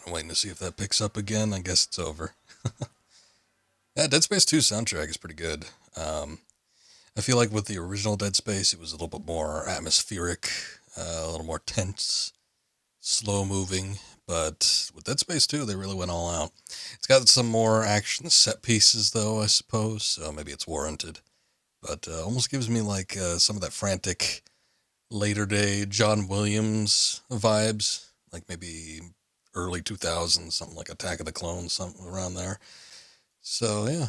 I'm waiting to see if that picks up again. I guess it's over. Yeah, Dead Space 2 soundtrack is pretty good. I feel like with the original Dead Space, it was a little bit more atmospheric, a little more tense, slow moving. But with Dead Space 2, they really went all out. It's got some more action set pieces, though, I suppose, so maybe it's warranted. But almost gives me like some of that frantic later day John Williams vibes, like maybe early 2000s, something like Attack of the Clones, something around there. So yeah,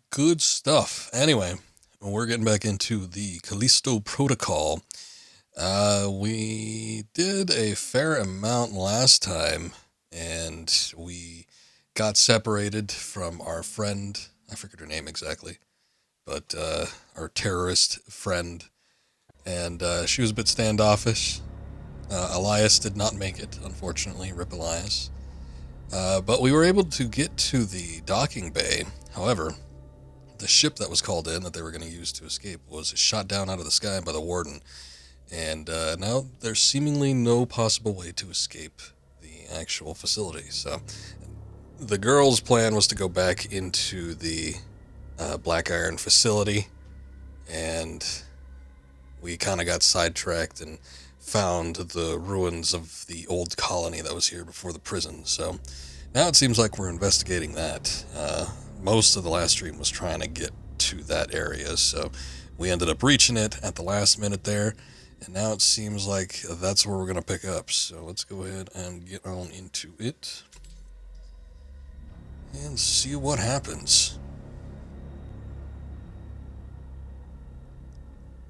good stuff. Anyway, we're getting back into the Callisto Protocol. We did a fair amount last time, and we got separated from our friend. I forget her name exactly, but our terrorist friend, and she was a bit standoffish. Elias did not make it, unfortunately. Rip Elias. But we were able to get to the docking bay. However, the ship that was called in that they were going to use to escape was shot down out of the sky by the Warden. And now there's seemingly no possible way to escape the actual facility. So the girl's plan was to go back into the Black Iron facility, and we kind of got sidetracked and found the ruins of the old colony that was here before the prison. So now it seems like we're investigating that. Most of the last stream was trying to get to that area, so we ended up reaching it at the last minute there, and now it seems like that's where we're going to pick up. So let's go ahead and get on into it and see what happens.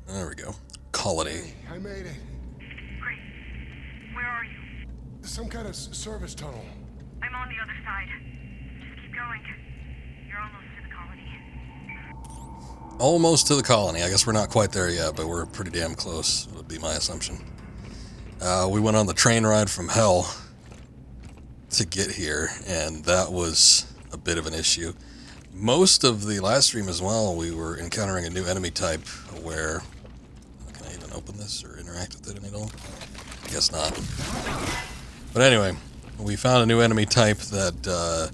There we go. Colony. Hey, I made it. Great. Where are you? Some kind of service tunnel. I'm on the other side. Just keep going. You're almost to the colony. Almost to the colony. I guess we're not quite there yet, but we're pretty damn close, would be my assumption. We went on the train ride from hell to get here, and that was a bit of an issue. Most of the last stream as well, we were encountering a new enemy type where... Can I even open this or interact with it at all? I guess not. But anyway, we found a new enemy type that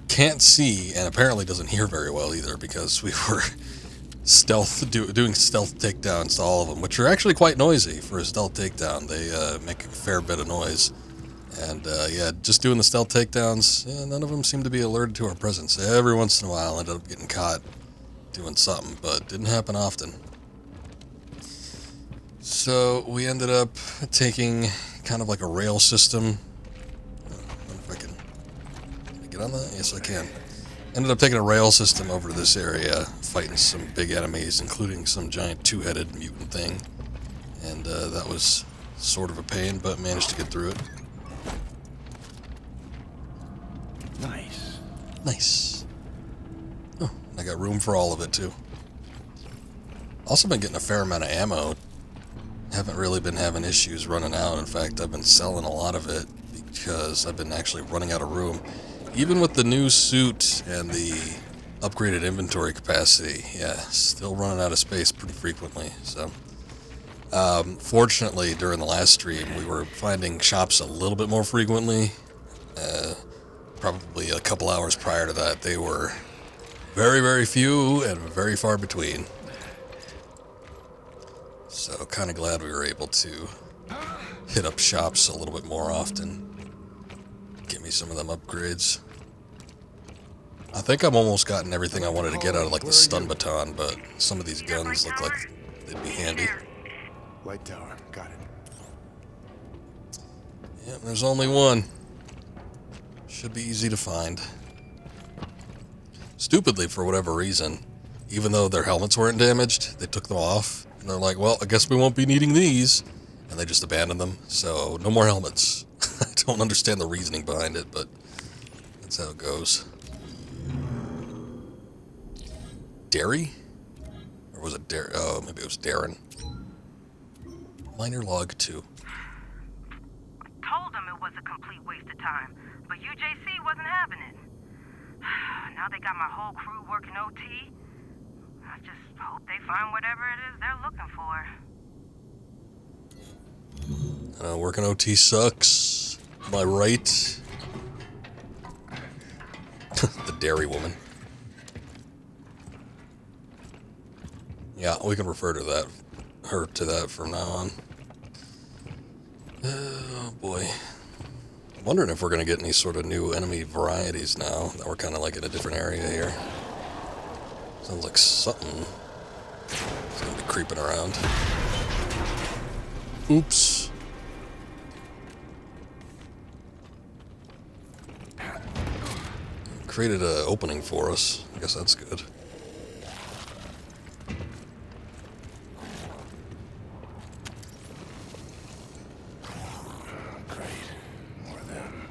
can't see and apparently doesn't hear very well either, because we were doing stealth takedowns to all of them, which are actually quite noisy for a stealth takedown. They make a fair bit of noise. And yeah, just doing the stealth takedowns, none of them seemed to be alerted to our presence. Every once in a while, I ended up getting caught doing something, but didn't happen often. So we ended up taking kind of like a rail system. I wonder if can I get on that? Yes, I can. Ended up taking a rail system over to this area, fighting some big enemies, including some giant two-headed mutant thing. And that was sort of a pain, but managed to get through it. Nice. Nice. Oh, I got room for all of it, too. Also been getting a fair amount of ammo. Haven't really been having issues running out. In fact, I've been selling a lot of it because I've been actually running out of room. Even with the new suit and the upgraded inventory capacity, yeah, still running out of space pretty frequently. So, fortunately, during the last stream, we were finding shops a little bit more frequently. Probably a couple hours prior to that, they were very, very few and very far between. So, kind of glad we were able to hit up shops a little bit more often. Get me some of them upgrades. I think I've almost gotten everything I wanted to get out of, like, the stun baton, but some of these guns look like they'd be handy. Light tower. Got it. Yep, there's only one. Should be easy to find. Stupidly, for whatever reason, even though their helmets weren't damaged, they took them off. And they're like, well, I guess we won't be needing these. And they just abandoned them. So, no more helmets. I don't understand the reasoning behind it, but that's how it goes. Derry? Or was it Darren? Oh, maybe it was Darren. Minor log 2. Told them it was a complete waste of time, but UJC wasn't having it. Now they got my whole crew working OT. I just hope they find whatever it is they're looking for. Working OT sucks. Am I right? The dairy woman. Yeah, we can refer to that from now on. Oh boy. I'm wondering if we're going to get any sort of new enemy varieties now that we're kind of like in a different area here. Sounds like something is going to be creeping around. Oops. Created an opening for us. I guess that's good. Great. More of them.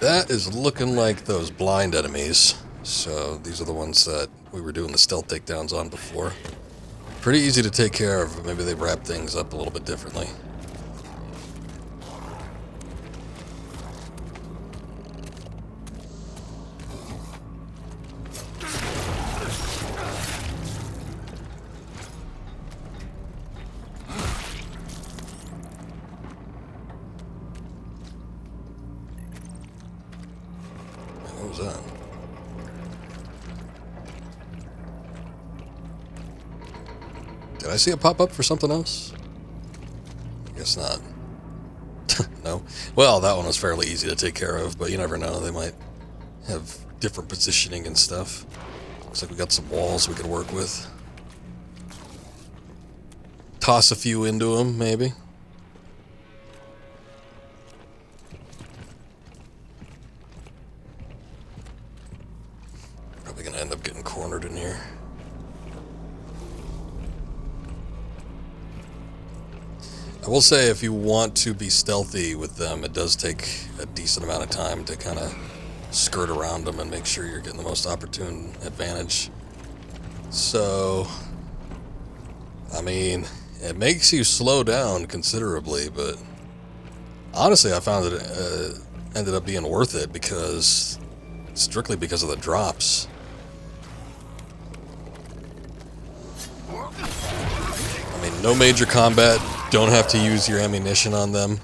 That is looking like those blind enemies. So these are the ones that we were doing the stealth takedowns on before. Pretty easy to take care of, but maybe they wrap things up a little bit differently. What was that? Did I see it pop up for something else? I guess not. No? Well, that one was fairly easy to take care of, but you never know. They might have different positioning and stuff. Looks like we got some walls we could work with. Toss a few into them, maybe. Probably gonna end up getting cornered in here. I will say, if you want to be stealthy with them, it does take a decent amount of time to kind of skirt around them and make sure you're getting the most opportune advantage. So, I mean, it makes you slow down considerably, but honestly, I found that it ended up being worth it strictly because of the drops. I mean, no major combat. Don't have to use your ammunition on them.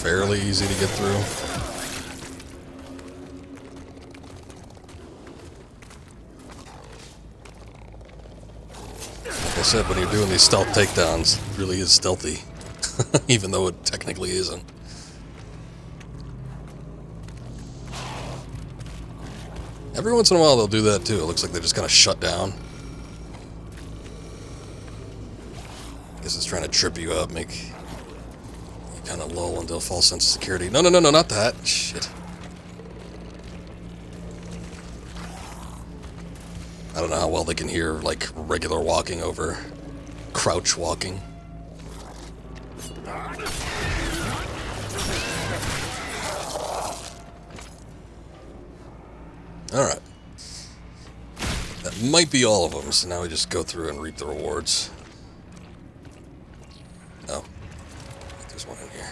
Fairly easy to get through. Like I said, when you're doing these stealth takedowns, it really is stealthy. Even though it technically isn't. Every once in a while they'll do that too. It looks like they just kind of shut down. I guess it's trying to trip you up, make you kind of lull into a false sense of security. No, not that. Shit. I don't know how well they can hear, like, regular walking over crouch walking. Alright. That might be all of them, so now we just go through and reap the rewards. Oh. I think there's one in here.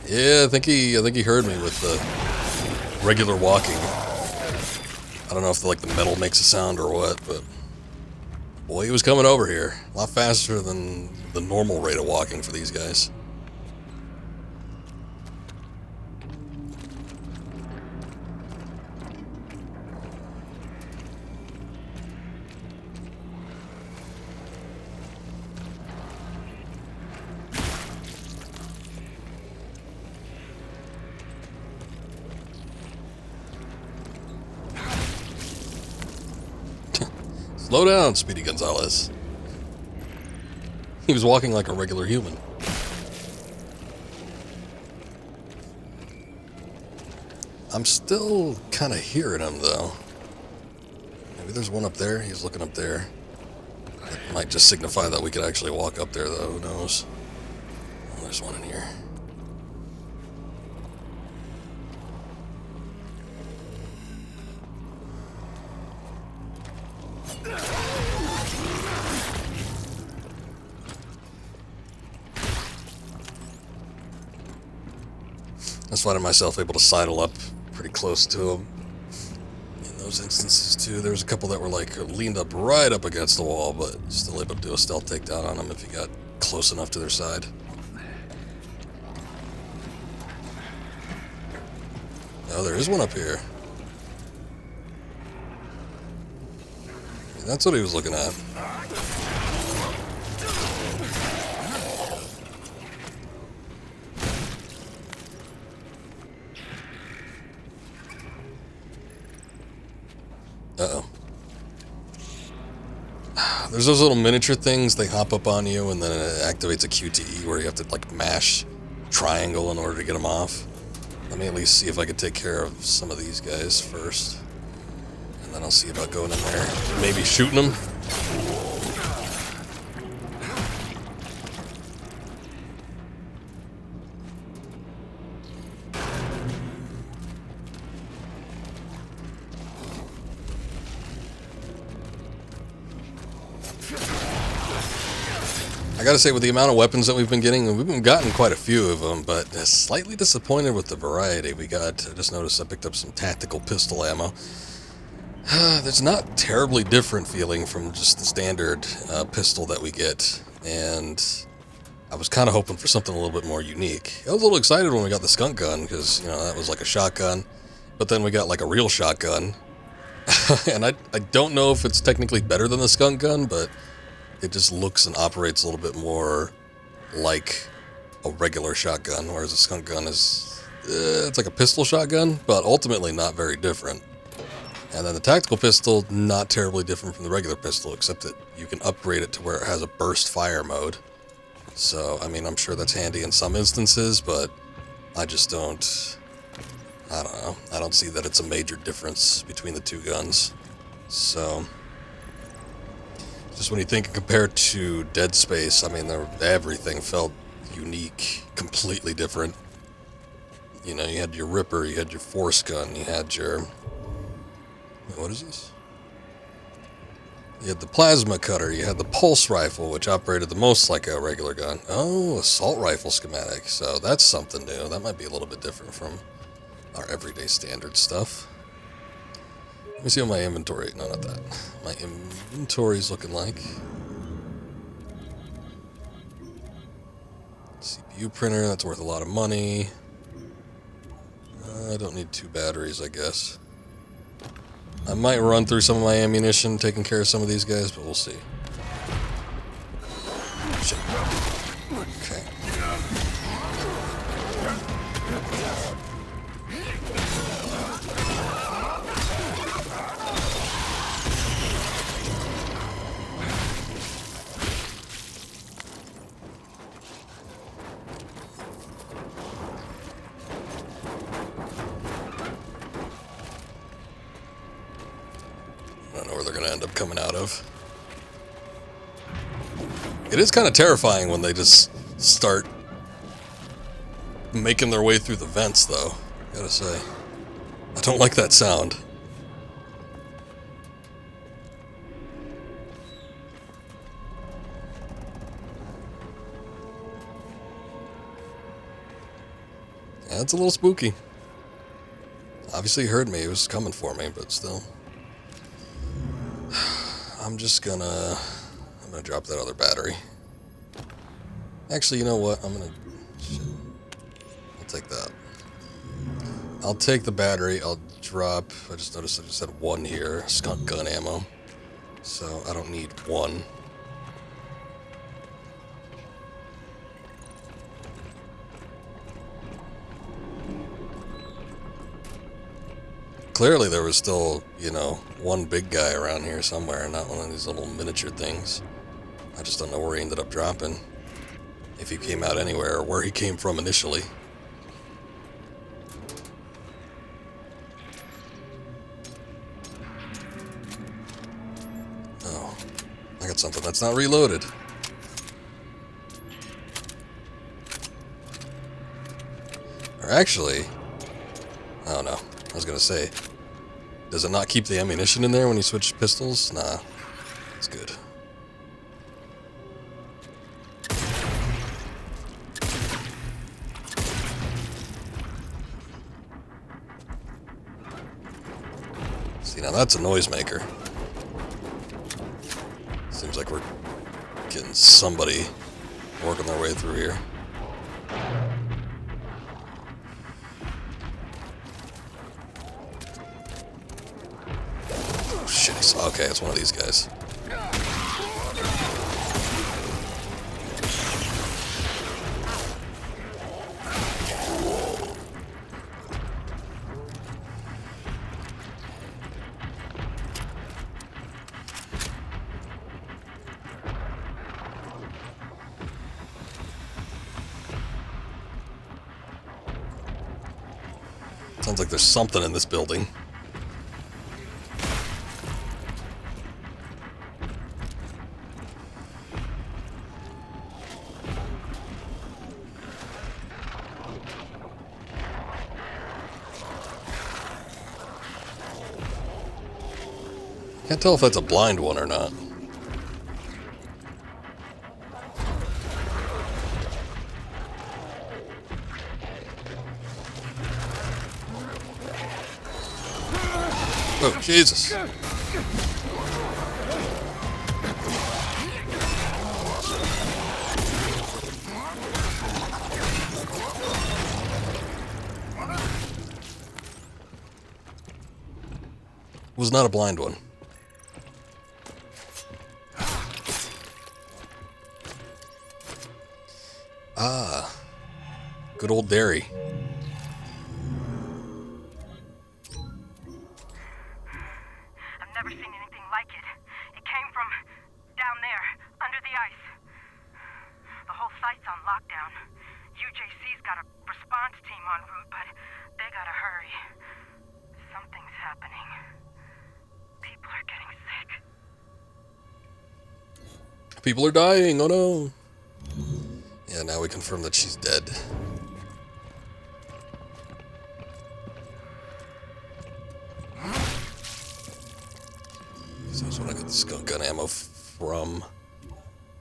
Yeah, I think he heard me with the regular walking. I don't know if the metal makes a sound or what, but boy, he was coming over here. A lot faster than the normal rate of walking for these guys. Slow down, Speedy Gonzalez. He was walking like a regular human. I'm still kind of hearing him, though. Maybe there's one up there. He's looking up there. That might just signify that we could actually walk up there, though. Who knows? Oh, there's one in here. I was finding myself able to sidle up pretty close to him in those instances too. There was a couple that were like leaned up right up against the wall, but still able to do a stealth takedown on them if you got close enough to their side. Oh, there is one up here. That's what he was looking at. Uh-oh. There's those little miniature things, they hop up on you, and then it activates a QTE where you have to, like, mash triangle in order to get them off. Let me at least see if I can take care of some of these guys first. And then I'll see about going in there, maybe shooting them. I gotta say, with the amount of weapons that we've been getting, we've gotten quite a few of them, but slightly disappointed with the variety we got. I just noticed I picked up some tactical pistol ammo. That's not terribly different feeling from just the standard pistol that we get, and I was kind of hoping for something a little bit more unique. I was a little excited when we got the skunk gun, because, you know, that was like a shotgun, but then we got like a real shotgun, and I don't know if it's technically better than the skunk gun, but it just looks and operates a little bit more like a regular shotgun, whereas a skunk gun is, it's like a pistol shotgun, but ultimately not very different. And then the tactical pistol, not terribly different from the regular pistol, except that you can upgrade it to where it has a burst fire mode. So, I mean, I'm sure that's handy in some instances, but I just don't, I don't know. I don't see that it's a major difference between the two guns. So, just when you think compared to Dead Space, I mean, everything felt unique, completely different. You know, you had your Ripper, you had your Force gun, you had your... what is this? You had the plasma cutter, you had the pulse rifle, which operated the most like a regular gun. Oh, assault rifle schematic. So that's something new. That might be a little bit different from our everyday standard stuff. Let me see what my inventory... no, not that. My inventory's looking like. CPU printer, that's worth a lot of money. I don't need 2 batteries, I guess. I might run through some of my ammunition, taking care of some of these guys, but we'll see. Shit. Okay. I don't know where they're going to end up coming out of. It is kind of terrifying when they just start making their way through the vents, though, I gotta say. I don't like that sound. Yeah, it's a little spooky. Obviously he heard me, he was coming for me, but still. I'm gonna drop that other battery. Actually, you know what? I'll take that. I'll take the battery, I'll drop, I just noticed I just had 1 here, skunk gun ammo. So I don't need 1. Clearly there was still, you know, 1 big guy around here somewhere, not one of these little miniature things. I just don't know where he ended up dropping. If he came out anywhere, or where he came from initially. Oh, I got something that's not reloaded. Or actually, I don't know. I was gonna say, does it not keep the ammunition in there when you switch pistols? Nah, it's good. See, See, now that's a noisemaker. Seems like we're getting somebody working their way through here. Oh shit, okay, it's one of these guys. Sounds like there's something in this building. Can't tell if that's a blind one or not. Oh, Jesus. Was not a blind one. Ah. Good old dairy. People are dying, oh no. Yeah, now we confirm that she's dead. So that's what I got the skunk gun ammo from.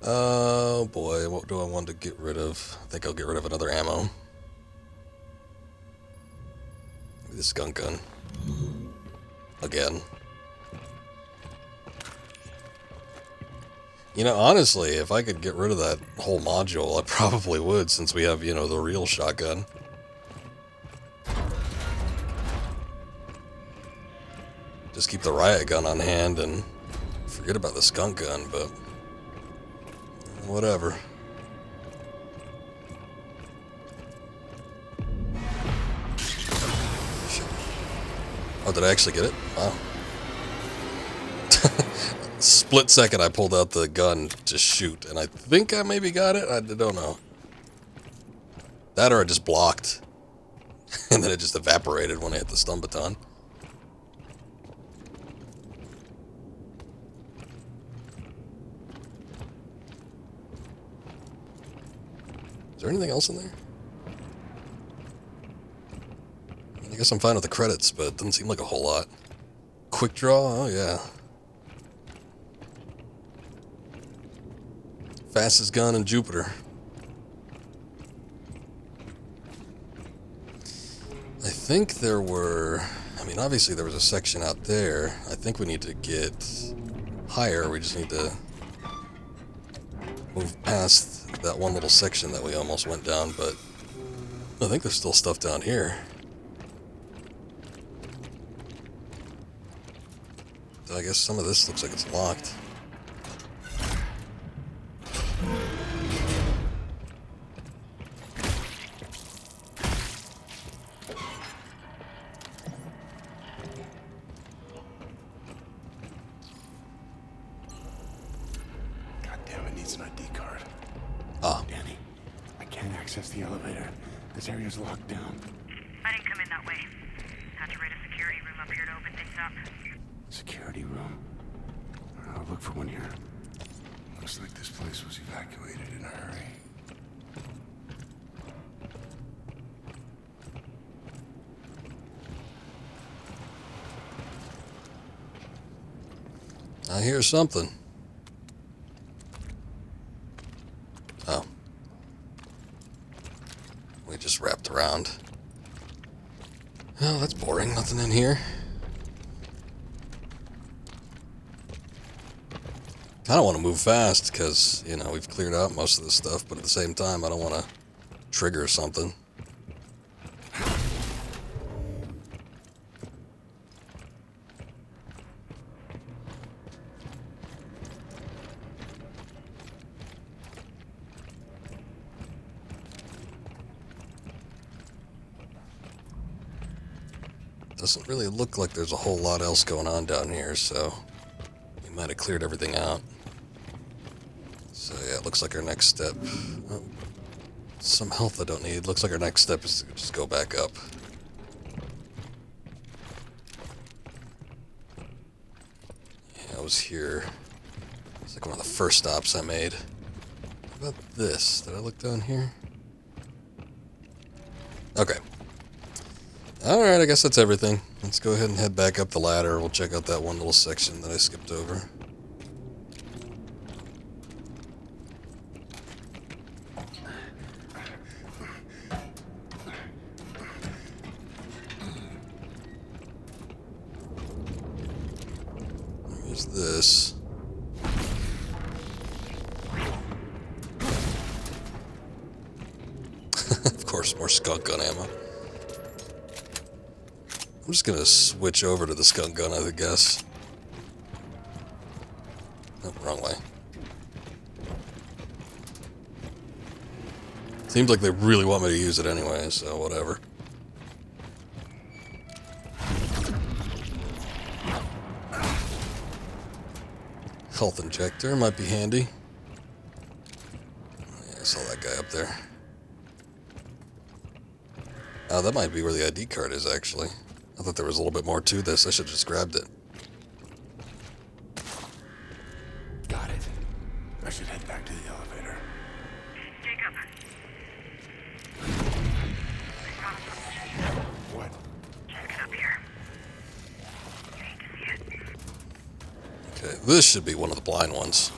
Oh boy, what do I want to get rid of? I think I'll get rid of another ammo. Maybe the skunk gun. Again. You know, honestly, if I could get rid of that whole module, I probably would, since we have, you know, the real shotgun. Just keep the riot gun on hand and forget about the skunk gun, but whatever. Shit. Oh, did I actually get it? Wow. Split second I pulled out the gun to shoot, and I think I maybe got it. I don't know. That or I just blocked. And then it just evaporated when I hit the stun baton. Is there anything else in there? I guess I'm fine with the credits, but it doesn't seem like a whole lot. Quick draw? Oh yeah. Fastest gun in Jupiter. I think there were... I mean, obviously there was a section out there. I think we need to get higher. We just need to move past that one little section that we almost went down, but I think there's still stuff down here. So I guess some of this looks like it's locked. The elevator. This area's locked down. I didn't come in that way. Had to raid a security room up here to open things up. Security room? I'll look for one here. Looks like this place was evacuated in a hurry. I hear something. Oh. We just wrapped around. Oh, that's boring. Nothing in here. I don't want to move fast because, you know, we've cleared out most of this stuff, but at the same time, I don't want to trigger something. Doesn't really look like there's a whole lot else going on down here, so we might have cleared everything out. So yeah, it looks like our next step... Oh, some health I don't need. Looks like our next step is to just go back up. Yeah, I was here. It's like one of the first stops I made. What about this? Did I look down here? Okay. Alright, I guess that's everything. Let's go ahead and head back up the ladder. We'll check out that one little section that I skipped over. There's this. Of course, more skunk gun ammo. I'm just gonna switch over to the skunk gun, I guess. Oh, wrong way. Seems like they really want me to use it anyway, so whatever. Health injector might be handy. Yeah, I saw that guy up there. Oh, that might be where the ID card is, actually. I thought there was a little bit more to this. I should have just grabbed it. Got it. I should head back to the elevator. Jacob. What? Check it up here. You need to see it. Okay, this should be one of the blind ones.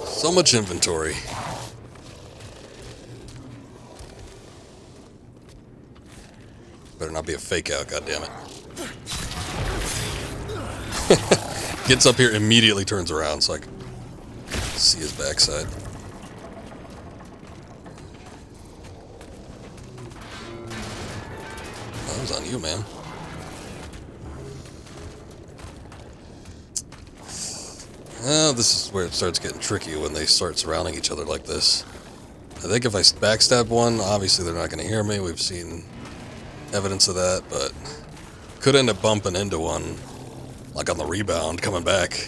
So much inventory. Better not be a fake out, goddammit. Gets up here, immediately turns around so I can see his backside. That was on you, man. Oh, this is where it starts getting tricky when they start surrounding each other like this. I think if I backstab one, obviously they're not going to hear me. We've seen evidence of that, but could end up bumping into one, like on the rebound, coming back.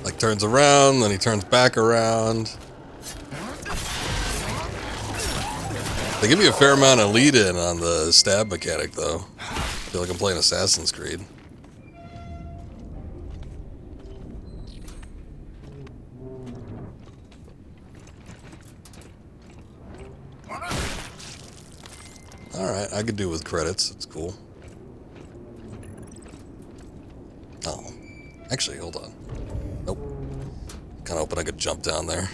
Like turns around, then he turns back around. They give you a fair amount of lead in on the stab mechanic, though. I feel like I'm playing Assassin's Creed. Alright, I could do with credits. It's cool. Oh. Actually, hold on. Nope. Kind of hoping I could jump down there.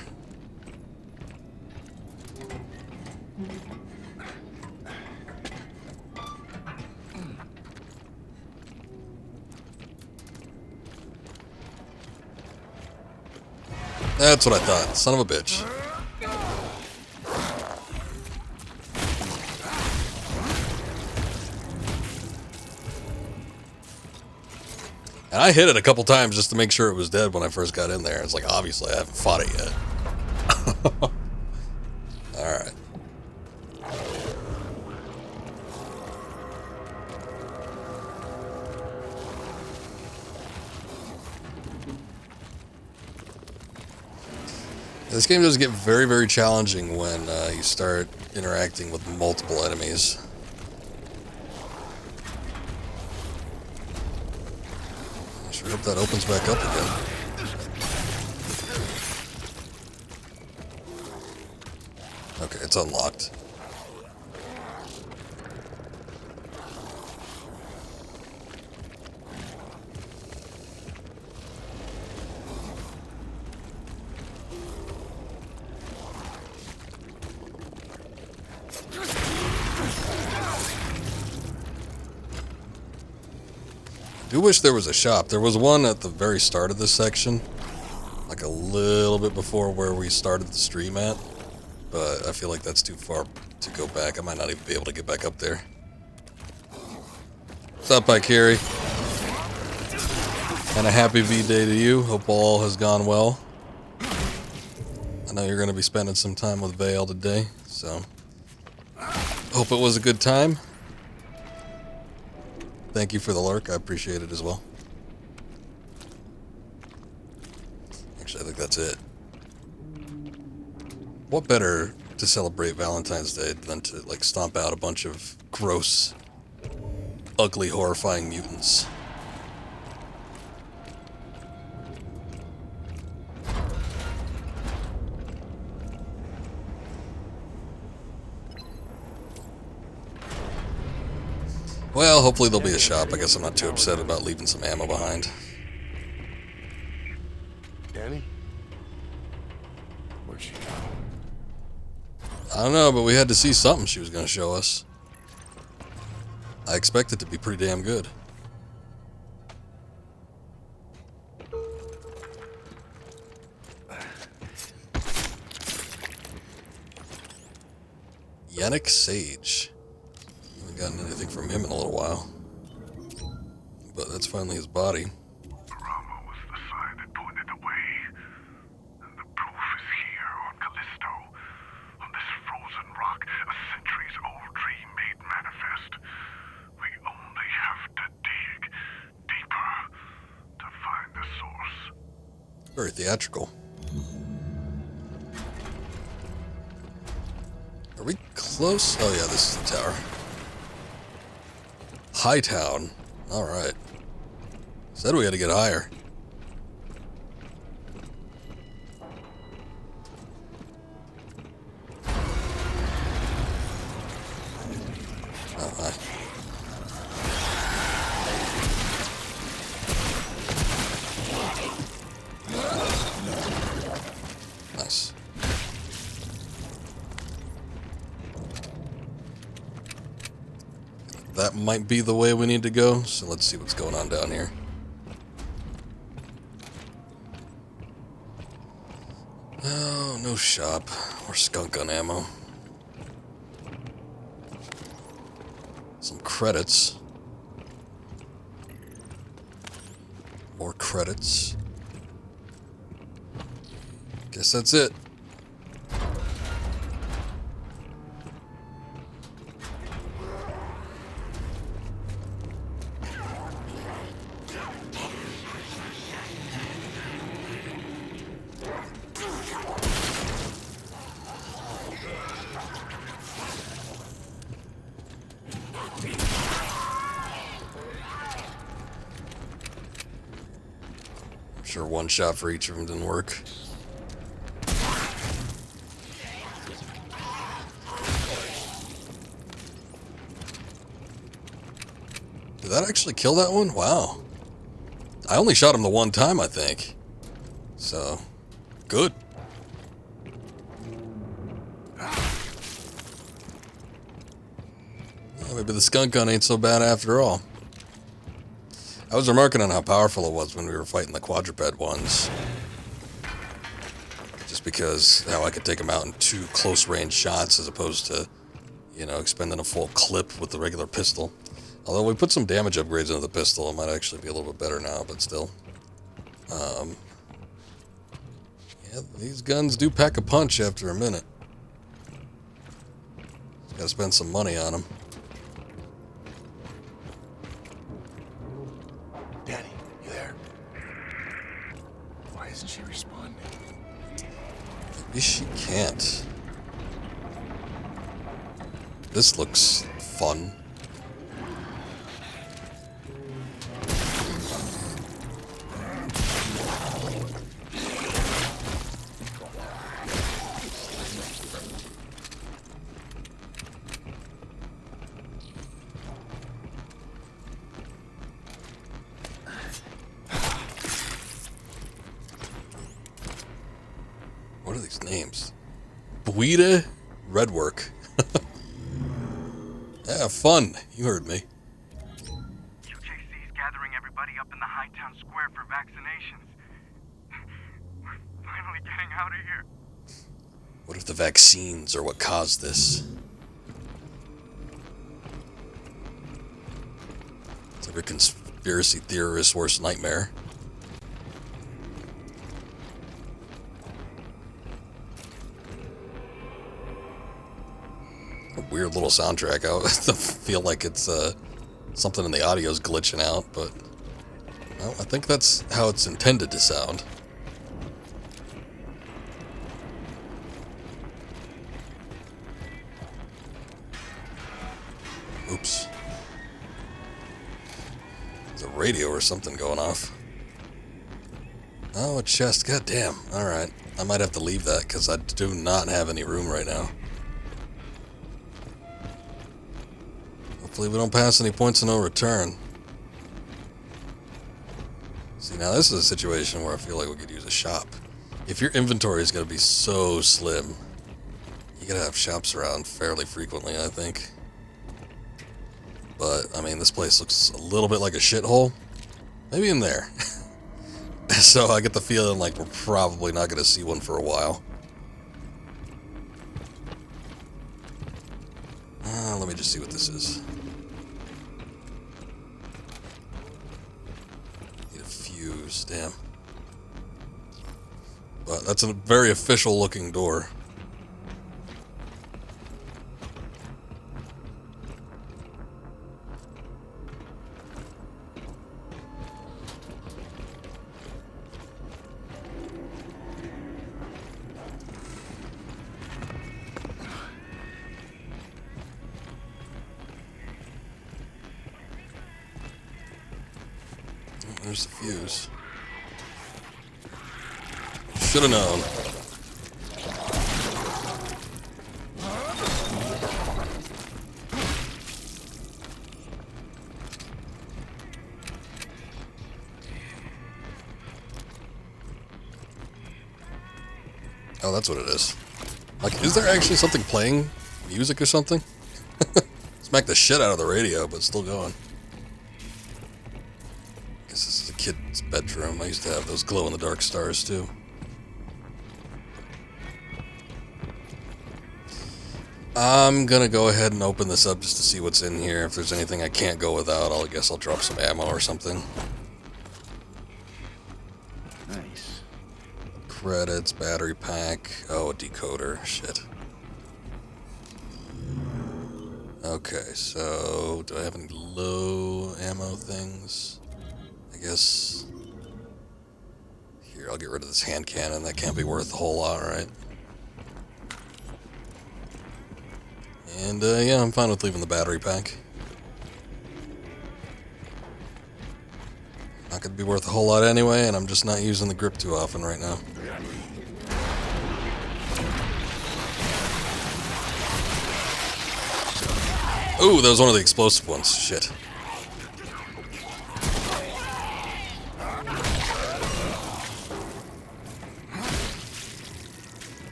That's what I thought. Son of a bitch. And I hit it a couple times just to make sure it was dead when I first got in there. It's like, obviously, I haven't fought it yet. Alright. This game does get very, very challenging when you start interacting with multiple enemies. I sure hope that opens back up again. Okay, it's unlocked. I do wish there was a shop. There was one at the very start of this section, like a little bit before where we started the stream at, but I feel like that's too far to go back. I might not even be able to get back up there. What's up, Carrie? And a happy V-Day to you. Hope all has gone well. I know you're going to be spending some time with Vale today, so hope it was a good time. Thank you for the lurk. I appreciate it as well. Actually, I think that's it. What better to celebrate Valentine's Day than to, like, stomp out a bunch of gross, ugly, horrifying mutants? Well, hopefully there'll be a shop. I guess I'm not too upset about leaving some ammo behind. Danny? Where'd she go? I don't know, but we had to see something she was going to show us. I expect it to be pretty damn good. Yannick Sage. Haven't gotten anything from him in a little while. But that's finally his body. Rama was the sign that pointed the way. And the proof is here on Callisto. On this frozen rock, a centuries-old dream made manifest. We only have to dig deeper to find the source. Very theatrical. Are we close? Oh yeah, this is the tower. Hightown. Alright. Said we had to get higher. Oh, hi. Nice. That might be the way we need to go, so let's see what's going on down here. Oh, no shop or skunk gun ammo. Some credits. More credits. Guess that's it. Sure, one shot for each of them didn't work. Did that actually kill that one? Wow. I only shot him the one time, I think. So, good. Well, maybe the skunk gun ain't so bad after all. I was remarking on how powerful it was when we were fighting the quadruped ones. Just because how I could take them out in 2 close-range shots as opposed to, you know, expending a full clip with the regular pistol. Although we put some damage upgrades into the pistol, it might actually be a little bit better now, but still. Yeah, these guns do pack a punch after a minute. Gotta spend some money on them. Danny, you there? Why isn't she responding? Maybe she can't. This looks fun. What are these names? Buida Redwork. Yeah, fun. You heard me. UJC's gathering everybody up in the Hightown Square for vaccinations. We're finally getting out of here. What if the vaccines are what caused this? It's every conspiracy theorist's worst nightmare. A weird little soundtrack. I feel like it's something in the audio's glitching out, but well, I think that's how it's intended to sound. Oops. There's a radio or something going off. Oh, a chest. God damn. Alright. I might have to leave that because I do not have any room right now. Hopefully we don't pass any points of no return. See, now this is a situation where I feel like we could use a shop. If your inventory is going to be so slim, you gotta have shops around fairly frequently, I think. But, I mean, this place looks a little bit like a shithole. Maybe in there. So I get the feeling like we're probably not going to see one for a while. Let me just see what this is. Need a fuse, damn. But that's a very official looking door. There's the fuse. Should have known. Oh, that's what it is. Like, is there actually something playing music or something? Smack the shit out of the radio, but it's still going. Guess this is a kid's bedroom. I used to have those glow-in-the-dark stars, too. I'm gonna go ahead and open this up just to see what's in here. If there's anything I can't go without, I guess I'll drop some ammo or something. Nice. Credits, battery pack. Oh, a decoder. Shit. Okay, so do I have any low ammo things? I guess. Here, I'll get rid of this hand cannon. That can't be worth a whole lot, right? And, yeah, I'm fine with leaving the battery pack. Not gonna be worth a whole lot anyway, and I'm just not using the grip too often right now. Ooh, that was one of the explosive ones. Shit.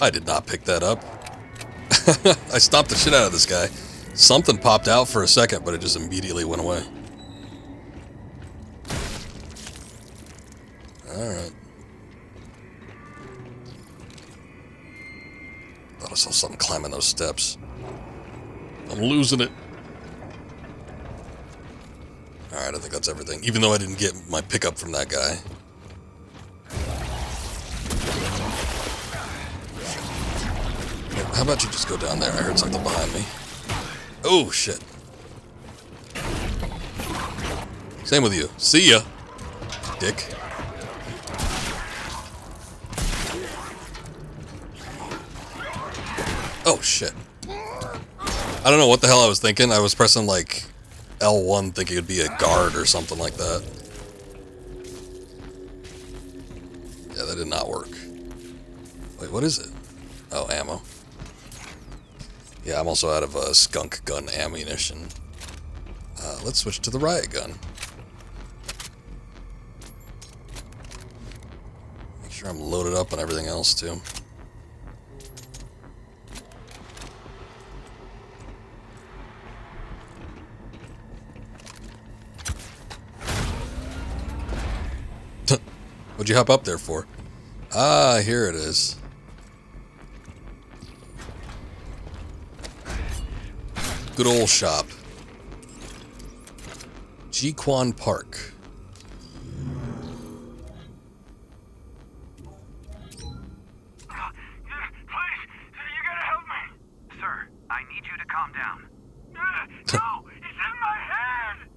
I did not pick that up. I stopped the shit out of this guy. Something popped out for a second, but it just immediately went away. Alright. Thought I saw something climbing those steps. I'm losing it. Alright, I think that's everything. Even though I didn't get my pickup from that guy. How about you just go down there? I heard something behind me. Oh, shit. Same with you. See ya, dick. Oh, shit. I don't know what the hell I was thinking. I was pressing, like, L1 thinking it would be a guard or something like that. Yeah, that did not work. Wait, what is it? Oh, ammo. Yeah, I'm also out of skunk gun ammunition. Let's switch to the riot gun. Make sure I'm loaded up on everything else, too. What'd you hop up there for? Ah, here it is. Good old shop. Jiquan Park. Please, you gotta help me. Sir, I need you to calm down. No, it's in my head.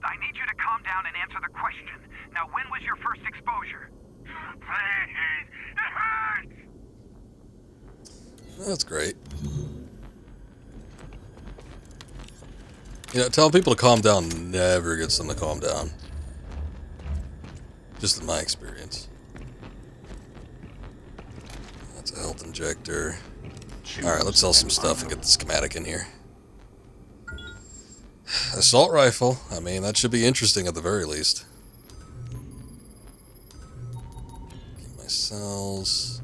I need you to calm down and answer the question. Now, when was your first exposure? Please, it hurts. That's great. You know, telling people to calm down never gets them to calm down. Just in my experience. That's a health injector. Alright, let's sell some stuff and get the schematic in here. Assault rifle. I mean, that should be interesting at the very least. Get my cells.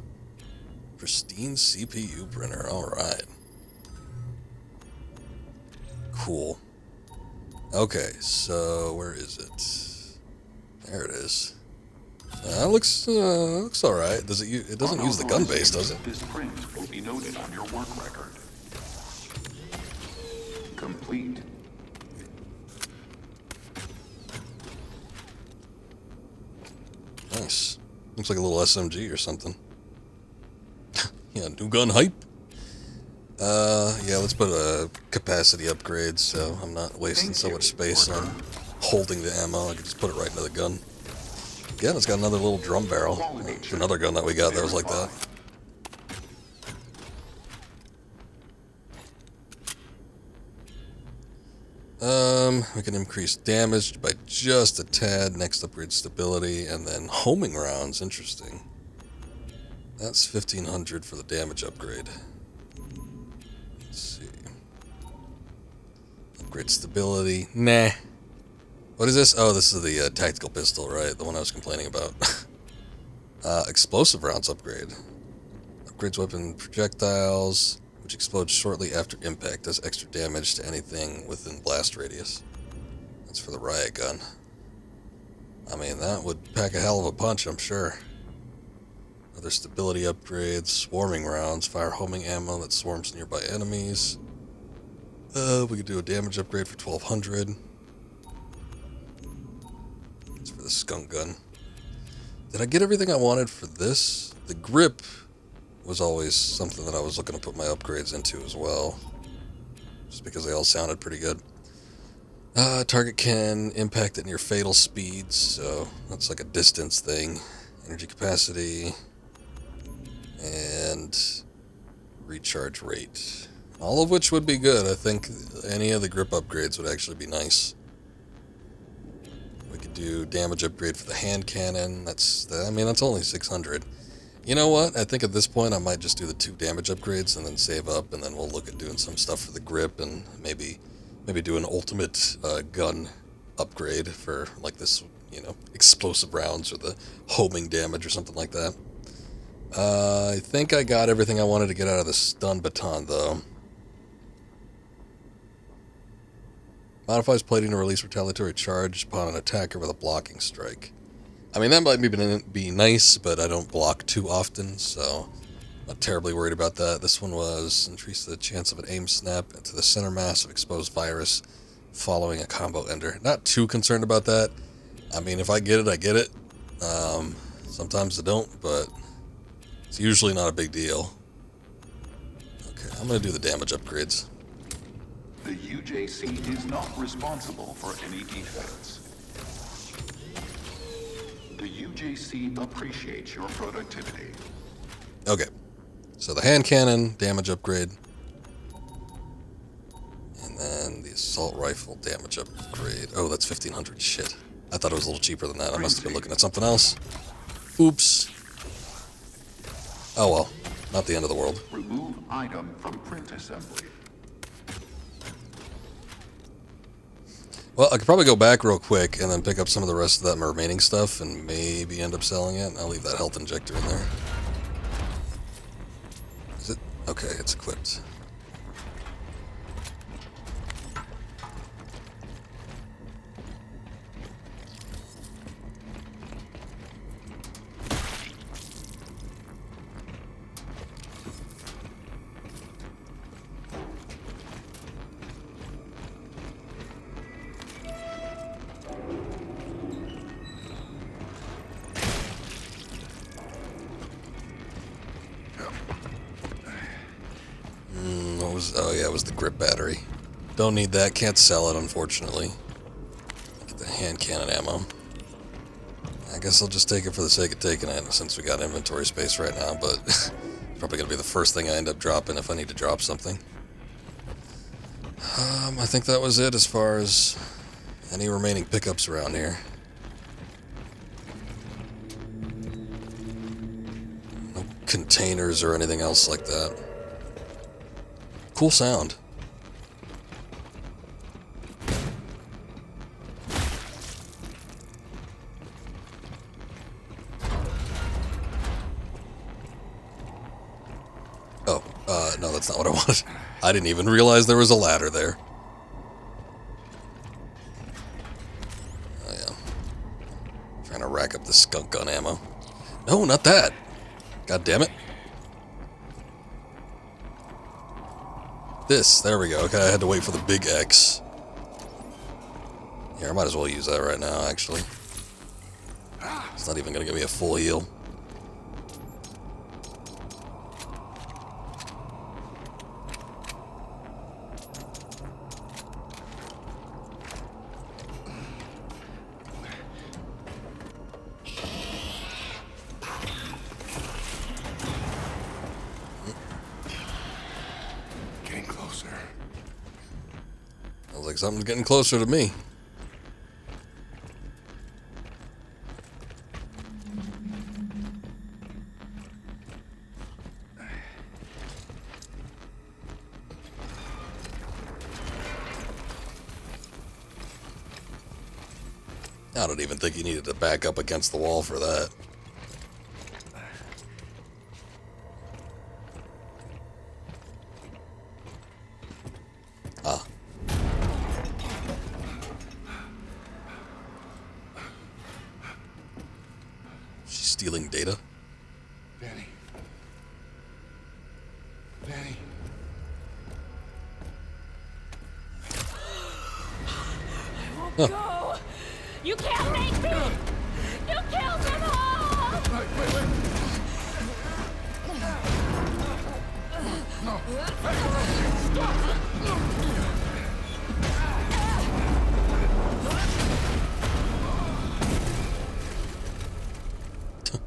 Pristine CPU printer. Alright. Cool. Okay, so where is it? There it is. Looks all right. Does it? It doesn't use the gun base, does it? This print will be noted on your work record. Complete. Nice. Looks like a little SMG or something. Yeah, new gun hype. Yeah, let's put a capacity upgrade so I'm not wasting so much space on holding the ammo. I can just put it right into the gun. Yeah, it's got another little drum barrel. Another gun that we got that was like that. We can increase damage by just a tad. Next, upgrade stability, and then homing rounds. Interesting. That's 1500 for the damage upgrade. Let's see. Upgrade stability. Nah. What is this? Oh, this is the tactical pistol, right? The one I was complaining about. Explosive rounds upgrade. Upgrades weapon projectiles, which explodes shortly after impact. Does extra damage to anything within blast radius. That's for the riot gun. I mean, that would pack a hell of a punch, I'm sure. Other stability upgrades, swarming rounds, fire homing ammo that swarms nearby enemies. We could do a damage upgrade for 1200. That's for the skunk gun. Did I get everything I wanted for this? The grip was always something that I was looking to put my upgrades into as well. Just because they all sounded pretty good. Target can impact at near fatal speeds, so that's like a distance thing. Energy capacity. And recharge rate. All of which would be good. I think any of the grip upgrades would actually be nice. We could do damage upgrade for the hand cannon. I mean, that's only 600. You know what? I think at this point I might just do the 2 damage upgrades and then save up, and then we'll look at doing some stuff for the grip and maybe do an ultimate gun upgrade for like this, you know, explosive rounds or the homing damage or something like that. I think I got everything I wanted to get out of the stun baton, though. Modifies plating to release retaliatory charge upon an attacker with a blocking strike. I mean, that might be nice, but I don't block too often, so I'm not terribly worried about that. This one was increase the chance of an aim snap into the center mass of exposed virus following a combo ender. Not too concerned about that. I mean, if I get it, I get it. Sometimes I don't, but it's usually not a big deal. Okay, I'm going to do the damage upgrades. The UJC is not responsible for any defects. The UJC appreciates your productivity. Okay. So the hand cannon, damage upgrade. And then the assault rifle, damage upgrade. Oh, that's 1500. Shit. I thought it was a little cheaper than that. I must have been looking at something else. Oops. Oh well. Not the end of the world. Remove item from print assembly. Well, I could probably go back real quick and then pick up some of the rest of that remaining stuff and maybe end up selling it. I'll leave that health injector in there. Is it? Okay, it's equipped. Oh yeah, it was the grip battery. Don't need that, can't sell it unfortunately. Get the hand cannon ammo. I guess I'll just take it for the sake of taking it since we got inventory space right now, but it's probably gonna be the first thing I end up dropping if I need to drop something. I think that was it as far as any remaining pickups around here. No containers or anything else like that. Cool sound. Oh, no, that's not what I wanted. I didn't even realize there was a ladder there. Oh, yeah. Trying to rack up the skunk gun ammo. No, not that. God damn it. This, there we go. Okay, I had to wait for the big X. Here, I might as well use that right now, actually. It's not even going to give me a full heal. Like something's getting closer to me. I don't even think you needed to back up against the wall for that. Ah. Stealing data. Danny. Danny. I won't go. You can't make me. You killed them all. Wait. No.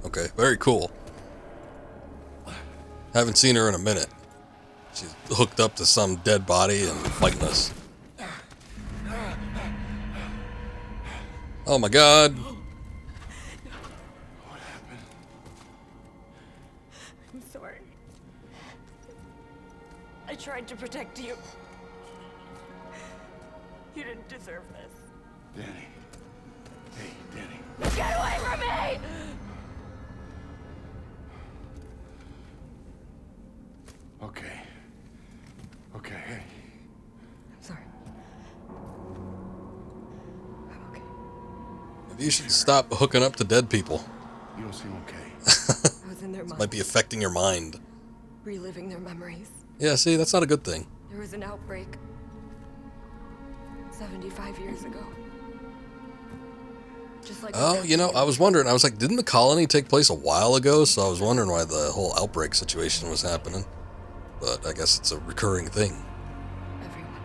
Okay, very cool. Haven't seen her in a minute. She's hooked up to some dead body and fighting us. Oh my god. What happened? I'm sorry. I tried to protect you. You didn't deserve this. Danny. Hey, Danny. Get away from me! Okay, hey. I'm sorry. I'm okay. Maybe you should stop hooking up to dead people. You don't seem okay. I was in their mind, Might be affecting your mind. reliving their memories. Yeah, see, that's not a good thing. There was an outbreak 75 years ago. Just like Oh, you know, I was wondering. I was like, didn't the colony take place a while ago? So I was wondering why the whole outbreak situation was happening. But I guess it's a recurring thing. everyone.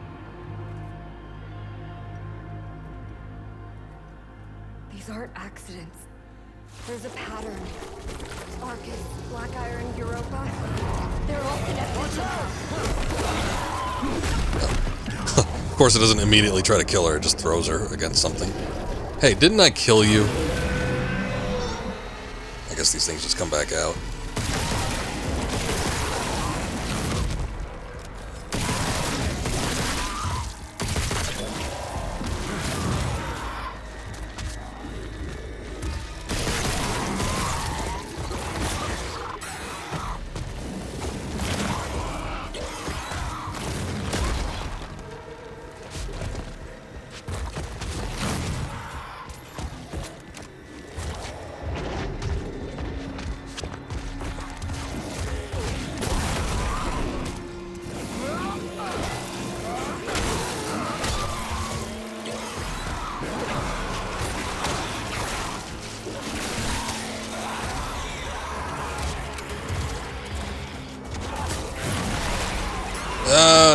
These aren't accidents. There's a pattern. Arcus, Black Iron, Europa. They're all connected somehow. Of course, it doesn't immediately try to kill her, it just throws her against something. Hey, didn't I kill you? I guess these things just come back out.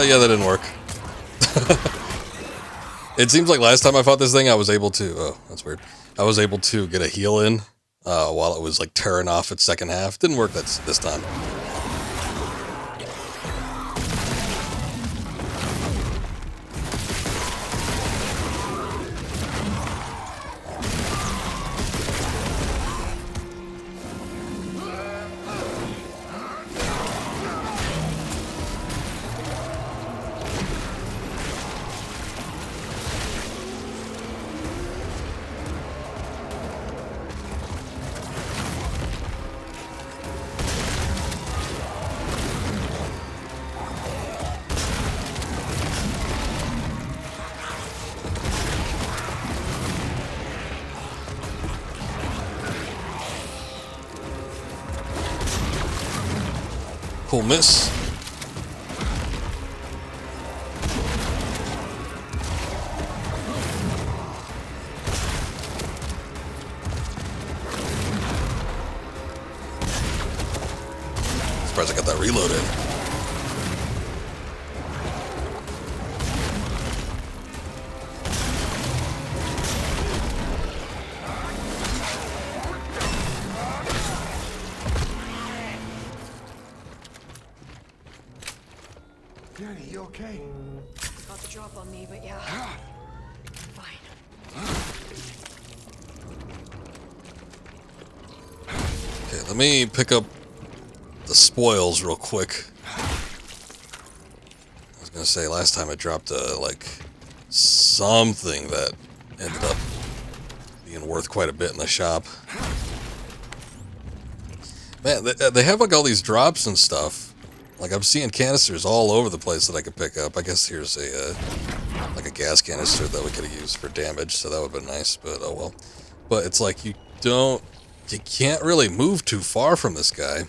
Yeah, that didn't work. It seems like last time I fought this thing, I was able to... Oh, that's weird. I was able to get a heal in while it was like tearing off its second half. Didn't work this time. Cool miss. Surprised I got that reload in. Danny, you okay? Got the drop on me, but yeah. Fine. Okay, let me pick up the spoils real quick. I was gonna say, last time I dropped like something that ended up being worth quite a bit in the shop. Man, they have like all these drops and stuff. Like, I'm seeing canisters all over the place that I could pick up. I guess here's a like a gas canister that we could have used for damage, so that would have been nice, but oh well. But it's like you can't really move too far from this guy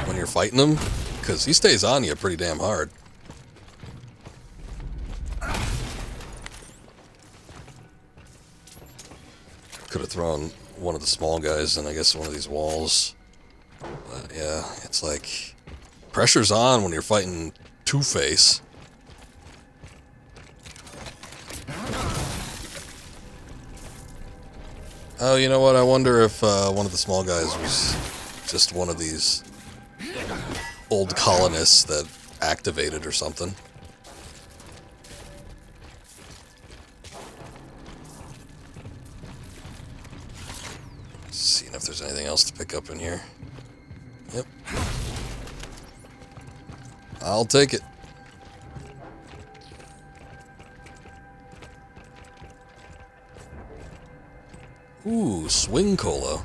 when you're fighting him, because he stays on you pretty damn hard. Could have thrown one of the small guys in, I guess, one of these walls. But yeah, it's like pressure's on when you're fighting Two-Face. Oh, you know what? I wonder if one of the small guys was just one of these old colonists that activated or something. Seeing if there's anything else to pick up in here. Yep. I'll take it. Ooh, swing cola.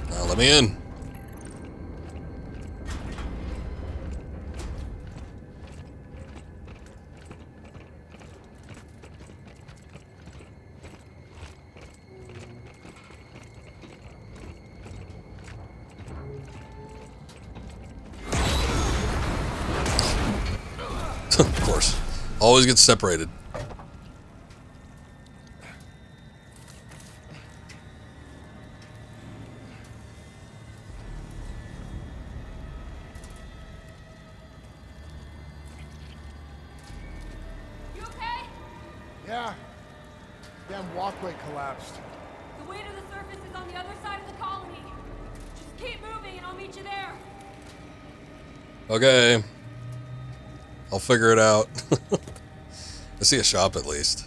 Now let me in. Of course. Always gets separated. Yeah. Damn walkway collapsed. The way to the surface is on the other side of the colony. Just keep moving and I'll meet you there. Okay. I'll figure it out. I see a shop at least.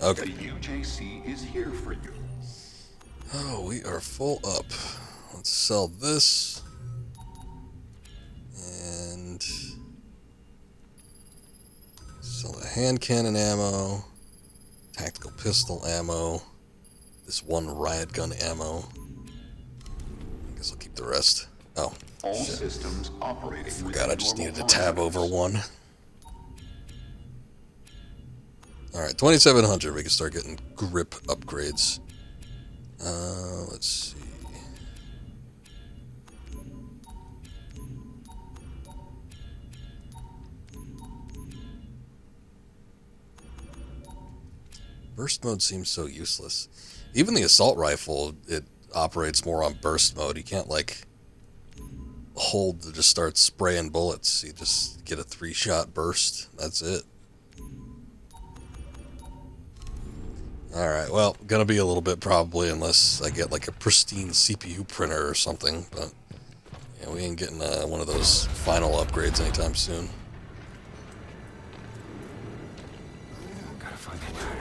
Okay. The UJC is here for you. Oh, we are full up. Let's sell this. And sell the hand cannon ammo. Tactical pistol ammo. This one riot gun ammo. I guess I'll keep the rest. Oh, All shit. systems operating. Forgot I just needed to tab over one. Alright, 2700. We can start getting grip upgrades. Let's see. Burst mode seems so useless. Even the assault rifle, it operates more on burst mode. You can't, like, hold to just start spraying bullets. You just get a 3-shot burst. That's it. Alright, well, gonna be a little bit probably unless I get like a pristine CPU printer or something, but yeah, we ain't getting one of those final upgrades anytime soon. Gotta find the ladder.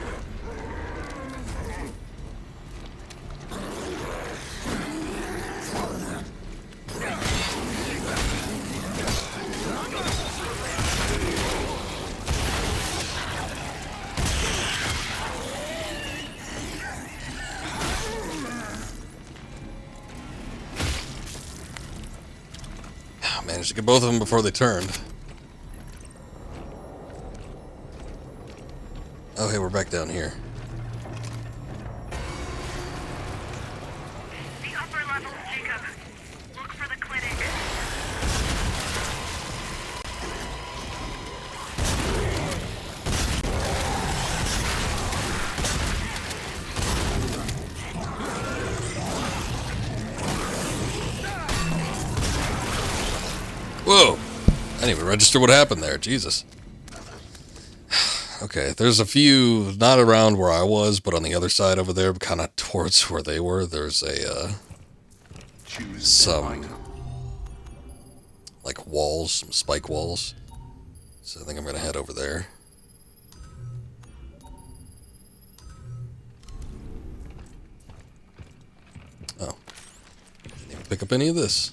Managed to get both of them before they turned. Oh, hey, we're back down here. The upper level, Jacob. Look for the clinic. Whoa! I didn't even register what happened there. Jesus. Okay, there's a few not around where I was, but on the other side over there, kind of towards where they were. There's a Choose some an item. like walls, some spike walls. So I think I'm gonna head over there. Oh, didn't even pick up any of this.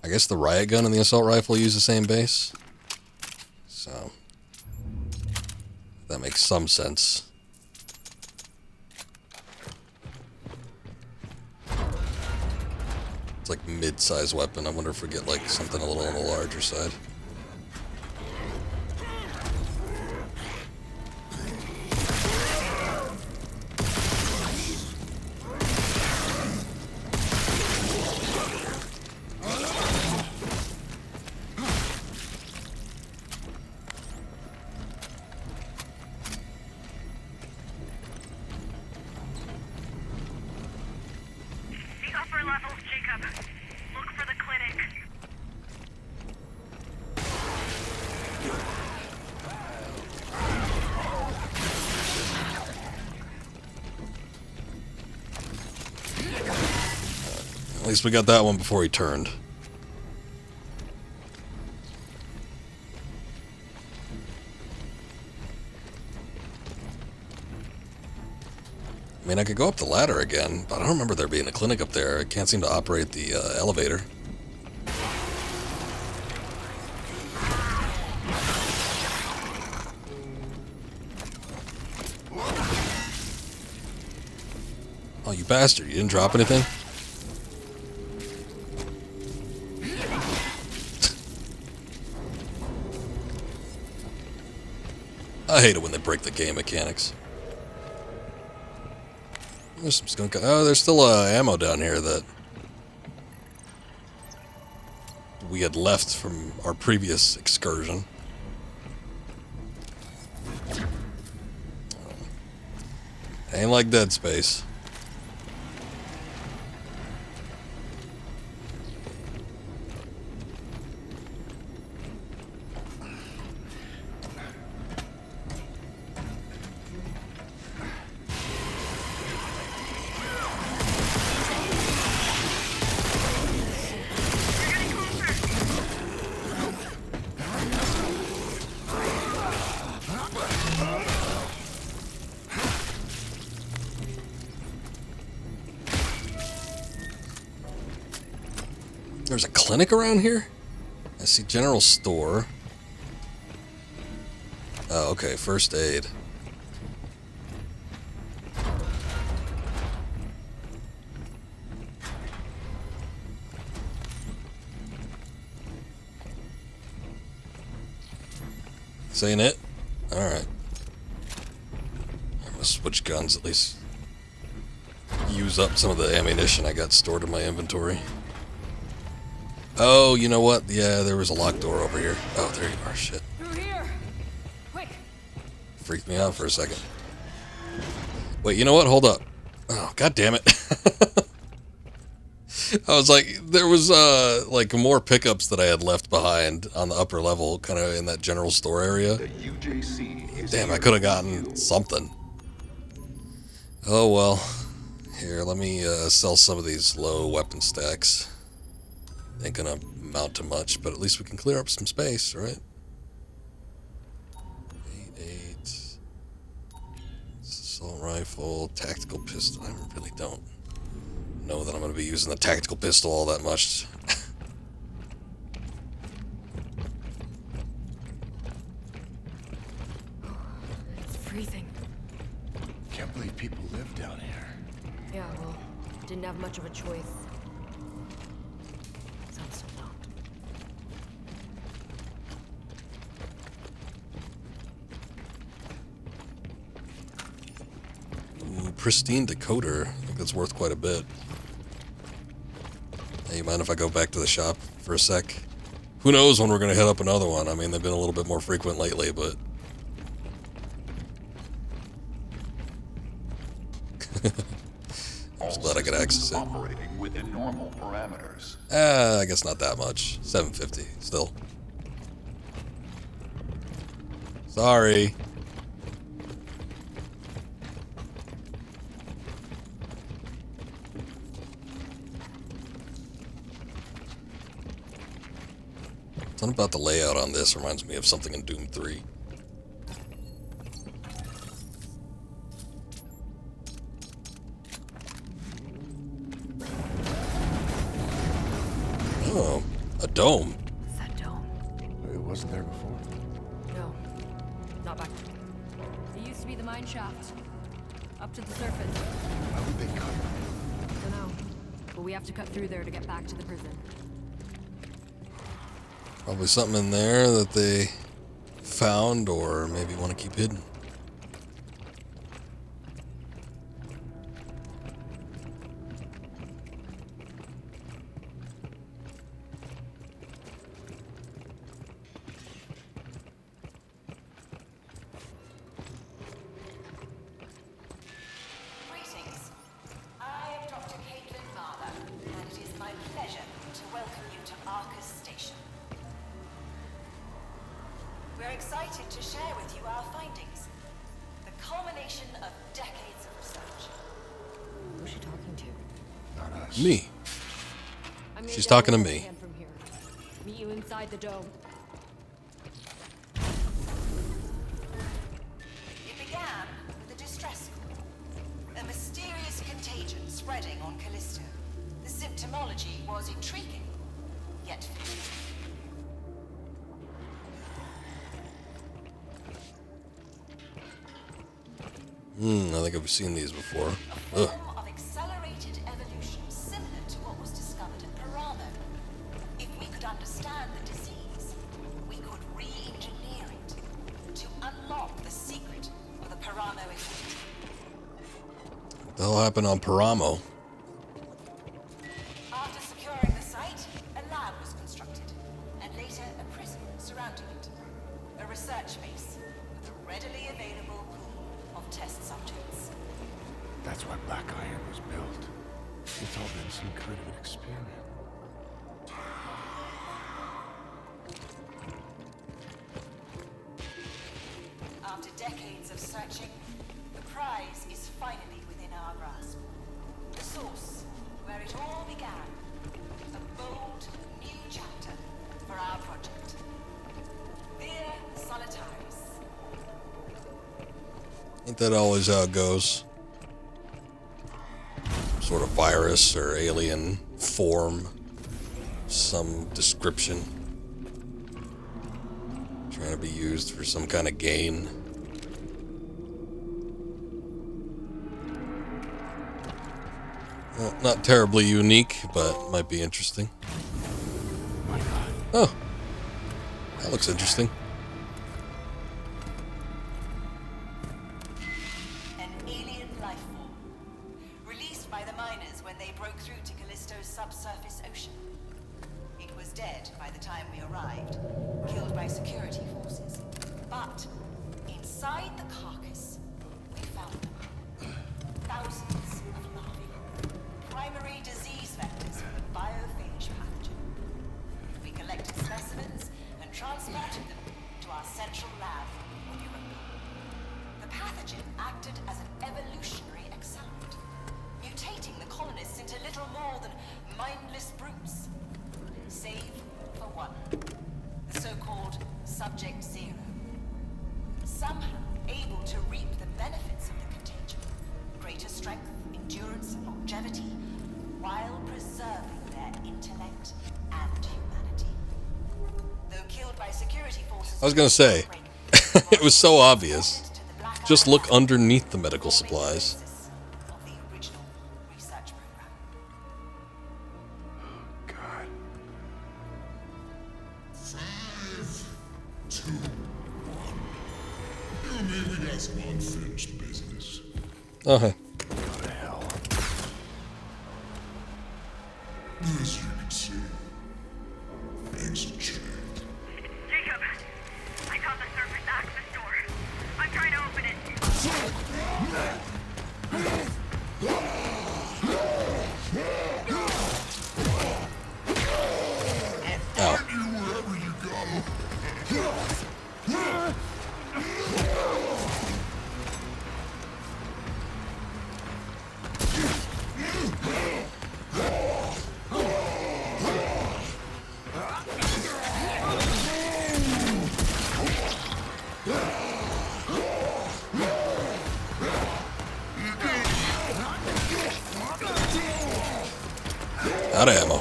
I guess the riot gun and the assault rifle use the same base. So, that makes some sense. It's like mid-size weapon. I wonder if we get like something a little on the larger side. The upper levels, Jacob. Look for the clinic. At least we got that one before he turned. I mean, I could go up the ladder again, but I don't remember there being a clinic up there. I can't seem to operate the elevator. Oh, you bastard. You didn't drop anything? I hate it when they break the game mechanics. There's some skunk. Oh, there's still ammo down here that we had left from our previous excursion. Ain't like Dead Space. There's a clinic around here? I see general store. Oh, okay, first aid. This ain't it? Alright. I'm gonna switch guns at least. Use up some of the ammunition I got stored in my inventory. Oh, you know what? Yeah, there was a locked door over here. Oh, there you are. Shit. Through here! Quick! Freaked me out for a second. Wait, you know what? Hold up. Oh, god damn it. I was like, there was like more pickups that I had left behind on the upper level, kind of in that general store area. The UJC is Damn, I here could have to gotten you. something. Oh well. Here, let me sell some of these low weapon stacks. Ain't gonna amount to much, but at least we can clear up some space, right? 8.8. Assault rifle, tactical pistol. I really don't know that I'm gonna be using the tactical pistol all that much. It's freezing. Can't believe people live down here. Yeah, well, didn't have much of a choice. Sounds so loud. Ooh, pristine decoder. I think that's worth quite a bit. Hey, you mind if I go back to the shop for a sec? Who knows when we're gonna hit up another one? I mean, they've been a little bit more frequent lately, but... I'm just glad I could access it. Operating within normal parameters. I guess not that much. 750, still. Sorry. Something about the layout on this reminds me of something in Doom 3. Oh, a dome. What's that dome? It wasn't there before. No, not back. It used to be the mine shaft. Up to the surface. Why would they cut? Dunno. But we have to cut through there to get back to the prison. Probably something in there that they found or maybe want to keep hidden. Greetings. I am Dr. Caitlin Marler, and it is my pleasure to welcome you to Arcus Station. We're excited to share with you our findings, the culmination of decades of research. Who's she talking to? Not us. Me. I'm gonna She's get talking a to hold me. of him from here. Meet you inside the dome. It began with a distress call, a mysterious contagion spreading on Callisto. The symptomology was intriguing, yet familiar. I think I've seen these before. A Ugh. form of accelerated evolution similar to what was discovered at Paramo. If we could understand the disease, we could re-engineer it to unlock the secret of the Paramo effect. The hell happened on Paramo? After securing the site, a lab was constructed, and later a prison surrounding it. A research base with a readily available pool of test subjects. That's why Black Iron was built. It's all been some kind of an experiment. After decades of searching, the prize is finally within our grasp. The source, where it all began. A bold, new chapter for our project. Via Solitaris. Ain't that always how it goes? Sort of virus or alien form, some description, trying to be used for some kind of gain. Well, not terribly unique, but might be interesting. Oh, that looks interesting. An alien life form. Released by the miners when they broke through to Callisto's subsurface ocean. It was dead by the time we arrived, killed by security forces. But inside the carcass, we found them. Thousands of larvae. Primary disease vectors for the biophage pathogen. We collected specimens and transported them to our central lab on Europa. The pathogen acted as an evolutionary accelerant, mutating the colonists into little more than mindless brutes. Save for one, the so-called Subject Zero. Somehow able to reap the benefits of the contagion. Greater strength, endurance, and longevity, while preserving their intellect and humanity. Though killed by security forces... I was gonna say, it was so obvious. Just look underneath the medical supplies. ...of the original research program. God. 5, 2, 1. You know, maybe we got some unfinished business. Okay. Go to hell. As you can see, things have changed. Jacob, I got the surface access door. I'm trying to open it. Ow. Find you wherever you go. Out of ammo.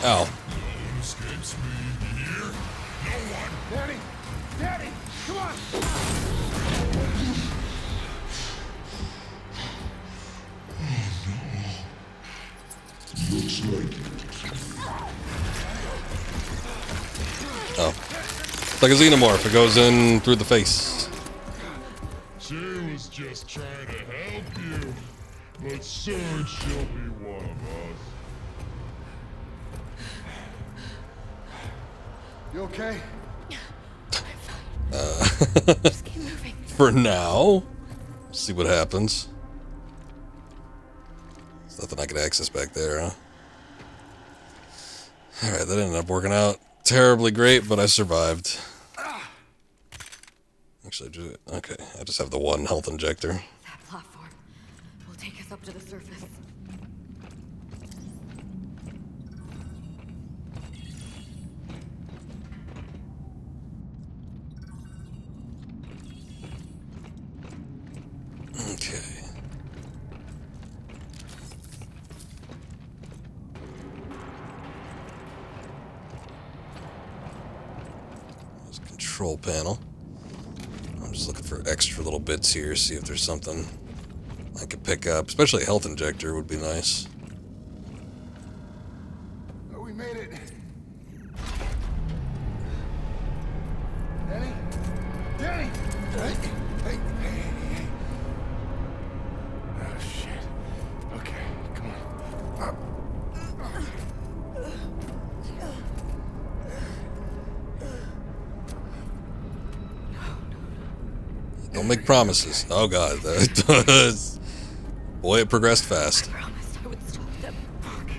Ow. Escapes me here. No one. Daddy! Daddy! Come on! Looks like Oh. It's like a xenomorph. It goes in through the face. she was just trying to help you, but soon she'll be one of us. You okay? Just keep moving. For now. See what happens. There's nothing I can access back there, huh? Alright, that ended up working out terribly great, but I survived. Actually, okay, I just have the one health injector. That platform will take us up to the surface. Okay. There's a control panel. I'm just looking for extra little bits here, see if there's something I could pick up. Especially a health injector would be nice. Oh, we made it. Danny? Danny! Hey, hey, hey, hey, hey. Oh, shit. Okay, come on. Don't make promises. Oh god. Boy, it progressed fast. I promised I would stop them. Fuck.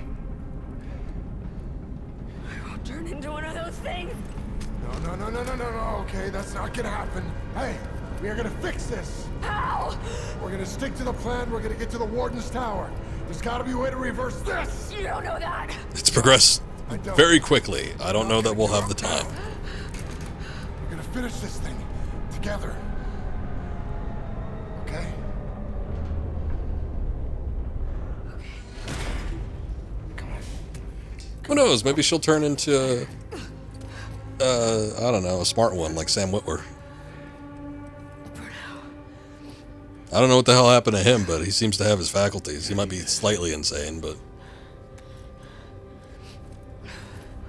I won't turn into one of those things. No, okay, that's not gonna happen. Hey, we are gonna fix this. How? We're gonna stick to the plan, we're gonna get to the Warden's tower. There's gotta be a way to reverse this! You don't know that. It's progressed very quickly. I don't know that we'll have the time. We're gonna finish this thing together. Okay? Come on. Who knows? Maybe she'll turn into, I don't know, a smart one like Sam Witwer. I don't know what the hell happened to him, but he seems to have his faculties. He might be slightly insane, but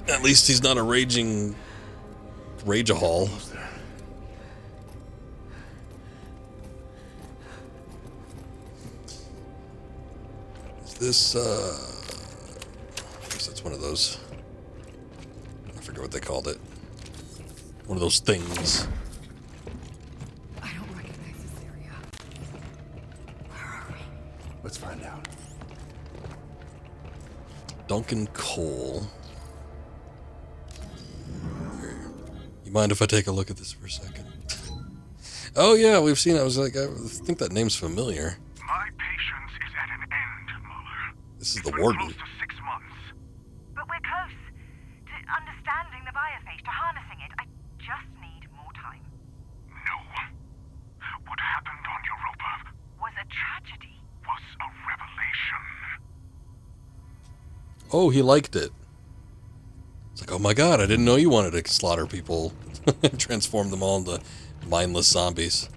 at least he's not a raging rage-a-hole. Is this, I guess that's one of those, I forget what they called it. One of those things. I don't recognize this area. Where are we? Let's find out. Duncan Cole. Here. You mind if I take a look at this for a second? Oh yeah, we've seen it. I was like, I think that name's familiar. My patience is at an end, Muller. This is the We're Warden. close to 6 months. But we're close to understanding the biophage, to harnessing it. I just need more time. No. What happened on Europa Was a tragedy. was a revelation. Oh, he liked it. It's like, oh my god, I didn't know you wanted to slaughter people and transform them all into mindless zombies.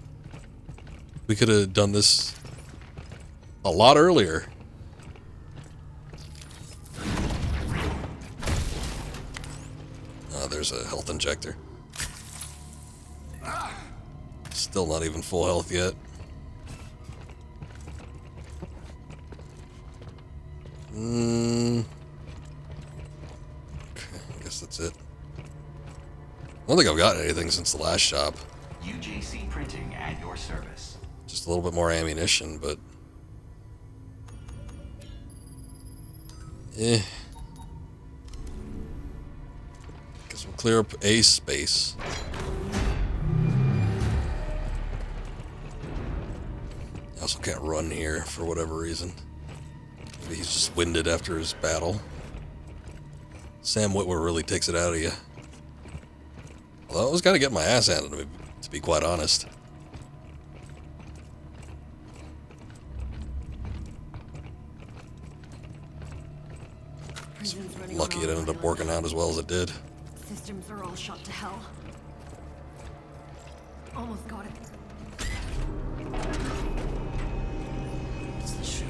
We could have done this a lot earlier. Oh, there's a health injector. Still not even full health yet. Okay, I guess that's it. I don't think I've gotten anything since the last shop. UJC printing at your service. Just a little bit more ammunition, but... Guess we'll clear up a space. I also can't run here for whatever reason. Maybe he's just winded after his battle. Sam Witwer really takes it out of you. Although I was kind of getting my ass handed to me, to be quite honest. Lucky it ended up working out as well as it did. Systems are all shot to hell. Almost got it. It's the shoe.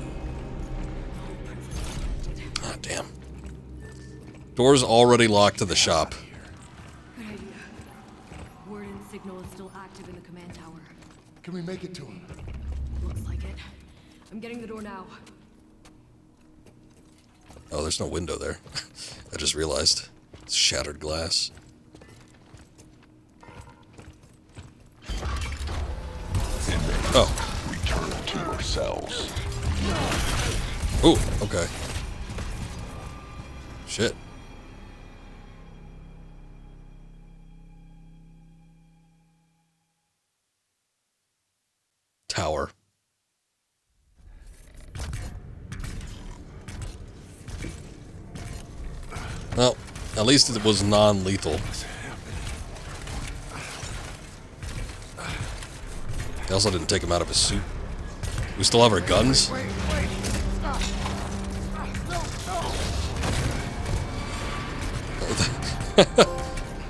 Ah, damn. Door's already locked to the shop. Good idea. Warden's signal is still active in the command tower. Can we make it to him? Looks like it. I'm getting the door now. Oh, there's no window there. I just realized. It's shattered glass. Oh. Return to your cells. Ooh, okay. Shit. Tower. Well, at least it was non-lethal. They also didn't take him out of his suit. We still have our guns? Wait. No.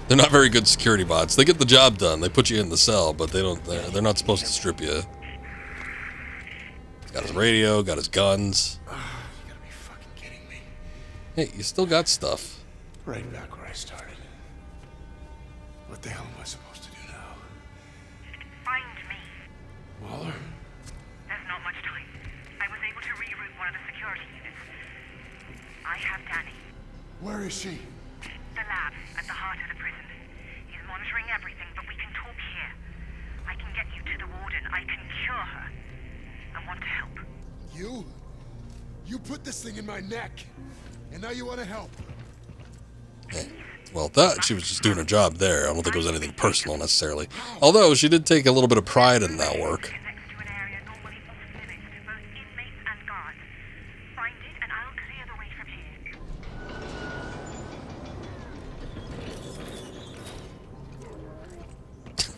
They're not very good security bots. They get the job done. They put you in the cell, but they don't. They're not supposed to strip you. Got his radio. Got his guns. You gotta be fucking kidding me. Hey, you still got stuff. Right back where I started. What the hell am I supposed to do now? Find me. Waller? There's not much time. I was able to reroute one of the security units. I have Danny. Where is she? The lab at the heart of the prison. He's monitoring everything, but we can talk here. I can get you to the Warden. I can cure her. I want to help. You? You put this thing in my neck, and now you want to help? Well, that she was just doing her job there. I don't think it was anything personal necessarily. Although she did take a little bit of pride in that work. Connects to an area normally off limits to both inmates and guards. Find it, and I'll clear the way from here.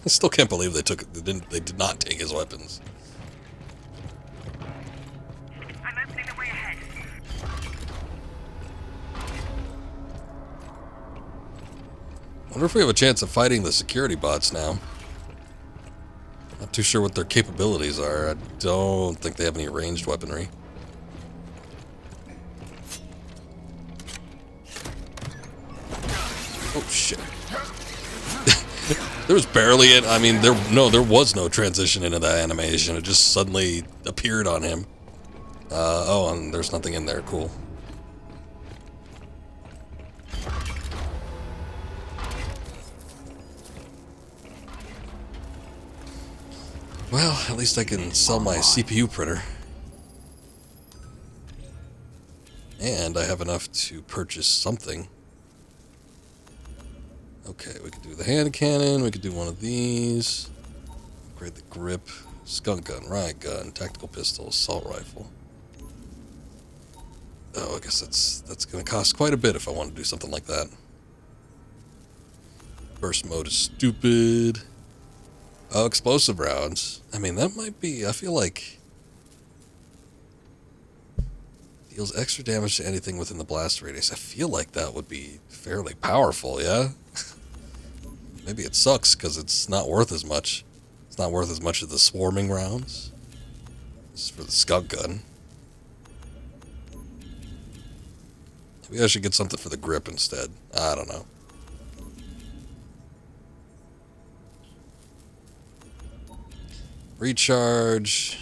I still can't believe they took it. They did not take his weapons. I'm opening the way ahead. I wonder if we have a chance of fighting the security bots now. Not too sure what their capabilities are. I don't think they have any ranged weaponry. Oh shit. There was barely it. I mean, there was no transition into that animation. It just suddenly appeared on him. Oh, and there's nothing in there. Cool. Well, at least I can sell my CPU printer. And I have enough to purchase something. Okay, we could do the hand cannon, we could do one of these. Upgrade the grip, skunk gun, riot gun, tactical pistol, assault rifle. Oh, I guess that's gonna cost quite a bit if I want to do something like that. Burst mode is stupid. Oh, explosive rounds. I mean, that might be, I feel like... Deals extra damage to anything within the blast radius. I feel like that would be fairly powerful, yeah? Maybe it sucks because it's not worth as much. It's not worth as much as the swarming rounds. This is for the skunk gun. Maybe I should get something for the grip instead. I don't know. Recharge,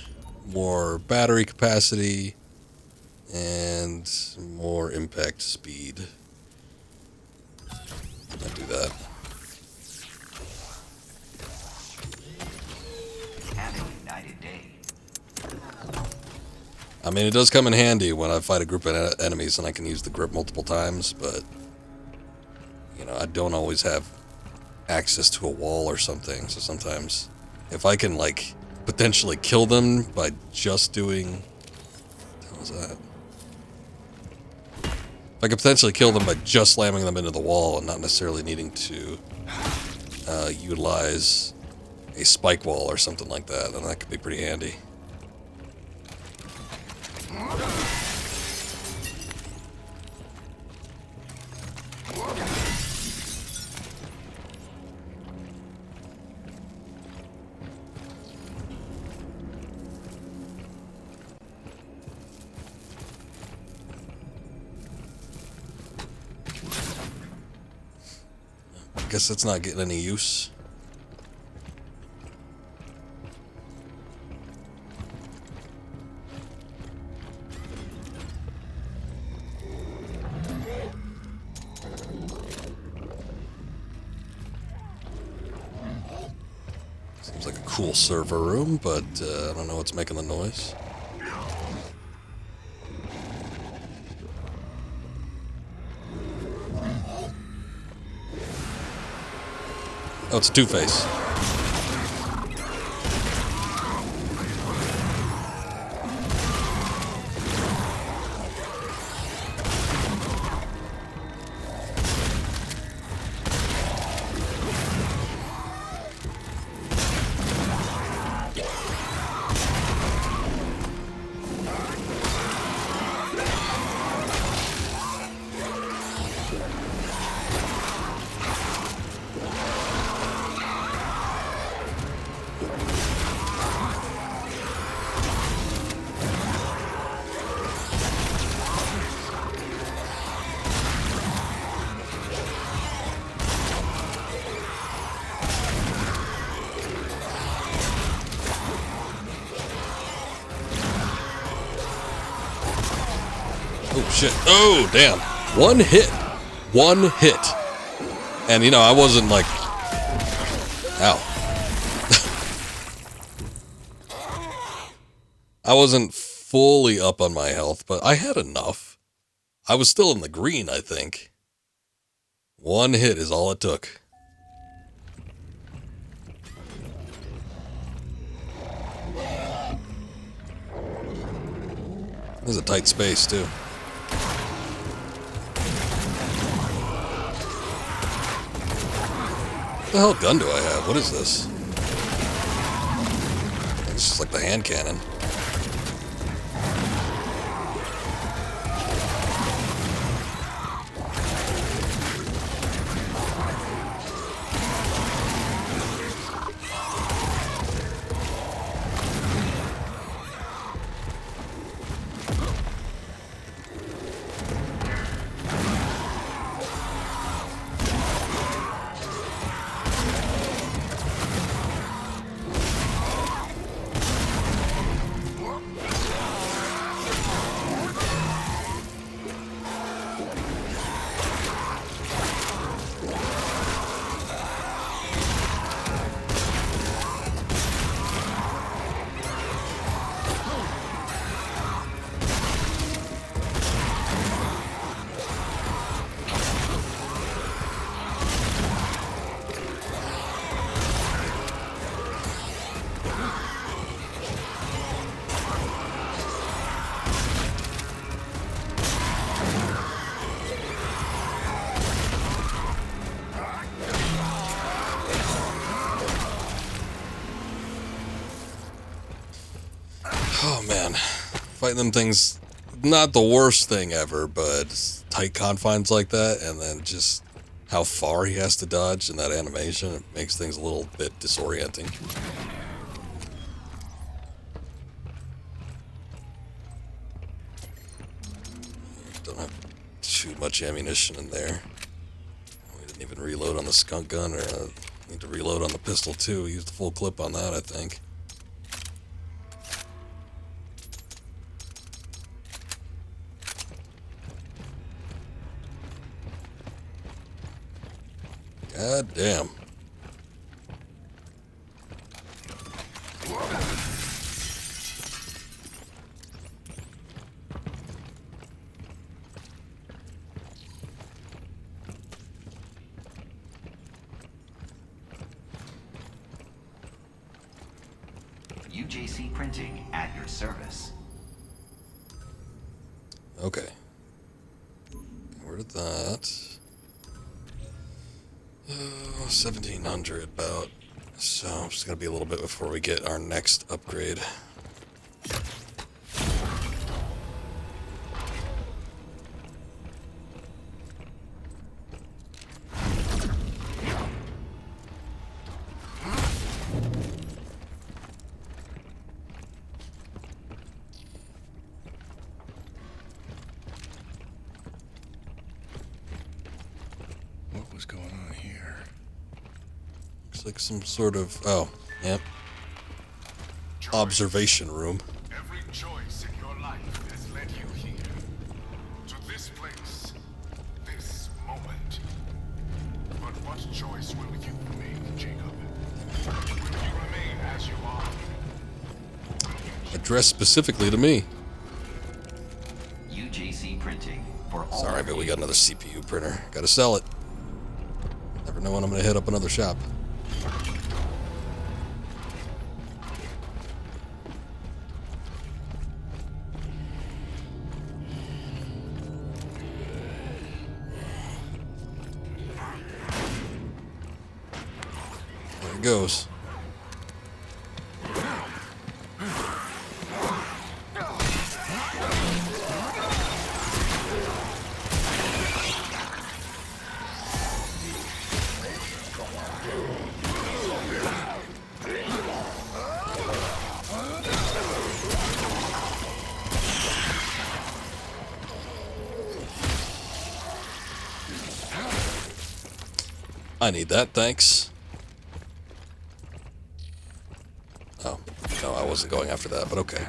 more battery capacity, and more impact speed. I'll do that. Have a united day. I mean, it does come in handy when I fight a group of enemies and I can use the grip multiple times, but, you know, I don't always have access to a wall or something, so sometimes if I can, like, potentially kill them by just doing... What was that? If I could potentially kill them by just slamming them into the wall and not necessarily needing to utilize a spike wall or something like that, then that could be pretty handy. Guess that's not getting any use. Seems like a cool server room, but I don't know what's making the noise. Oh, it's Two-Face. shit. Oh, damn. One hit. One hit. And, you know, I wasn't like... Ow. I wasn't fully up on my health, but I had enough. I was still in the green, I think. One hit is all it took. This is a tight space, too. What the hell gun do I have? What is this? It's just like the hand cannon. Oh man, fighting them things, not the worst thing ever, but tight confines like that, and then just how far he has to dodge in that animation, it makes things a little bit disorienting. Don't have too much ammunition in there. We didn't even reload on the skunk gun, or need to reload on the pistol too. Use the full clip on that, I think. God damn. UJC printing at your service. Okay. Where did that? 1700 about. So it's just gonna be a little bit before we get our next upgrade. What was going on here? Looks like some sort of, oh, yep, observation room. Every choice in your life has led you here. To this place. This moment. But what choice will you make, Jacob? Will you remain as you are? Addressed specifically to me. UJC printing for all. Sorry, but we got another CPU printer. Gotta sell it. Never know when I'm gonna hit up another shop. There it goes. I need that, thanks. Oh, no, I wasn't going after that, but okay.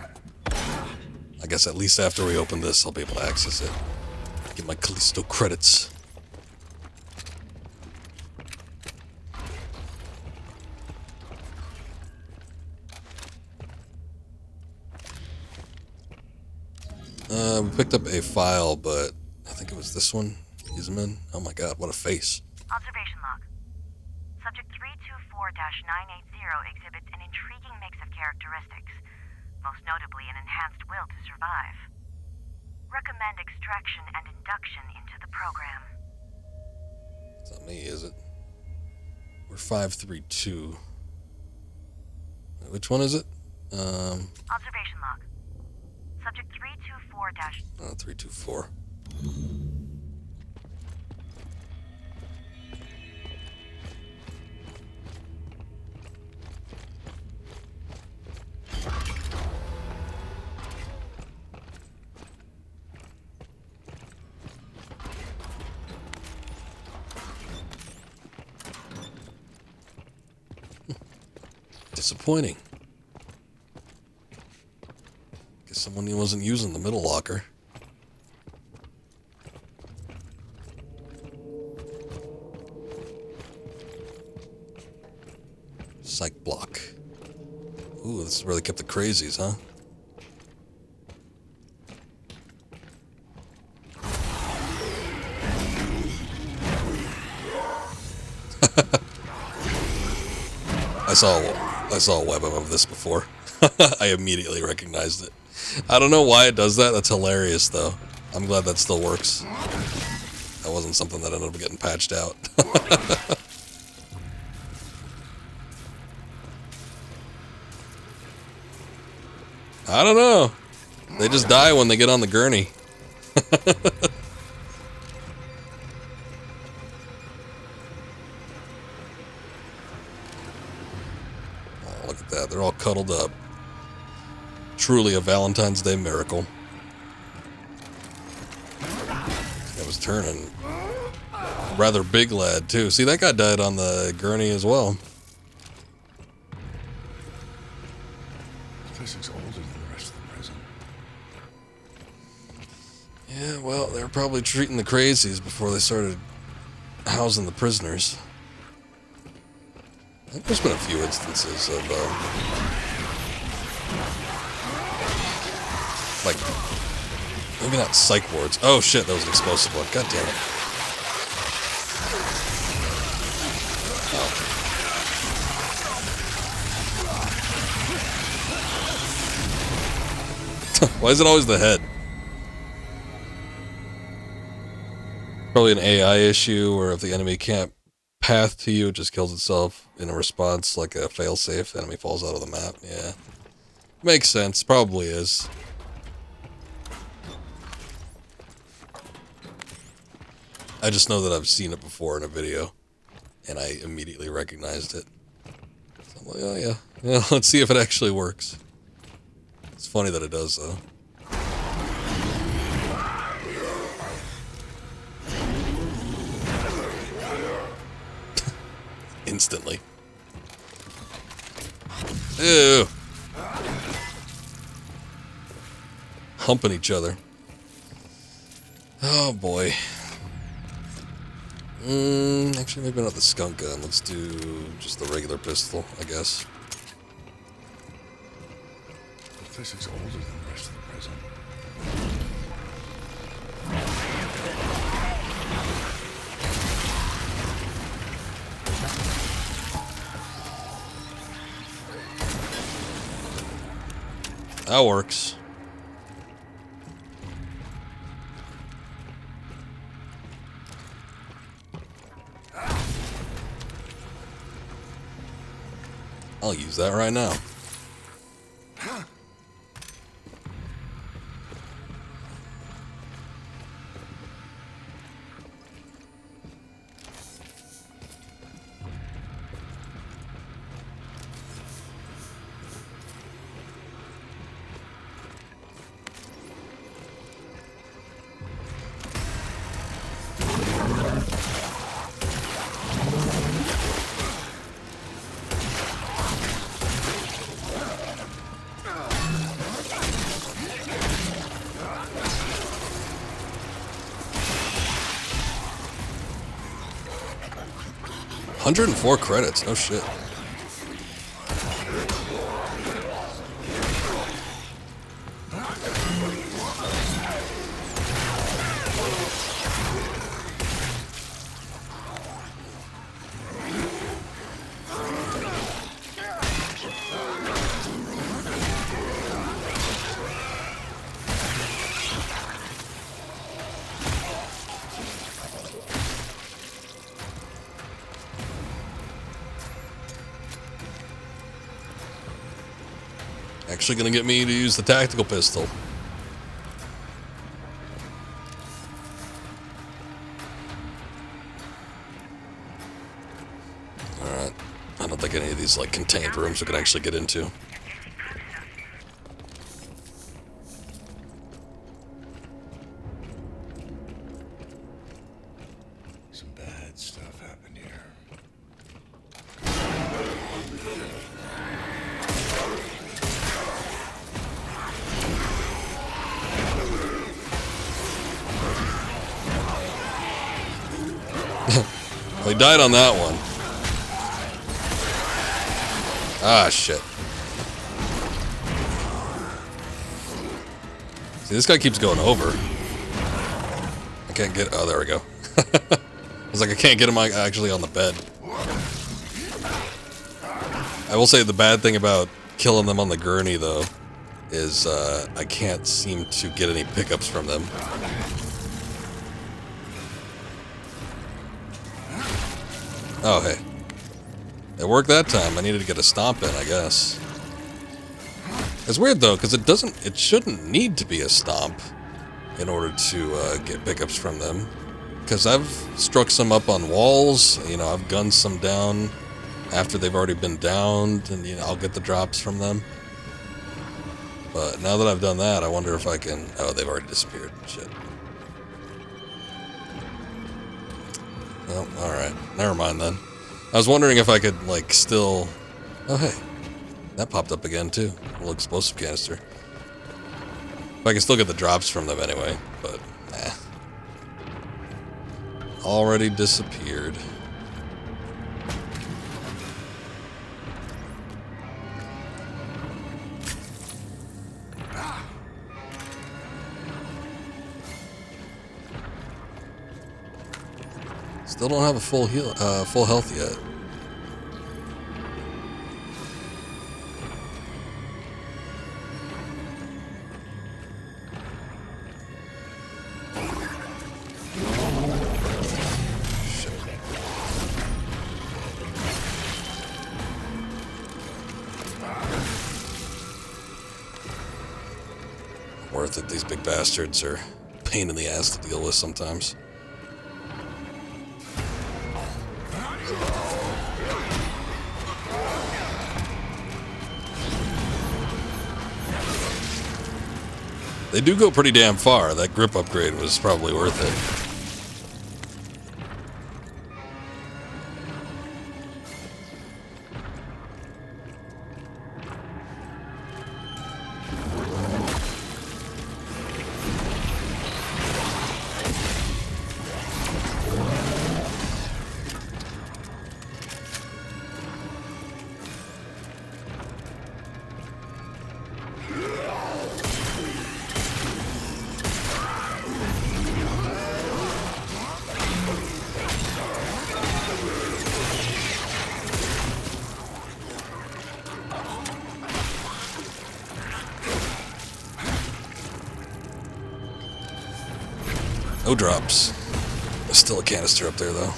I guess at least after we open this, I'll be able to access it. Get my Callisto credits. We picked up a file, but I think it was this one. Isman. Oh my god, what a face. Observation log. Subject 324-980 exhibits an intriguing mix of characteristics, most notably an enhanced will to survive. Recommend extraction and induction into the program. It's not me, is it? We're 532. Which one is it? Observation log. Subject 324. Disappointing. Guess someone wasn't using the middle locker. Psych block. Ooh, this is where they kept the crazies, huh? I saw a web of this before. I immediately recognized it. I don't know why it does that. That's hilarious, though. I'm glad that still works. That wasn't something that ended up getting patched out. I don't know. They just die when they get on the gurney. Oh, look at that. They're all cuddled up. Truly a Valentine's Day miracle. That was turning. Rather big lad, too. See, that guy died on the gurney as well. This place looks older than the rest of the prison. Yeah, well, they were probably treating the crazies before they started housing the prisoners. I think there's been a few instances of, like, maybe not psych wards. Oh shit, that was an explosive one. God damn it. Oh. Why is it always the head? Probably an AI issue, or if the enemy can't path to you, it just kills itself in a response, like a failsafe. The enemy falls out of the map. Yeah. Makes sense. Probably is. I just know that I've seen it before in a video, and I immediately recognized it. So I'm like, oh yeah. Yeah, let's see if it actually works. It's funny that it does, though. Instantly. Ew. Humping each other. Oh boy. Actually, maybe not the skunk gun. Let's do just the regular pistol, I guess. This place looks older than the rest of the prison. That works. I'll use that right now. 104 credits, no shit. Actually gonna get me to use the tactical pistol. Alright. I don't think any of these like contained rooms we can actually get into. Some bad stuff happened here. He died on that one. Ah, shit. See, this guy keeps going over. I can't get... Oh, there we go. I was like, I can't get him actually on the bed. I will say the bad thing about killing them on the gurney, though, is I can't seem to get any pickups from them. Oh, hey. It worked that time. I needed to get a stomp in, I guess. It's weird, though, because it shouldn't need to be a stomp in order to get pickups from them. Because I've struck some up on walls, you know, I've gunned some down after they've already been downed, and, you know, I'll get the drops from them. But now that I've done that, I wonder if I can... Oh, they've already disappeared. Shit. Well, alright. Never mind then. I was wondering if I could, like, still... Oh, hey. That popped up again, too. A little explosive canister. If I can still get the drops from them anyway, but, nah. Already disappeared. Still don't have a full health yet. Shit. Worth it. These big bastards are a pain in the ass to deal with sometimes. They do go pretty damn far. That grip upgrade was probably worth it. No drops. There's still a canister up there, though.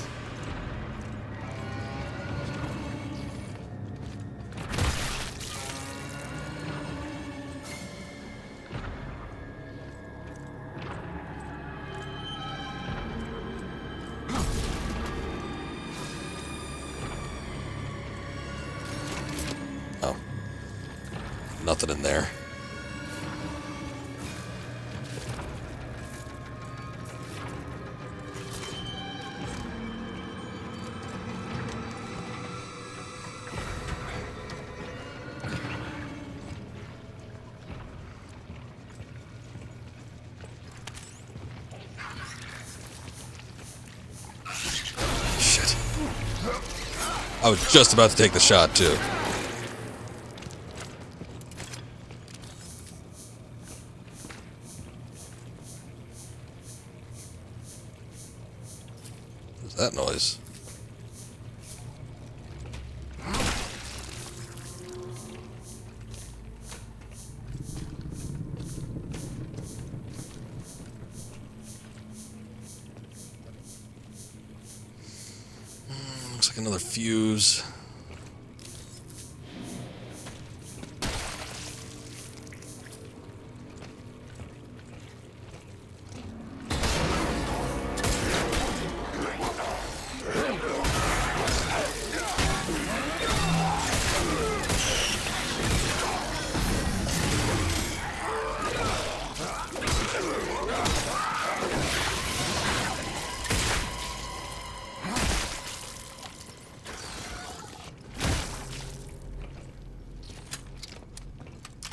Oh. Nothing in there. I was just about to take the shot, too. What's that noise? Looks like another fuse.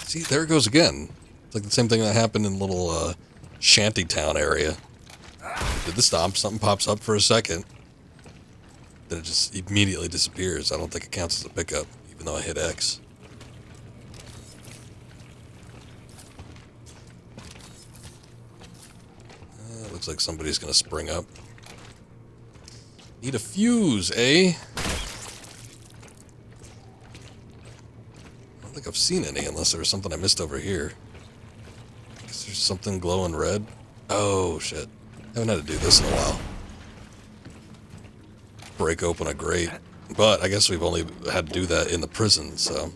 See, there it goes again. It's like the same thing that happened in little shantytown area. Did the stomp, something pops up for a second. Then it just immediately disappears. I don't think it counts as a pickup, even though I hit X. Looks like somebody's gonna spring up. Need a fuse, eh? I don't think I've seen any unless there was something I missed over here. I guess there's something glowing red. Oh, shit. I haven't had to do this in a while. Break open a grate. But I guess we've only had to do that in the prison, so...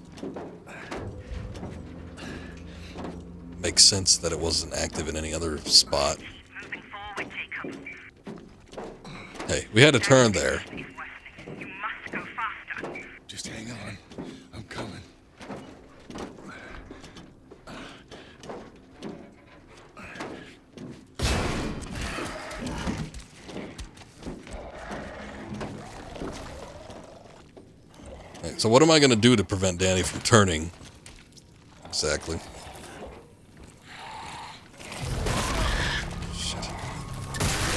Makes sense that it wasn't active in any other spot. Hey, we had a turn there. Just hang on. I'm coming. Right, so what am I going to do to prevent Danny from turning? Exactly. Shit.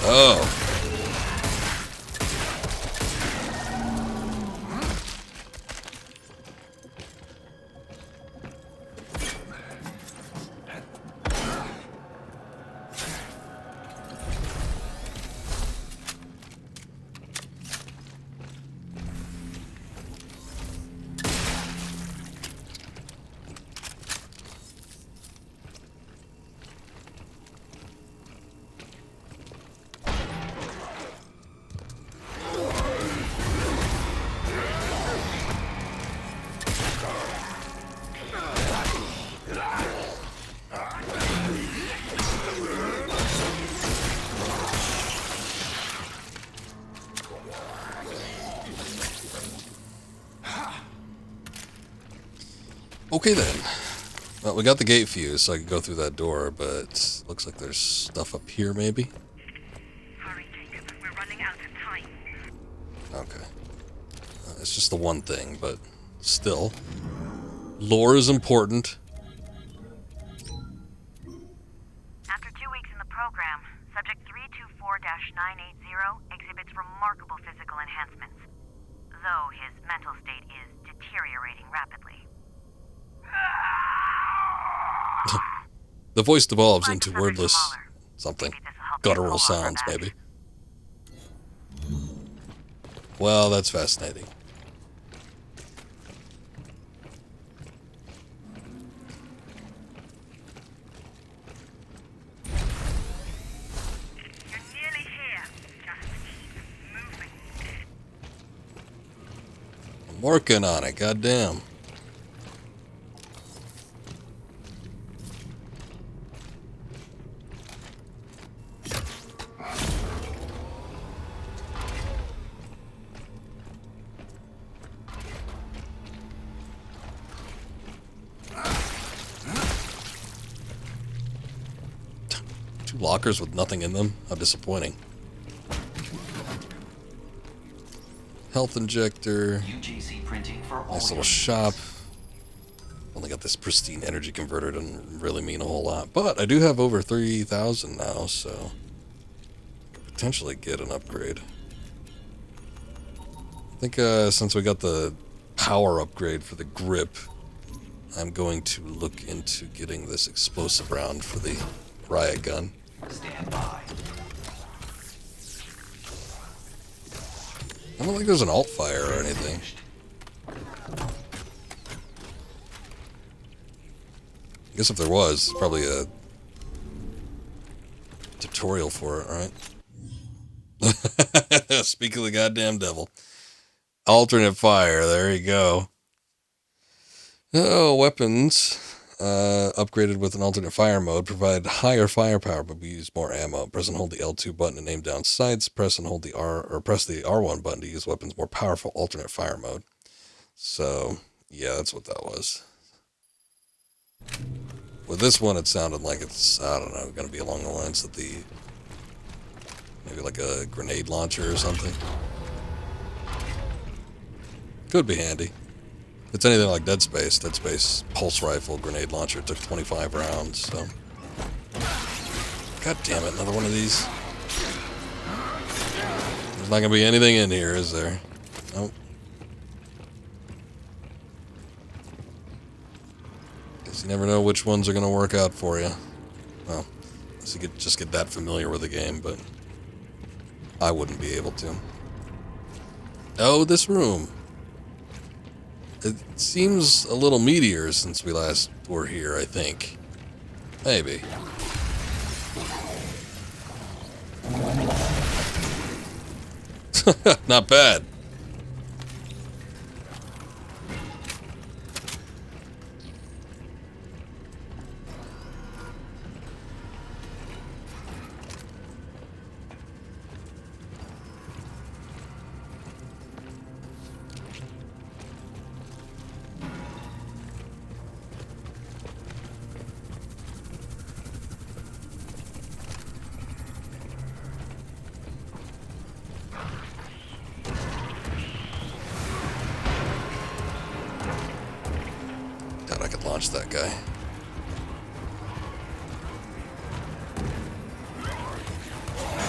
Oh. Okay then. Well, we got the gate fuse, so I can go through that door, but looks like there's stuff up here, maybe? Hurry, Jacob. We're running out of time. Okay. It's just the one thing, but still. Lore is important. After 2 weeks in the program, Subject 324-980 exhibits remarkable physical enhancements, though his mental state is deteriorating rapidly. The voice devolves into wordless something. Guttural sounds, maybe. Well, that's fascinating. You're nearly here. Just keep moving. I'm working on it, goddamn. Lockers with nothing in them? How disappointing. Health injector. UJC printing for all Nice little shop. Only got this pristine energy converter, doesn't really mean a whole lot. But I do have over 3,000 now, so could potentially get an upgrade. I think since we got the power upgrade for the grip, I'm going to look into getting this explosive round for the riot gun. Stand by. I don't think there's an alt fire or anything. I guess if there was, probably a tutorial for it, right? Speak of the goddamn devil. Alternate fire, there you go. Oh, weapons upgraded with an alternate fire mode provide higher firepower but we use more ammo. Press and hold the L2 button to aim down sights. Press and hold the press the R1 button to use weapons more powerful alternate fire mode. So, yeah, that's what that was. With this one, it sounded like it's, I don't know, going to be along the lines of the, maybe like a grenade launcher or something. Could be handy. If it's anything like Dead Space pulse rifle grenade launcher took 25 rounds, so. God damn it, another one of these. There's not going to be anything in here, is there? Nope. Guess you never know which ones are going to work out for you. Well, unless you just get that familiar with the game, but I wouldn't be able to. Oh, this room. It seems a little meatier since we last were here, I think. Maybe. Not bad. Launch that guy.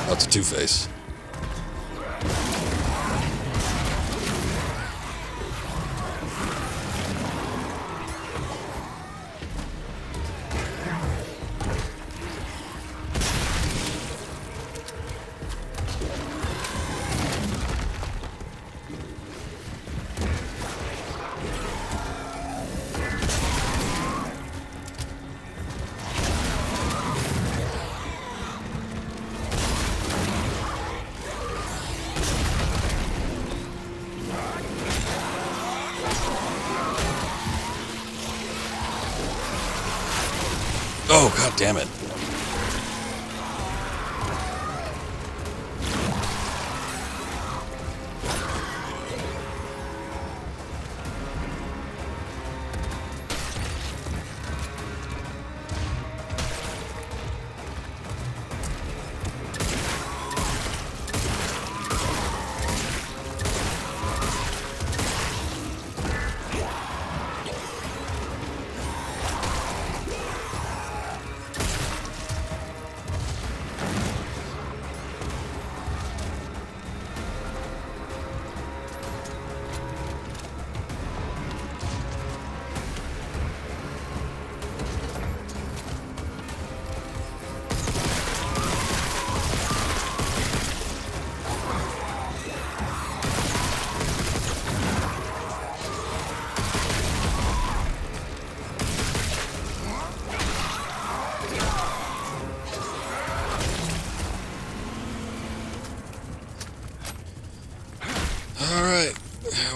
That's a two-face. Oh, god damn it.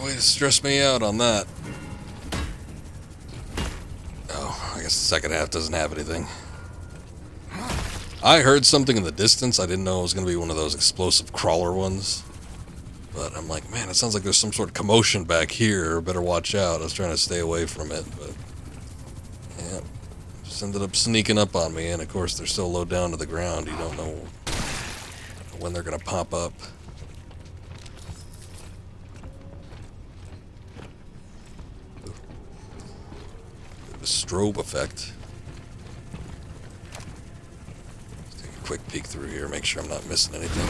Way to stress me out on that. Oh, I guess the second half doesn't have anything. I heard something in the distance. I didn't know it was going to be one of those explosive crawler ones. But I'm like, man, it sounds like there's some sort of commotion back here. Better watch out. I was trying to stay away from it, but yeah, just ended up sneaking up on me. And of course, they're so low down to the ground, you don't know when they're going to pop up. A strobe effect. Let's take a quick peek through here, make sure I'm not missing anything.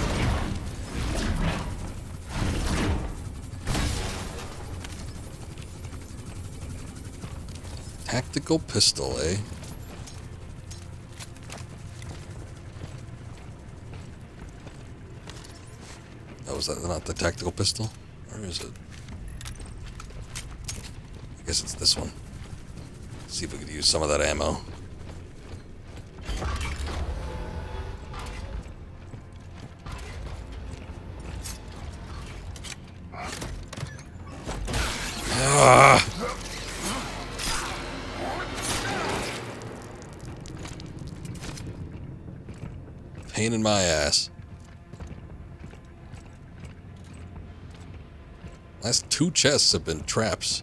Tactical pistol, eh? Oh, is that not the tactical pistol? Or is it? I guess it's this one. Let's see if we could use some of that ammo. Ah! Pain in my ass. Last 2 chests have been traps.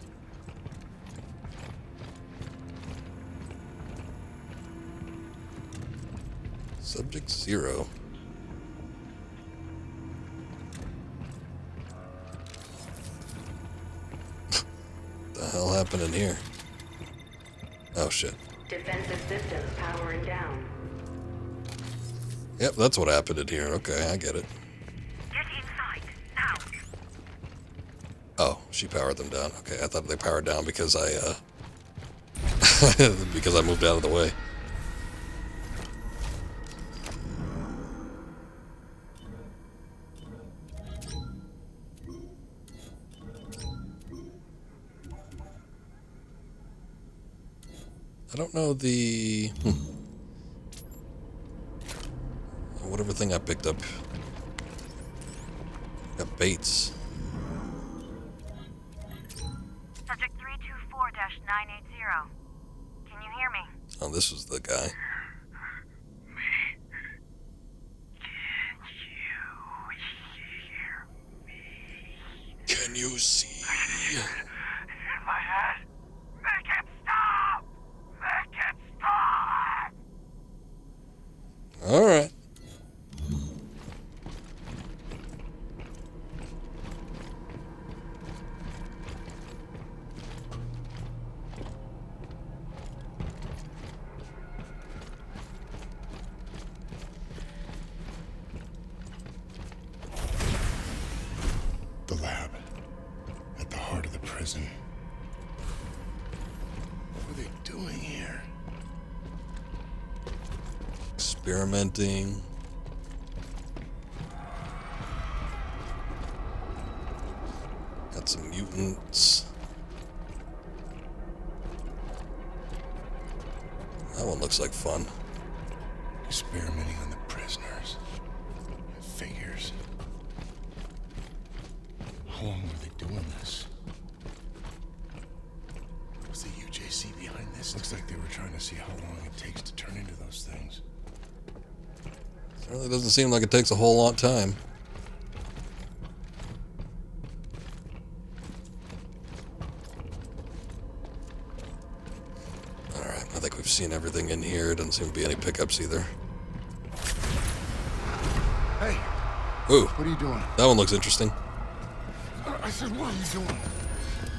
Subject 0. What the hell happened in here? Oh shit. Defensive systems powering down. Yep, that's what happened in here. Okay, I get it. Get inside, now! Oh, she powered them down. Okay, I thought they powered down because I because I moved out of the way. I don't know the... Whatever thing I picked up. Got baits. Subject 324-980. Can you hear me? Oh, this was the guy. Can you see? In my head. Make it stop! Make it stop! Alright. The lab. At the heart of the prison. What were they doing here? Experimenting. Got some mutants. That one looks like fun. Experimenting on the prisoners. Figures. How long were they doing this? Was the UJC behind this? Looks like they were trying to see how long it takes to turn into those things. Certainly doesn't seem like it takes a whole lot of time. Alright, I think we've seen everything in here. Doesn't seem to be any pickups either. Hey, Ooh, what are you doing? that one looks interesting. I said, what are you doing?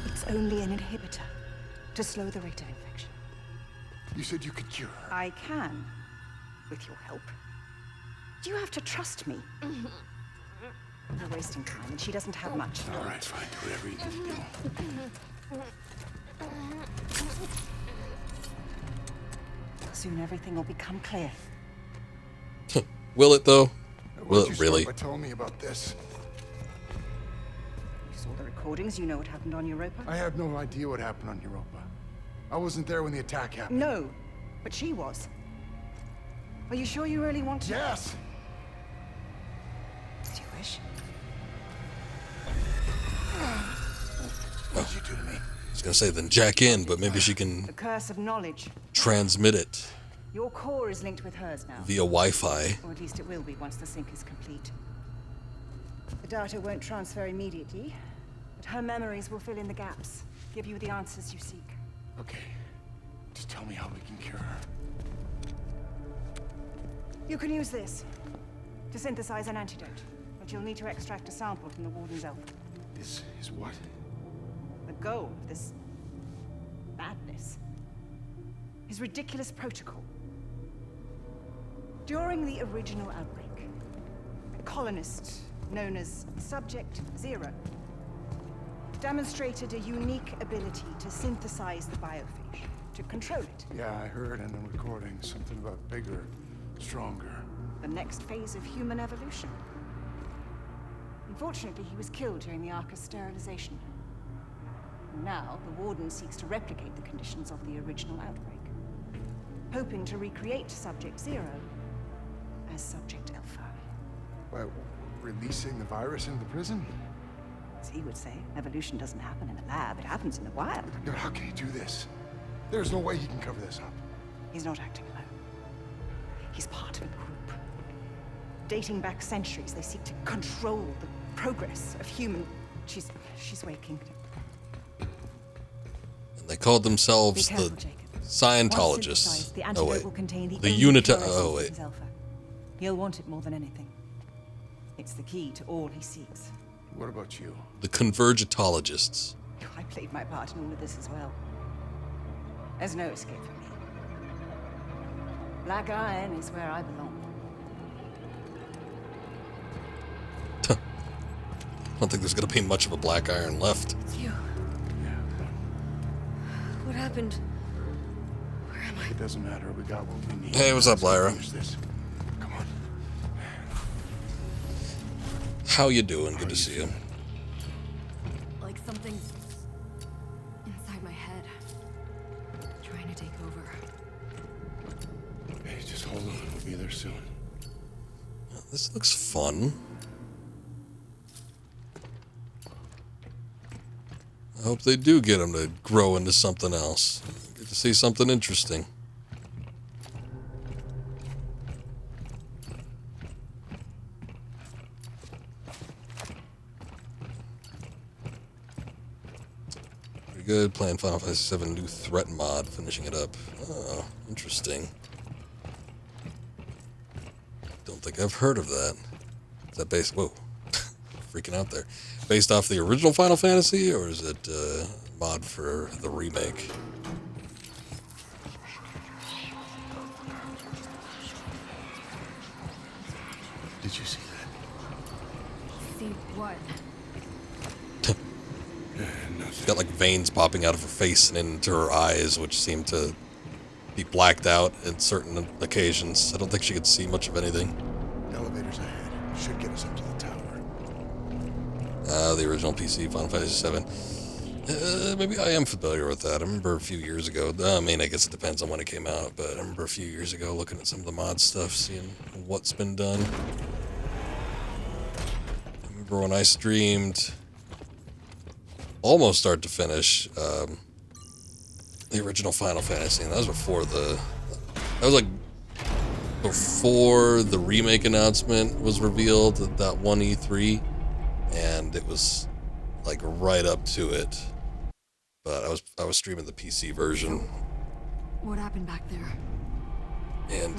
It's only an inhibitor to slow the rate of infection. You said you could cure her. I can, with your help. You have to trust me. You're wasting time, and she doesn't have much. All right, fine. Do whatever you need to do. Soon everything will become clear. Will it, though? Will Why'd you it start really? by telling me about this? You saw the recordings, you know what happened on Europa? I have no idea what happened on Europa. I wasn't there when the attack happened. No, but she was. Are you sure you really want to? Yes! Do you wish? What did you do to me? I was gonna say then jack in, but maybe she can The curse of knowledge. transmit it Your core is linked with hers now. via Wi-Fi. Or at least it will be once the sync is complete. The data won't transfer immediately, but her memories will fill in the gaps, give you the answers you seek. Okay. Just tell me how we can cure her. You can use this to synthesize an antidote, but you'll need to extract a sample from the Warden's elf. This is what? The goal of this madness is ridiculous protocol. During the original outbreak, a colonist known as Subject 0 demonstrated a unique ability to synthesize the biophage to control it. Yeah, I heard in the recording something about bigger, stronger. The next phase of human evolution. Unfortunately, he was killed during the Arca's sterilization. Now, the Warden seeks to replicate the conditions of the original outbreak, hoping to recreate Subject Zero as Subject Alpha. By releasing the virus into the prison? As he would say, evolution doesn't happen in a lab, it happens in the wild. But how can he do this? There's no way he can cover this up. He's not acting alone. He's part of a group. Dating back centuries, they seek to control the progress of human... She's waking. And they called themselves Be careful, the Jacob. Scientologists. Once synthesized, the Oh antidote wait, will contain the the only Unita. pure Oh essence wait, of his alpha. He'll want it more than anything. It's the key to all he seeks. What about you? the Convergitologists. I played my part in all of this as well. There's no escape for me. Black Iron is where I belong. I don't think there's going to be much of a Black Iron left. It's you. What happened? Where am I? It doesn't matter. We got what we need. Hey, what's up, Lyra? Finish this. Come on. How you doing? Good to see you. Like something's inside my head, trying to take over. Hey, just hold on. We'll be there soon. This looks fun. I hope they do get him to grow into something else. Get to see something interesting. Pretty good. Playing Final Fantasy VII new threat mod, finishing it up. Oh, interesting. Don't think I've heard of that. Is that based? Whoa, freaking out there. Based off the original Final Fantasy, or is it mod for the remake? Did you see that? See what? She's got like veins popping out of her face and into her eyes, which seem to be blacked out at certain occasions. I don't think she could see much of anything. Elevators ahead. Should get us up to the tower. The original PC Final Fantasy VII. Maybe I am familiar with that. I remember a few years ago. I mean, I guess it depends on when it came out, but I remember a few years ago looking at some of the mod stuff, seeing what's been done. I remember when I streamed almost start to finish the original Final Fantasy, and that was before before the remake announcement was revealed at that one E3, and it was like right up to it. But I was streaming the PC version, What happened back there? and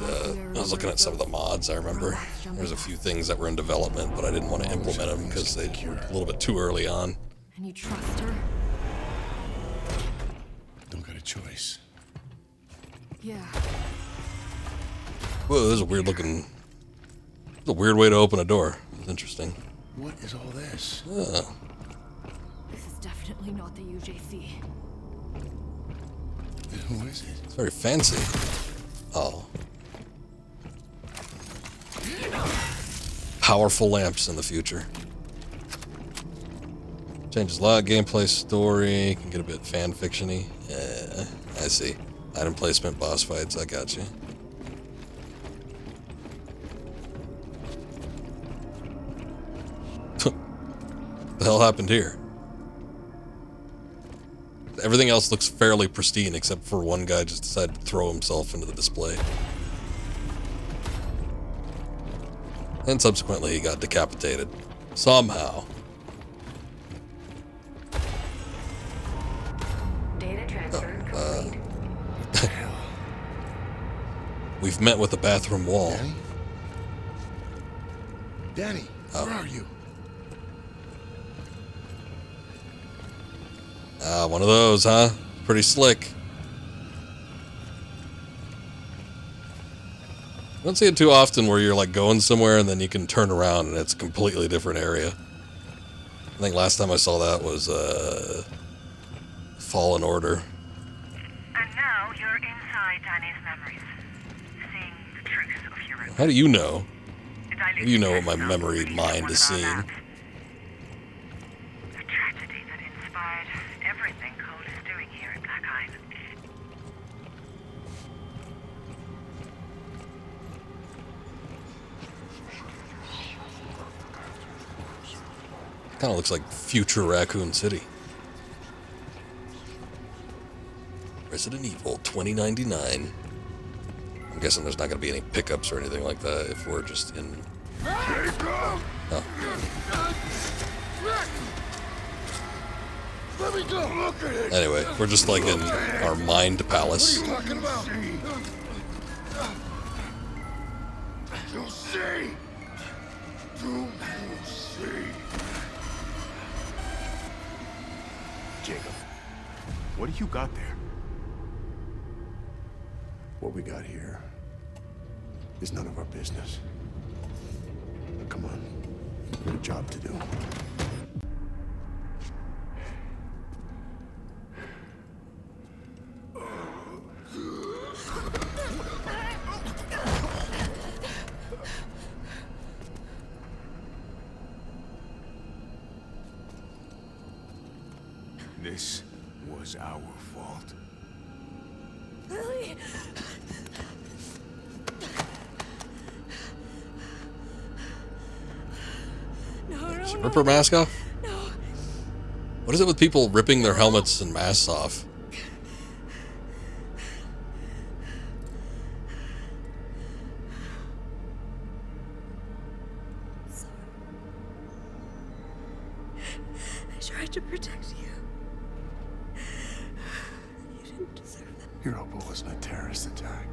I was looking at some of the mods. I remember there's a few things that were in development, but I didn't want to implement them because they were a little bit too early on. And you trust her? Don't got a choice. Yeah. Whoa, this is a weird looking. It's a weird way to open a door. It's interesting. What is all this? Oh. This is definitely not the UJC. Who is it? It's very fancy. Oh. Powerful lamps in the future. Changes a lot of gameplay, story. Can get a bit fan fiction-y. Yeah, I see. Item placement, boss fights. I got you. What the hell happened here? Everything else looks fairly pristine, except for one guy just decided to throw himself into the display. And subsequently, he got decapitated. Somehow. Data transfer complete. We've met with the bathroom wall. Danny? Danny, Oh. where are you? One of those, huh? Pretty slick. I don't see it too often where you're like going somewhere and then you can turn around and it's a completely different area. I think last time I saw that was Fallen Order. And now, erase memories. Seeing the truth of heroes. How do you know? How do you know what my memory mind is seeing? A tragedy that inspired everything Cole is doing here at Black Hive. Kind of looks like future Raccoon City. Resident Evil 2099. I'm guessing there's not going to be any pickups or anything like that if we're just in... Oh. Let me go. Look at it. Anyway, we're just like in our mind palace. What are you talking about? You'll see. You'll see. Jacob, what do you got there? What we got here is none of our business. Come on, we got a job to do. This was our fault. Lily. No, Rip her mask off? no. What is it with people ripping their helmets and masks off? Sorry. I tried to protect you. You didn't deserve that. Europa wasn't a terrorist attack.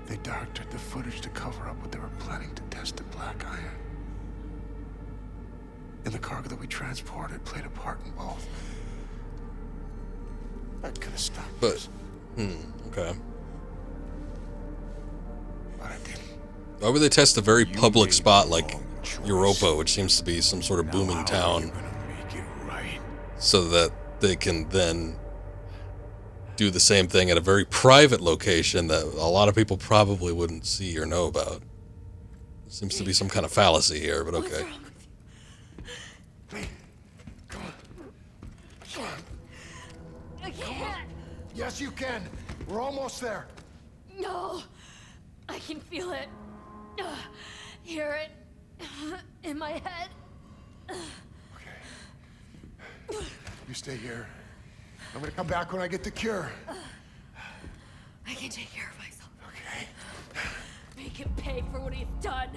They doctored the footage to cover up what they were planning to test at Black Iron. And the cargo that we transported played a part in both. I could have stopped But, okay. But I didn't. Why would they test a very public spot like Europa, which seems to be some sort of booming town, so that they can then do the same thing at a very private location that a lot of people probably wouldn't see or know about? Seems to be some kind of fallacy here, but okay. I can't. Yes, you can. We're almost there. No. I can feel it. Hear it. In my head. Okay. You stay here. I'm gonna come back when I get the cure. I can take care of myself. Okay. Make him pay for what he's done.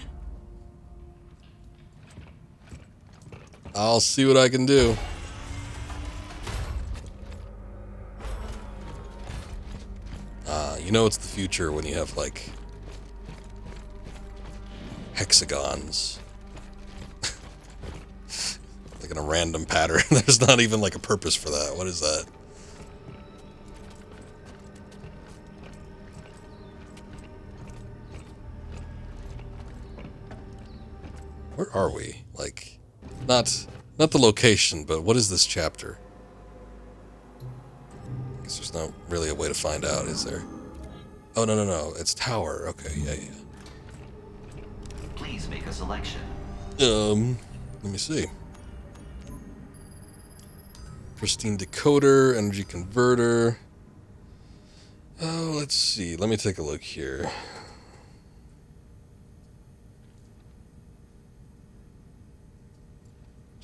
I'll see what I can do. You know it's the future when you have, like, hexagons. Like in a random pattern. There's not even, like, a purpose for that. What is that? Where are we? Like, not the location, but what is this chapter? I guess there's not really a way to find out, is there? Oh, no. It's Tower. Okay, yeah. Please make a selection. Let me see. Pristine decoder, energy converter. Oh, let's see. Let me take a look here.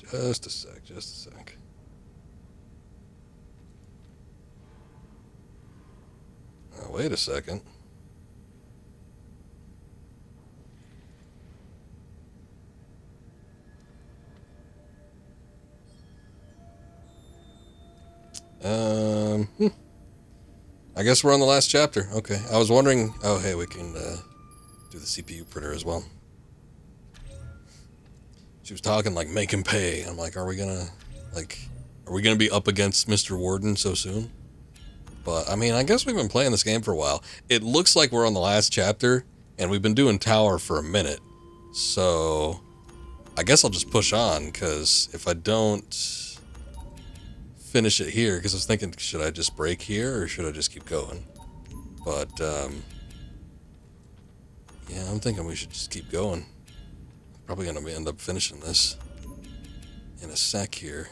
Just a sec. Wait a second. I guess we're on the last chapter. Okay. I was wondering... Oh, hey, we can do the CPU printer as well. She was talking like, make him pay. I'm like, are we gonna be up against Mr. Warden so soon? But, I mean, I guess we've been playing this game for a while. It looks like we're on the last chapter, and we've been doing Tower for a minute. So, I guess I'll just push on, because if I don't finish it here because I was thinking, should I just break here or should I just keep going? But yeah, I'm thinking we should just keep going. Probably gonna end up finishing this in a sec here.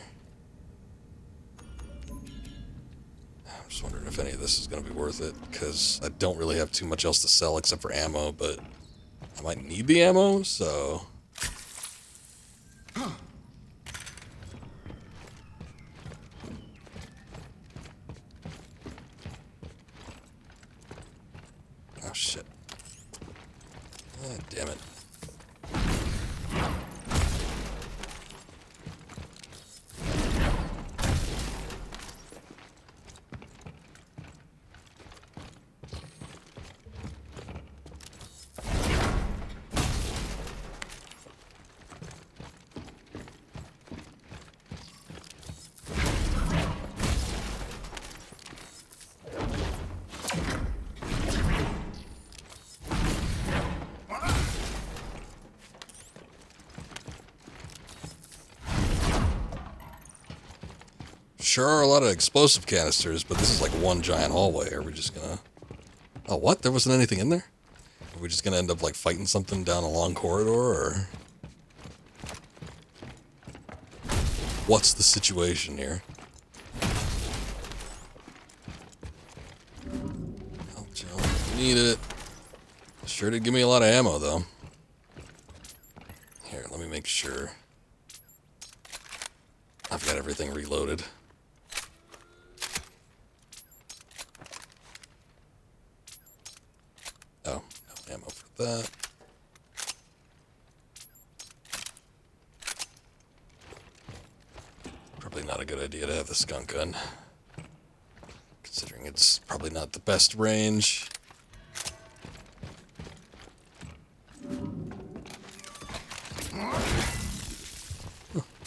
I'm just wondering if any of this is gonna be worth it because I don't really have too much else to sell except for ammo, but I might need the ammo, so. Oh shit. Ah, damn it. Sure are a lot of explosive canisters, but this is like one giant hallway. Are we just gonna... Oh, what? There wasn't anything in there? Are we just gonna end up like fighting something down a long corridor, or... What's the situation here? Help, Jill. Need it. Sure did give me a lot of ammo, though. Here, let me make sure. I've got everything reloaded. Oh, no ammo for that. Probably not a good idea to have the skunk gun, considering it's probably not the best range.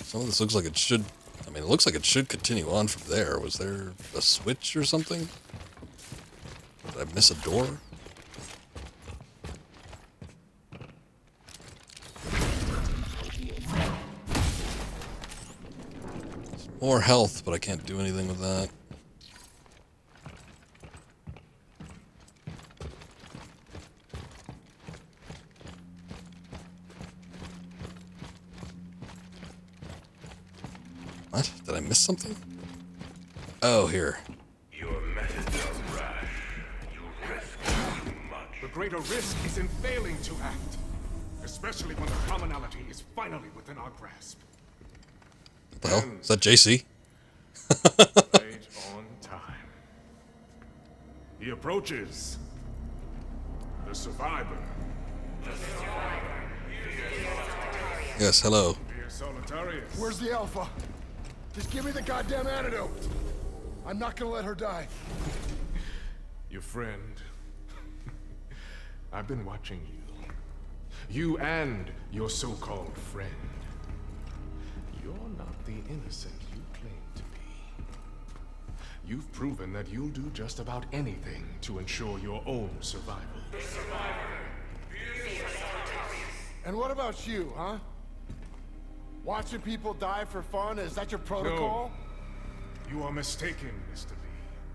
Some of this looks like it should... I mean, it looks like it should continue on from there. Was there a switch or something? Did I miss a door? More health, but I can't do anything with that. What? Did I miss something? Oh, here. Your methods are rash. You risk too much. The greater risk is in failing to act, especially when the commonality is finally within our grasp. What the hell? Is that JC? Right on time. He approaches. The survivor. Yes, hello. Where's the Alpha? Just give me the goddamn antidote. I'm not gonna let her die. Your friend. I've been watching you. You and your so-called friend. You're not the innocent you claim to be. You've proven that you'll do just about anything to ensure your own survival. The survivor. And what about you, huh? Watching people die for fun? Is that your protocol? No. You are mistaken, Mr. Lee.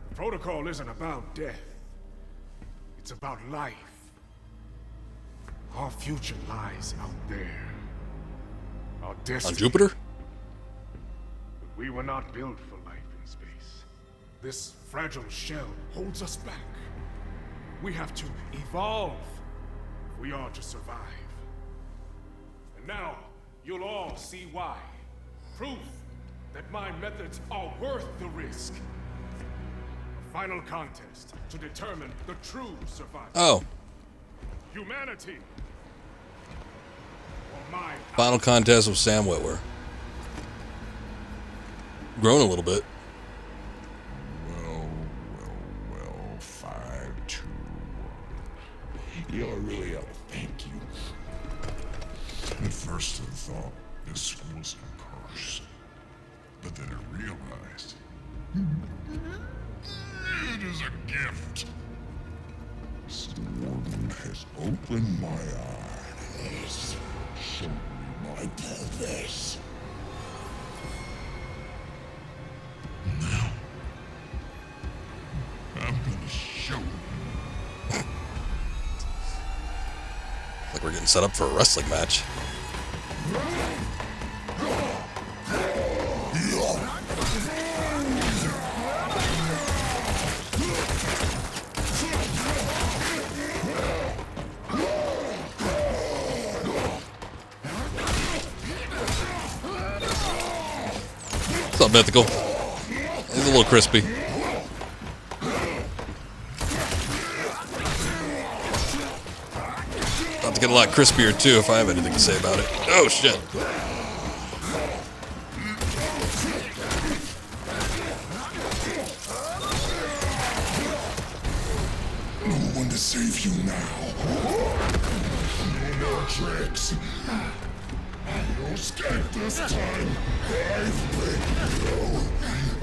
The protocol isn't about death. It's about life. Our future lies out there. Our destiny. On Jupiter? But we were not built for life in space. This fragile shell holds us back. We have to evolve if we are to survive. And now, you'll all see why. Proof that my methods are worth the risk. A final contest to determine the true survivor. Oh. Humanity. Or my Final contest with Sam Witwer. Grown a little bit. Well, 5-2-1. You're really up. Thank you. At first I thought this was a curse, but then I realized it is a gift. The Warden has opened my eyes, shown me my purpose. we're getting set up for a wrestling match. What's up, Mythical? He's a little crispy. About to get a lot crispier too if I have anything to say about it. Oh shit. No one to save you now. No more tricks. No escape this time. I've beaten you.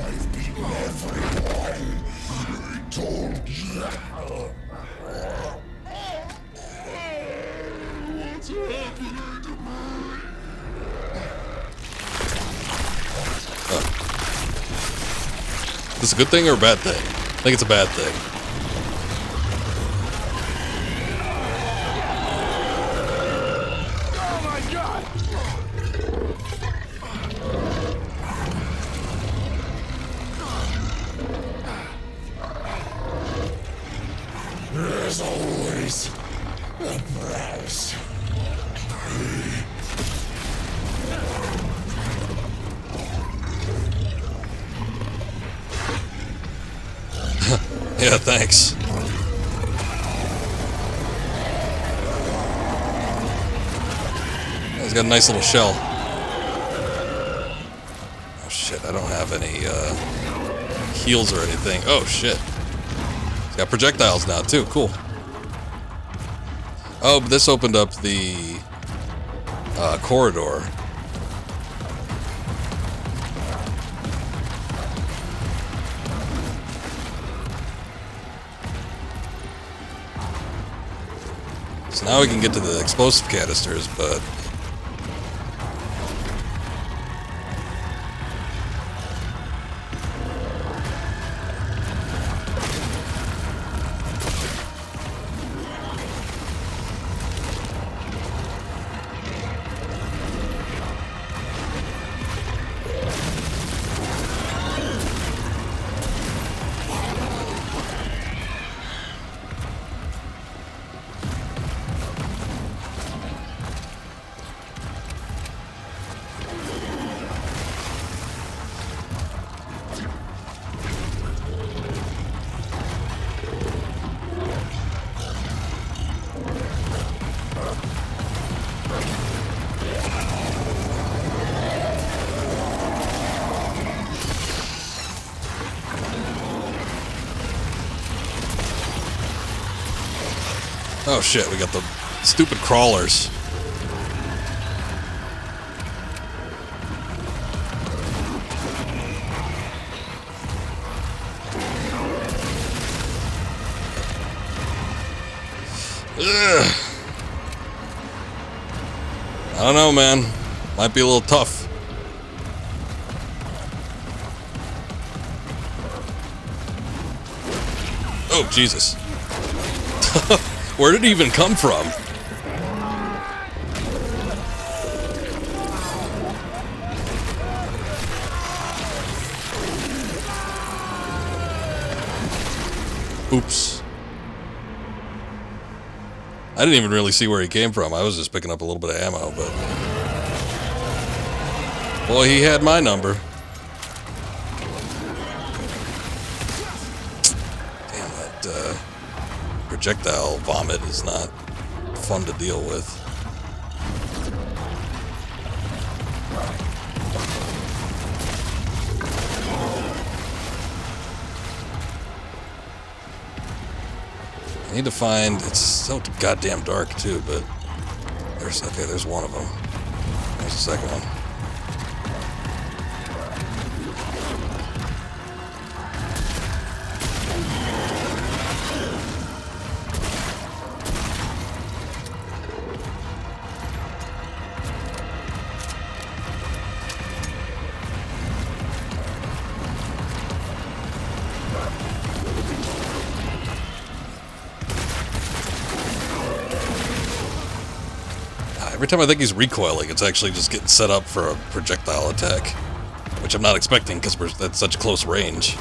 I've beaten everyone. I told you. What's happening to me? Is this a good thing or a bad thing? I think it's a bad thing. There's always a price. Yeah, thanks. He's got a nice little shell. Oh shit, I don't have any heals or anything. Oh shit. He's got projectiles now too, cool. Oh, but this opened up the corridor. So now we can get to the explosive canisters, but... Oh shit, we got the stupid crawlers. Ugh. I don't know, man. Might be a little tough. Oh, Jesus. Where did it even come from? Oops. I didn't even really see where he came from. I was just picking up a little bit of ammo, but... Boy, he had my number. Damn, that, projectile vomit is not fun to deal with. I need to find, it's so goddamn dark too, but there's, okay, there's one of them. There's the second one. Every time I think he's recoiling, it's actually just getting set up for a projectile attack. Which I'm not expecting, because we're at such close range.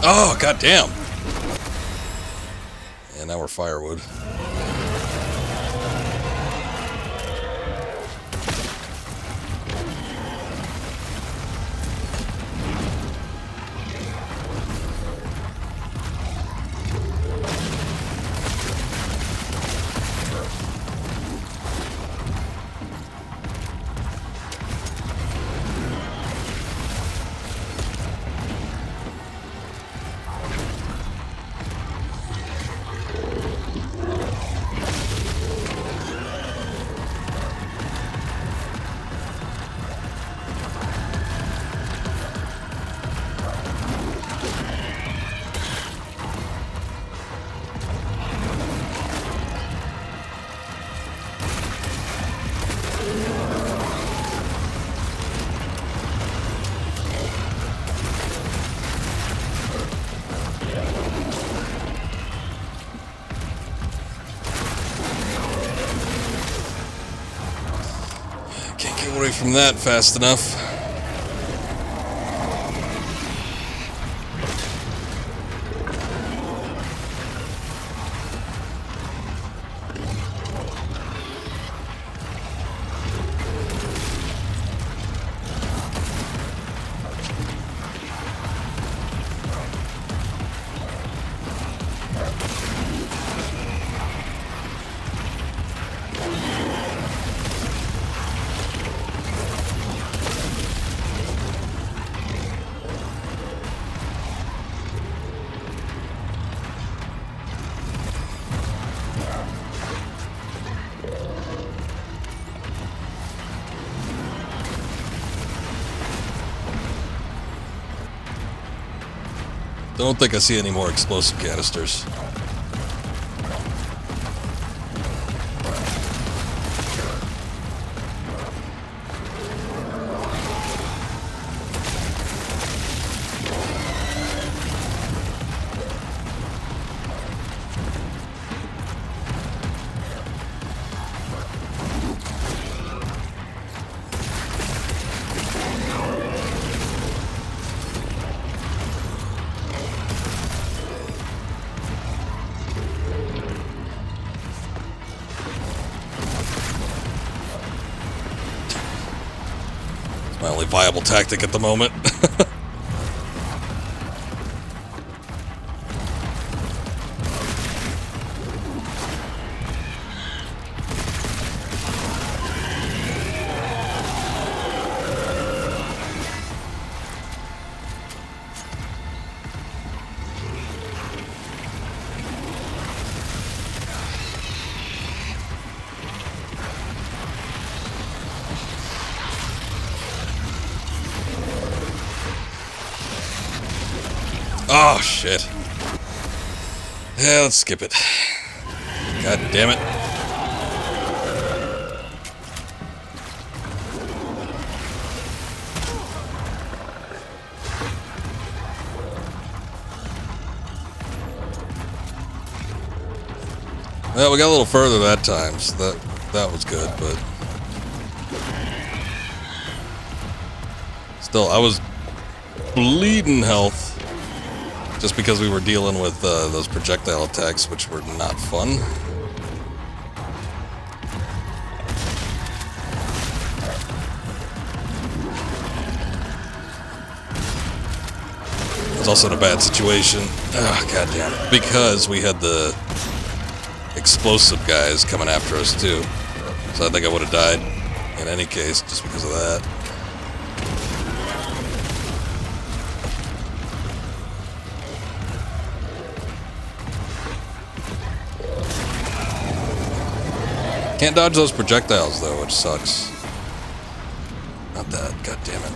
Oh, goddamn. And now we're firewood. Away from that fast enough. Don't think I see any more explosive canisters. My only viable tactic at the moment. Oh, shit. Yeah, let's skip it. God damn it. Well, we got a little further that time, so that was good, but still, I was bleeding health. Just because we were dealing with those projectile attacks, which were not fun. It was also in a bad situation. Oh, goddamn it. Because we had the explosive guys coming after us, too. So I think I would have died in any case, just because of that. Can't dodge those projectiles though, which sucks. Not that, god damn it.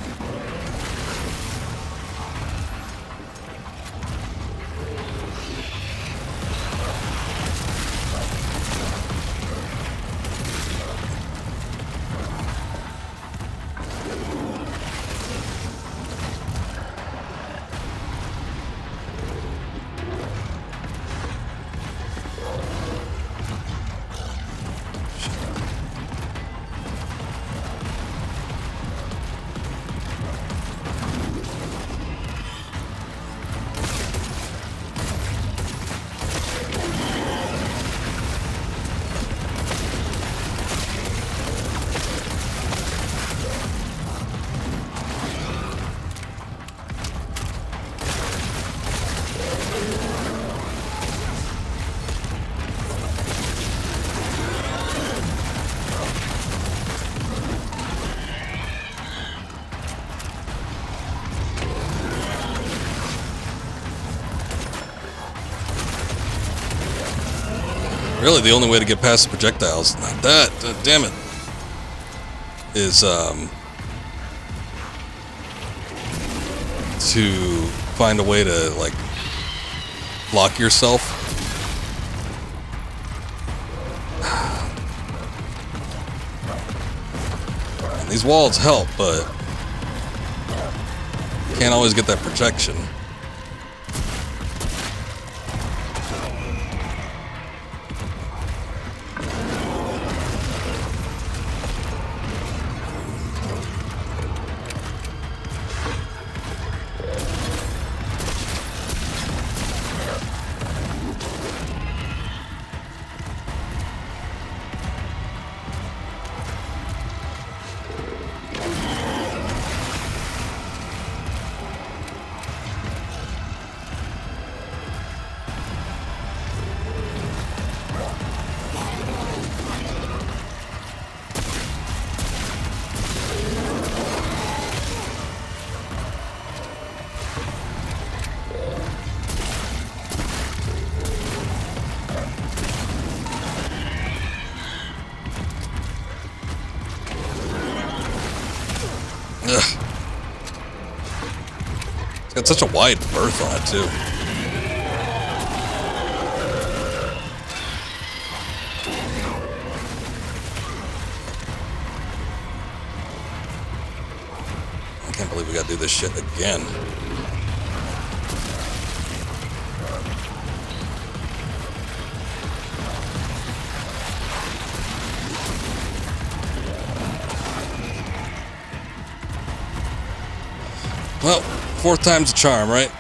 Really, the only way to get past the projectiles, not that, damn it, is to find a way to, like, block yourself. And these walls help, but can't always get that protection. Ugh. It's got such a wide berth on it, too. I can't believe we gotta do this shit again. Well, fourth time's a charm, right?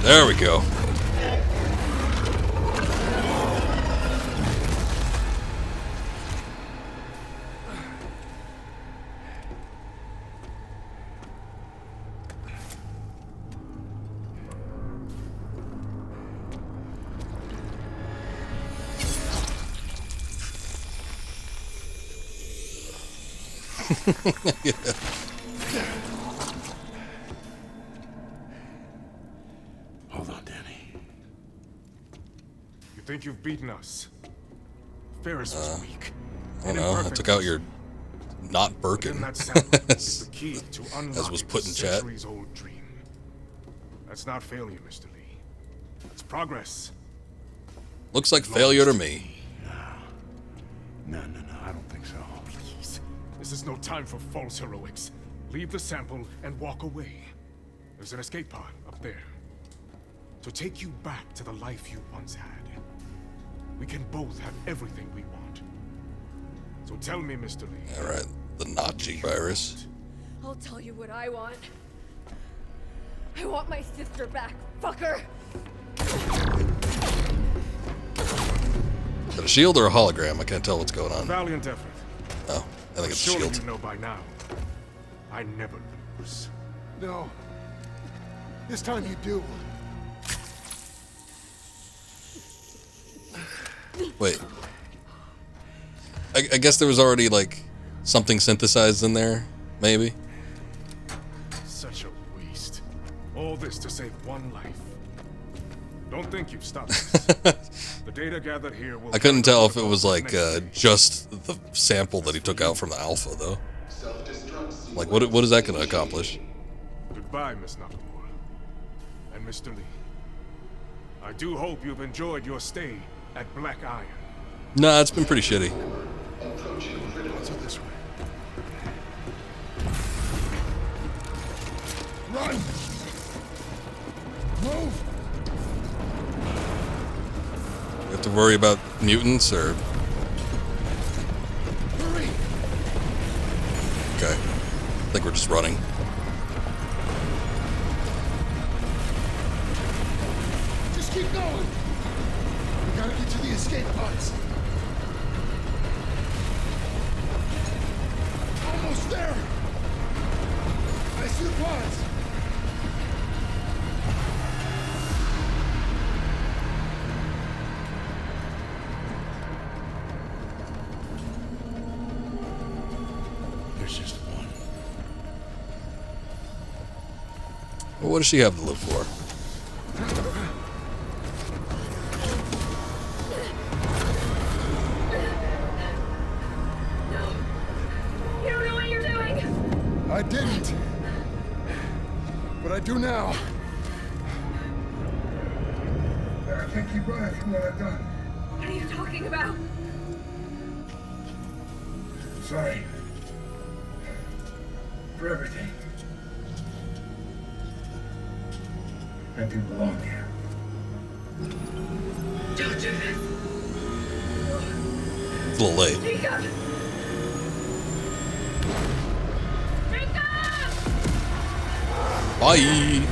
There we go. Yeah. Hold on, Danny. You think you've beaten us? Ferris was weak. I don't know. I took out your not Birkin, That sample is the key to as was put in chat. centuries-old dream. That's not failure, Mr. Lee. That's progress. Looks like failure to me. No, I don't think so. Please. This is no time for false heroics. Leave the sample and walk away. There's an escape pod up there. To take you back to the life you once had. We can both have everything we want. So tell me, Mr. Lee. Alright, the Nazi virus. I'll tell you what I want. I want my sister back, fucker! Is that a shield or a hologram? I can't tell what's going on. Valiant effort. Oh, I think it's a Surely shield. you know by now. I never lose. No. This time you do. Wait. I guess there was already like something synthesized in there, maybe. Such a waste. All this to save one life. Don't think you've stopped us. The data gathered here will... I couldn't tell if it was like just the sample that he took out from the alpha, though. Like, what is that going to accomplish? Goodbye, Miss Nakamura. And Mr. Lee. I do hope you've enjoyed your stay at Black Iron. Nah, it's been pretty shitty. Let's go this way. Run! Move! You have to worry about mutants, or... Hurry! Okay. I think we're just running. Just keep going! We gotta get to the escape pods. Almost there! I see the pods! There's just one. Well, what does she have to live for? You don't know what you're doing! I didn't. But I do now. I can't keep running from what I've done. What are you talking about? Sorry. For everything. I do belong here. Don't do this! It's a little late. Jacob! Bye!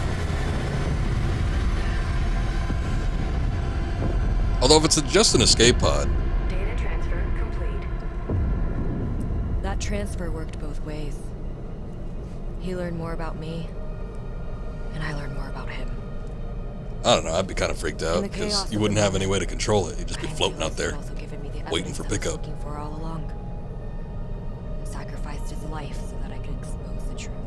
Although if it's just an escape pod... Data transfer complete. That transfer worked both ways. He learned more about me, and I learned more about him. I don't know, I'd be kind of freaked out, because you wouldn't have any way to control it. You'd just be floating out there, waiting for pickup. Looking for all along. Sacrificed his life so that I could expose the truth.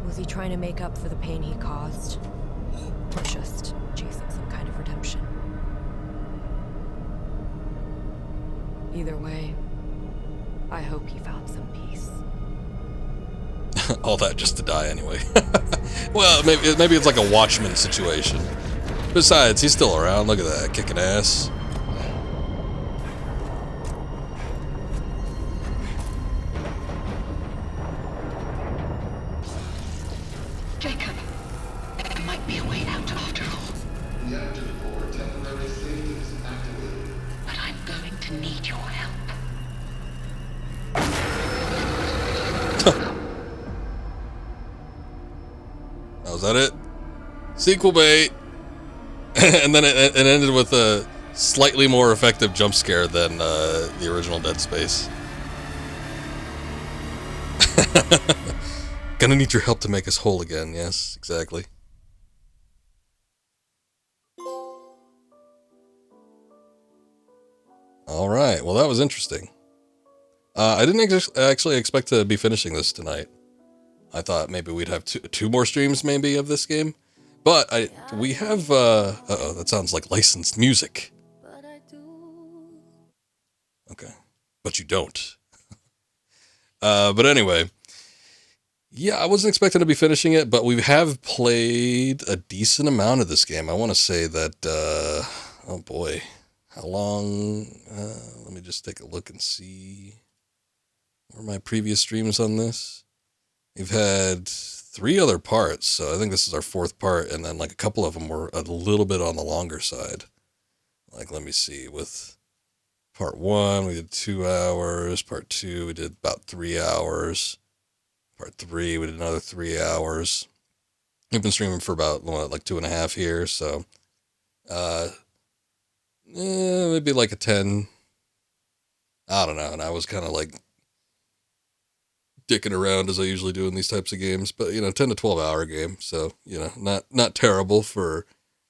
Was he trying to make up for the pain he caused? Or just chasing some kind of redemption? Either way, I hope he found some peace. All that just to die anyway. Well, maybe it's like a Watchmen situation. Besides, he's still around. Look at that, kicking ass. Jacob, there might be a way out after all. Reactor 4 temporary safety is activated. But I'm going to need your help. Was that it? Sequel bait! And then it ended with a slightly more effective jump scare than the original Dead Space. Gonna need your help to make us whole again. Yes, exactly. Alright, well that was interesting. I didn't actually expect to be finishing this tonight. I thought maybe we'd have two more streams maybe of this game. But we have, uh-oh, that sounds like licensed music. Okay. But you don't. But anyway. Yeah, I wasn't expecting to be finishing it, but we have played a decent amount of this game. I want to say that, oh boy. How long? Let me just take a look and see. What were my previous streams on this? We've had 3 other parts, so I think this is our 4th part, and then like a couple of them were a little bit on the longer side. Like, let me see, with part 1, we did 2 hours, part 2, we did about 3 hours, part 3, we did another 3 hours. We've been streaming for about, like 2.5 here, so, maybe like a 10, I don't know, and I was kind of like, dicking around as I usually do in these types of games, but 10 to 12 hour game, so not terrible for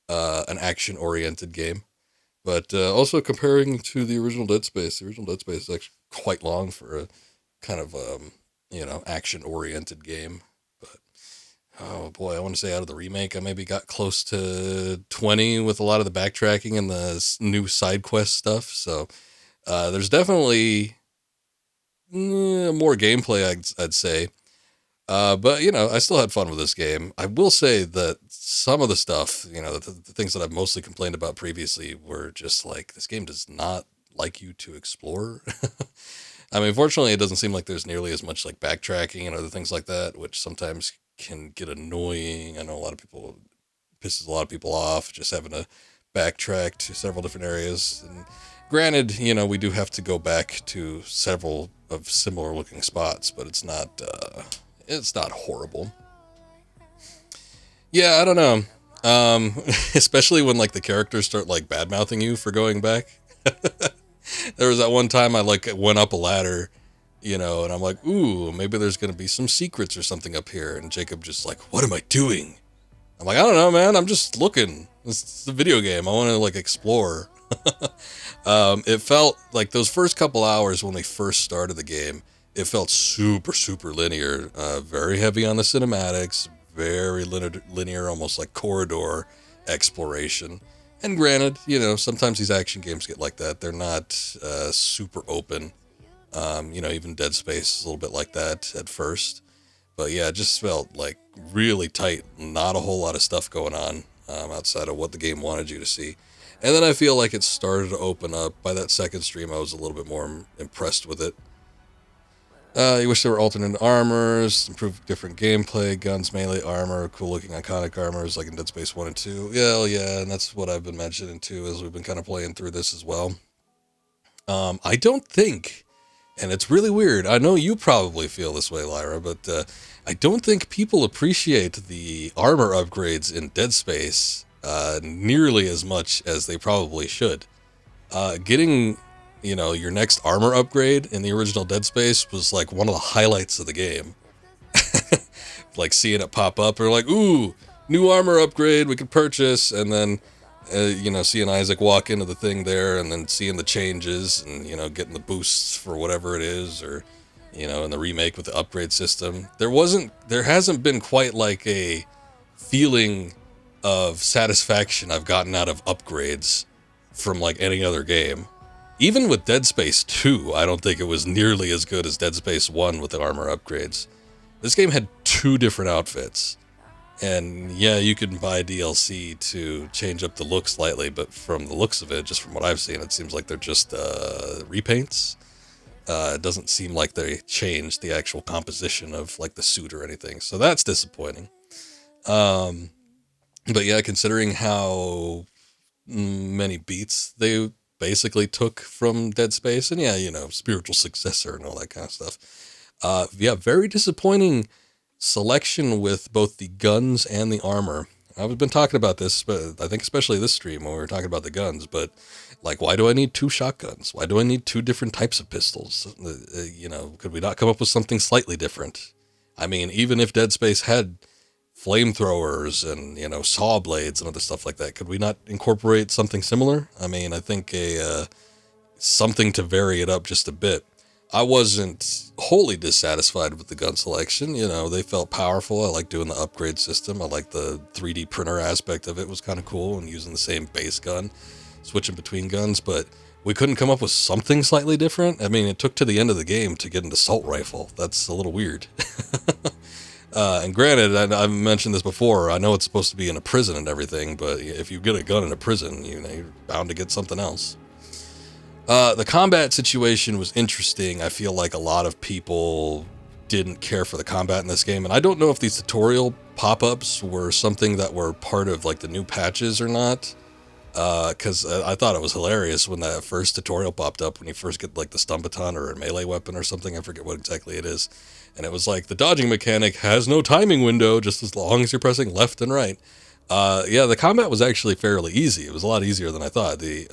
an action oriented game. But also comparing to the original Dead Space is actually quite long for a kind of action-oriented game. But oh boy, I want to say out of the remake, I maybe got close to 20 with a lot of the backtracking and the new side quest stuff. So there's definitely more gameplay, I'd say. But, I still had fun with this game. I will say that some of the stuff, the things that I've mostly complained about previously were just like, this game does not like you to explore. I mean, fortunately, it doesn't seem like there's nearly as much like backtracking and other things like that, which sometimes can get annoying. I know pisses a lot of people off just having to backtrack to several different areas. And granted, we do have to go back to several of similar looking spots, but it's not horrible. Yeah, I don't know. Especially when like the characters start like bad mouthing you for going back. There was that one time I like went up a ladder, and I'm like, ooh, maybe there's gonna be some secrets or something up here. And Jacob just like, what am I doing? I'm like, I don't know, man. I'm just looking. It's a video game. I want to like explore. It felt like those first couple hours when we first started the game, it felt super, super linear, very heavy on the cinematics, very linear, almost like corridor exploration. And granted, sometimes these action games get like that. They're not super open. Even Dead Space is a little bit like that at first. But yeah, it just felt like really tight. Not a whole lot of stuff going on outside of what the game wanted you to see. And then I feel like it started to open up. By that second stream, I was a little bit more impressed with it. You wish there were alternate armors, improved different gameplay, guns, melee armor, cool looking iconic armors like in Dead Space 1 and 2. Yeah, and that's what I've been mentioning too as we've been kind of playing through this as well. I don't think, and it's really weird, I know you probably feel this way, Lyra, but I don't think people appreciate the armor upgrades in Dead Space nearly as much as they probably should. Getting your next armor upgrade in the original Dead Space was like one of the highlights of the game. Like seeing it pop up, or like, ooh, new armor upgrade we could purchase, and then seeing Isaac walk into the thing there, and then seeing the changes, and getting the boosts for whatever it is, or in the remake with the upgrade system. There hasn't been quite like a feeling of satisfaction I've gotten out of upgrades from like any other game. Even with Dead Space 2, I don't think it was nearly as good as Dead Space 1 with the armor upgrades. This game had 2 different outfits. And yeah, you can buy DLC to change up the look slightly, but from the looks of it, just from what I've seen, it seems like they're just repaints. It doesn't seem like they changed the actual composition of like the suit or anything. So that's disappointing. But yeah, considering how many beats they basically took from Dead Space, and yeah, spiritual successor and all that kind of stuff. Yeah, very disappointing selection with both the guns and the armor. I've been talking about this, but I think especially this stream when we were talking about the guns, but like, why do I need 2 shotguns? Why do I need 2 different types of pistols? Could we not come up with something slightly different? I mean, even if Dead Space had flamethrowers and, saw blades and other stuff like that, could we not incorporate something similar? I mean, I think something to vary it up just a bit. I wasn't wholly dissatisfied with the gun selection. They felt powerful. I like doing the upgrade system. I like the 3D printer aspect of it. Was kind of cool, and using the same base gun, switching between guns, but we couldn't come up with something slightly different. I mean, it took to the end of the game to get an assault rifle. That's a little weird. And granted, I've mentioned this before, I know it's supposed to be in a prison and everything, but if you get a gun in a prison, you're bound to get something else. The combat situation was interesting. I feel like a lot of people didn't care for the combat in this game, and I don't know if these tutorial pop-ups were something that were part of like the new patches or not, because I thought it was hilarious when that first tutorial popped up, when you first get like the stun baton or a melee weapon or something. I forget what exactly it is, and it was like the dodging mechanic has no timing window just as long as you're pressing left and right. Yeah, the combat was actually fairly easy. It was a lot easier than I thought. The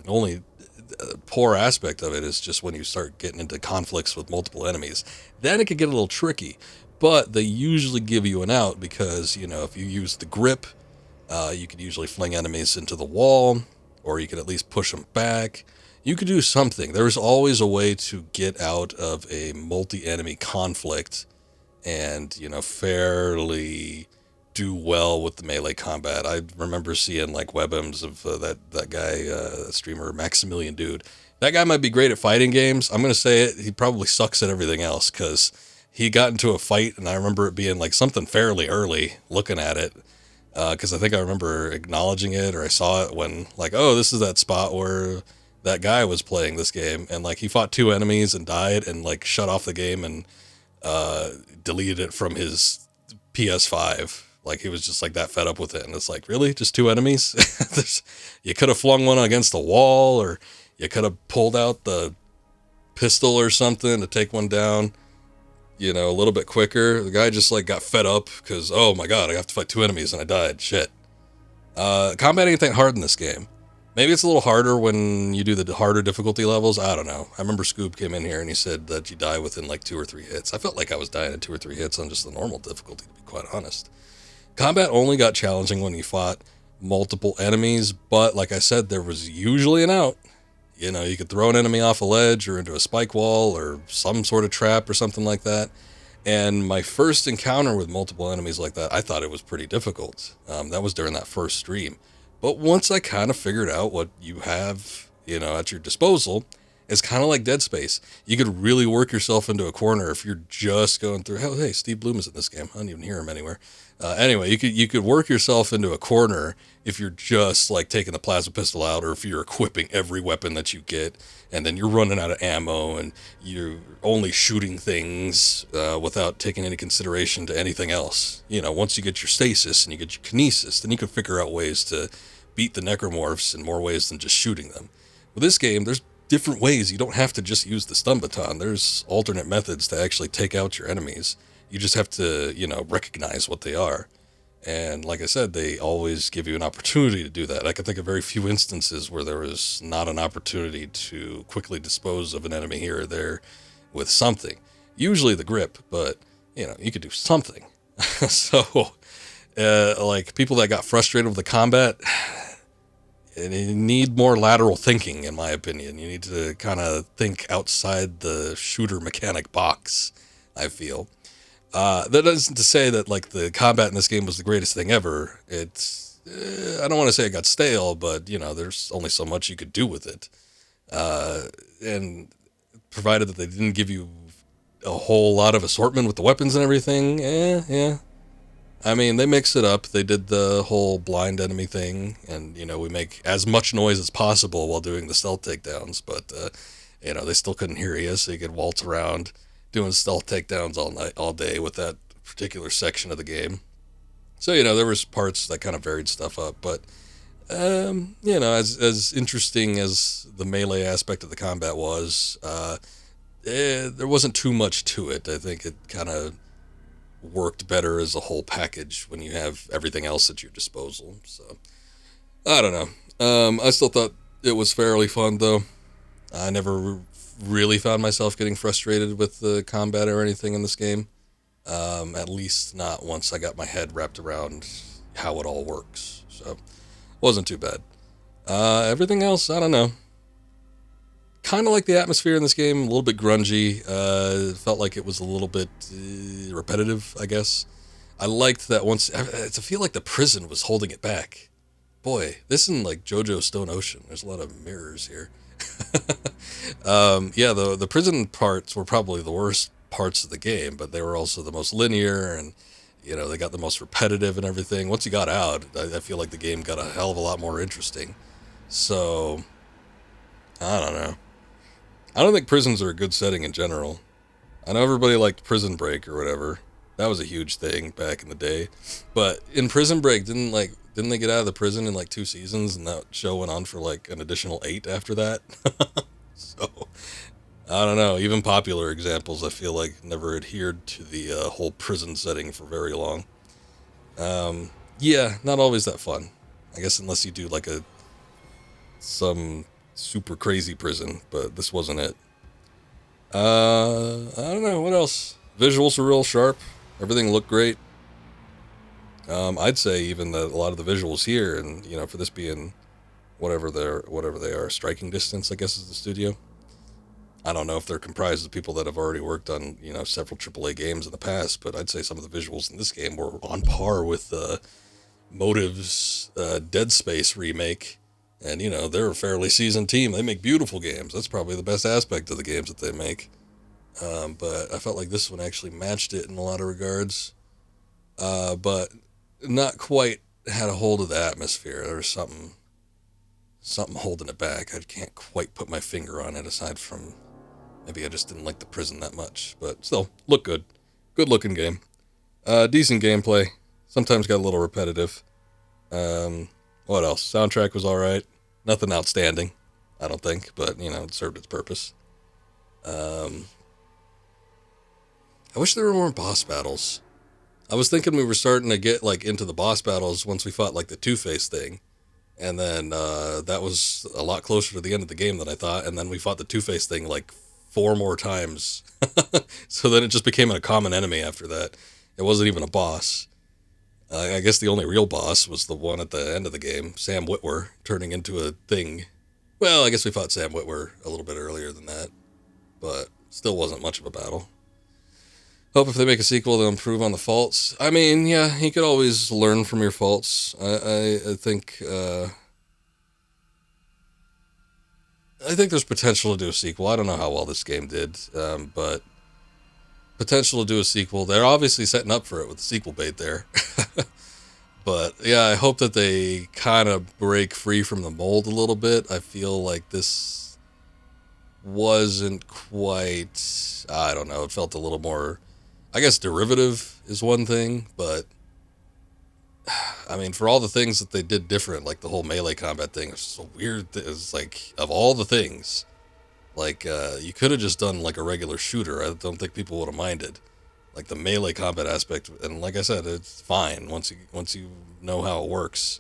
only poor aspect of it is just when you start getting into conflicts with multiple enemies, then it could get a little tricky, but they usually give you an out, because if you use the grip, you could usually fling enemies into the wall, or you could at least push them back. You could do something. There was always a way to get out of a multi-enemy conflict and, you know, fairly do well with the melee combat. I remember seeing like webms of that guy, streamer Maximilian Dude. That guy might be great at fighting games. I'm gonna say it. He probably sucks at everything else, because he got into a fight, and I remember it being like something fairly early. Looking at it, because I think I remember acknowledging it, or I saw it when like, oh, this is that spot where that guy was playing this game, and like he fought 2 enemies and died, and like shut off the game and deleted it from his PS5. Like, he was just like that fed up with it, and it's like, really, just 2 enemies? You could have flung one against the wall, or you could have pulled out the pistol or something to take one down, you know, a little bit quicker. The guy just like got fed up because, oh my god, I have to fight 2 enemies and I died. Shit. Combat ain't that hard in this game. Maybe it's a little harder when you do the harder difficulty levels. I don't know. I remember Scoob came in here and he said that you die within like 2 or 3 hits. I felt like I was dying in 2 or 3 hits on just the normal difficulty, to be quite honest. Combat only got challenging when you fought multiple enemies, but like I said, there was usually an out. You know, you could throw an enemy off a ledge or into a spike wall or some sort of trap or something like that. And my first encounter with multiple enemies like that, I thought it was pretty difficult. That was during that first stream. But once I kind of figured out what you have, you know, at your disposal, it's kind of like Dead Space. You could really work yourself into a corner if you're just going through. Oh, hey, Steve Bloom is in this game. I don't even hear him anywhere. Anyway, you could work yourself into a corner if you're just like taking the plasma pistol out, or if you're equipping every weapon that you get, and then you're running out of ammo and you're only shooting things without taking any consideration to anything else. You know, once you get your stasis and you get your kinesis, then you can figure out ways to beat the necromorphs in more ways than just shooting them. With this game, there's different ways. You don't have to just use the stun baton. There's alternate methods to actually take out your enemies. You just have to, you know, recognize what they are. And like I said, they always give you an opportunity to do that. I can think of very few instances where there was not an opportunity to quickly dispose of an enemy here or there with something. Usually the grip, but, you know, you could do something. So, like, people that got frustrated with the combat, you need more lateral thinking, in my opinion. You need to kind of think outside the shooter mechanic box, I feel. That isn't to say that like the combat in this game was the greatest thing ever. It's, I don't want to say it got stale, but you know, there's only so much you could do with it. And provided that they didn't give you a whole lot of assortment with the weapons and everything, yeah. I mean, they mixed it up. They did the whole blind enemy thing, and you know, we make as much noise as possible while doing the stealth takedowns, but you know, they still couldn't hear you, so you could waltz around doing stealth takedowns all night, all day with that particular section of the game. So, you know, there was parts that kind of varied stuff up, but, you know, as interesting as the melee aspect of the combat was, there wasn't too much to it. I think it kind of worked better as a whole package when you have everything else at your disposal. So, I don't know. I still thought it was fairly fun, though. I never really found myself getting frustrated with the combat or anything in this game. At least not once I got my head wrapped around how it all works. So, wasn't too bad. Everything else, I don't know. Kind of like the atmosphere in this game, a little bit grungy. Felt like it was a little bit repetitive, I guess. I liked that once, I feel like the prison was holding it back. Boy, this isn't like JoJo Stone Ocean. There's a lot of mirrors here. Yeah, the prison parts were probably the worst parts of the game, but they were also the most linear, and you know, they got the most repetitive and everything. Once you got out, I feel like the game got a hell of a lot more interesting. So, I don't know. I don't think prisons are a good setting in general. I know everybody liked Prison Break or whatever. That was a huge thing back in the day. But in Prison Break, didn't they get out of the prison in like 2 seasons, and that show went on for like an additional 8 after that? So, I don't know. Even popular examples, I feel like, never adhered to the whole prison setting for very long. Yeah, not always that fun. I guess unless you do like some super crazy prison, but this wasn't it. I don't know, what else? Visuals are real sharp. Everything looked great. I'd say even that a lot of the visuals here, and you know, for this being whatever they are. Striking Distance, I guess, is the studio. I don't know if they're comprised of people that have already worked on, several AAA games in the past, but I'd say some of the visuals in this game were on par with Motive's Dead Space remake. And, they're a fairly seasoned team. They make beautiful games. That's probably the best aspect of the games that they make. But I felt like this one actually matched it in a lot of regards. But not quite had a hold of the atmosphere. There was something holding it back. I can't quite put my finger on it, aside from maybe I just didn't like the prison that much. But still, look good. Good looking game. Decent gameplay. Sometimes got a little repetitive. What else? Soundtrack was alright. Nothing outstanding, I don't think, but, it served its purpose. I wish there were more boss battles. I was thinking we were starting to get, into the boss battles once we fought, the Two-Face thing. And then, that was a lot closer to the end of the game than I thought. And then we fought the Two-Face thing, 4 more times. So then it just became a common enemy after that. It wasn't even a boss. I guess the only real boss was the one at the end of the game, Sam Witwer, turning into a thing. Well, I guess we fought Sam Witwer a little bit earlier than that, but still wasn't much of a battle. Hope if they make a sequel, they'll improve on the faults. I mean, yeah, you could always learn from your faults. I think there's potential to do a sequel. I don't know how well this game did, but potential to do a sequel. They're obviously setting up for it with the sequel bait there. But yeah, I hope that they kind of break free from the mold a little bit. I feel like this wasn't quite, I don't know, it felt a little more, I guess derivative is one thing, but I mean, for all the things that they did different, like the whole melee combat thing, it's so weird. It's of all the things, you could have just done a regular shooter. I don't think people would have minded. The melee combat aspect, and like I said, it's fine once you know how it works.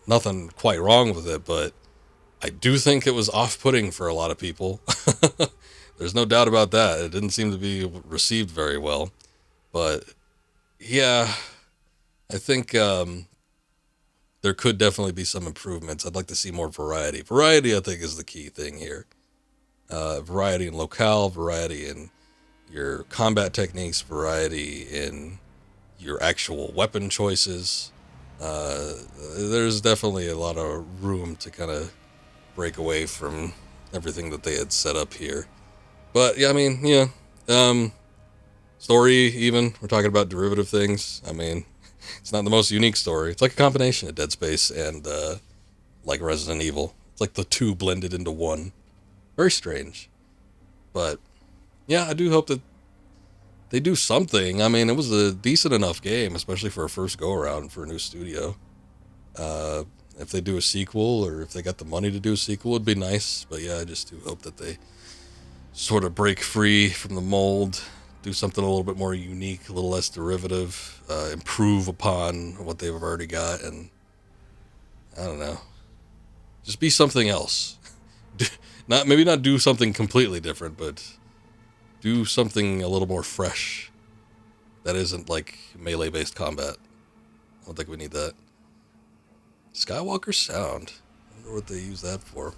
Nothing quite wrong with it, but I do think it was off-putting for a lot of people. There's no doubt about that. It didn't seem to be received very well. But yeah, I think there could definitely be some improvements. I'd like to see more variety. Variety, I think, is the key thing here. Variety in locale, variety in your combat techniques, variety in your actual weapon choices. There's definitely a lot of room to kind of break away from everything that they had set up here. But yeah, I mean, yeah. Story, even. We're talking about derivative things. I mean, it's not the most unique story. It's like a combination of Dead Space and Resident Evil. It's like the two blended into one. Very strange. But yeah, I do hope that they do something. I mean, it was a decent enough game, especially for a first go-around for a new studio. If they do a sequel, or if they got the money to do a sequel, it'd be nice. But yeah, I just do hope that they sort of break free from the mold, do something a little bit more unique, a little less derivative, improve upon what they've already got, and I don't know, just be something else. Maybe not do something completely different, but do something a little more fresh that isn't melee-based combat. I don't think we need that. Skywalker sound. I wonder what they use that for.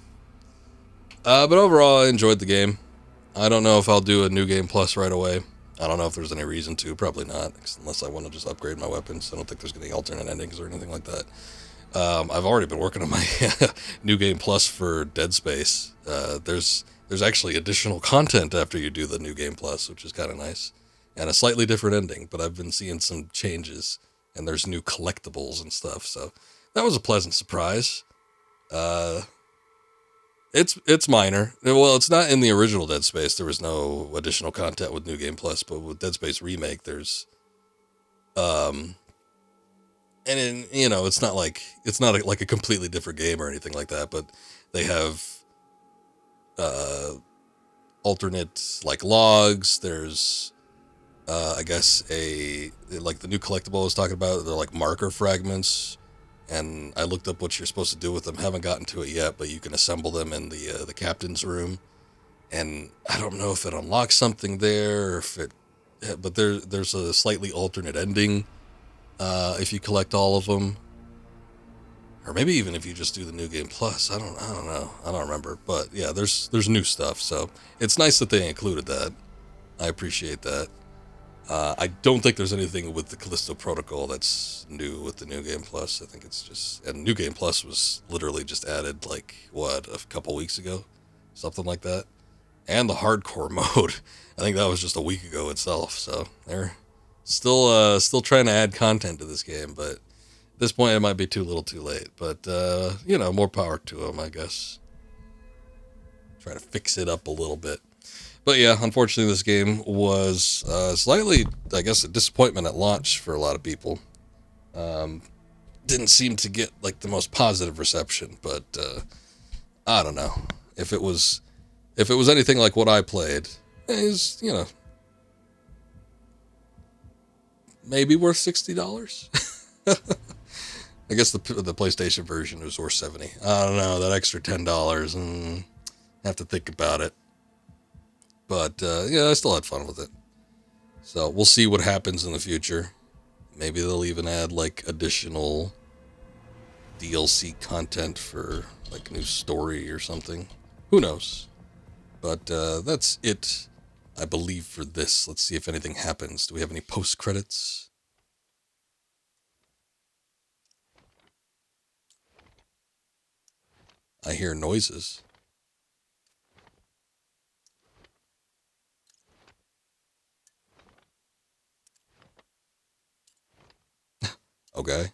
But overall, I enjoyed the game. I don't know if I'll do a New Game Plus right away. I don't know if there's any reason to. Probably not, unless I want to just upgrade my weapons. I don't think there's going to be alternate endings or anything like that. I've already been working on my New Game Plus for Dead Space. There's actually additional content after you do the New Game Plus, which is kind of nice. And a slightly different ending, but I've been seeing some changes, and there's new collectibles and stuff, so that was a pleasant surprise. It's minor. Well, it's not in the original Dead Space. There was no additional content with New Game Plus, but with Dead Space Remake, there's and it's not like a completely different game or anything like that, but they have alternate logs. There's I guess the new collectible I was talking about, they're marker fragments, and I looked up what you're supposed to do with them. Haven't gotten to it yet, but you can assemble them in the captain's room, and I don't know if it unlocks something there, or if it, but there's a slightly alternate ending if you collect all of them. or maybe even if you just do the New Game Plus. I don't know. I don't remember. But yeah, there's new stuff. So it's nice that they included that. I appreciate that. I don't think there's anything with the Callisto Protocol that's new with the New Game Plus. I think it's just, and New Game Plus was literally just added like, what, a couple weeks ago? Something like that. And the hardcore mode, I think that was just a week ago itself. So they're still trying to add content to this game, but at this point it might be too little too late. But, more power to them, I guess. Try to fix it up a little bit. But yeah, unfortunately, this game was slightly, I guess, a disappointment at launch for a lot of people. Didn't seem to get like the most positive reception, but I don't know. If it was anything like what I played, is maybe worth $60. I guess the PlayStation version was worth $70. I don't know, that extra $10, have to think about it. But, I still had fun with it. So, we'll see what happens in the future. Maybe they'll even add, like, additional DLC content for, like, a new story or something. Who knows? But, that's it, I believe, for this. Let's see if anything happens. Do we have any post-credits? I hear noises. Okay.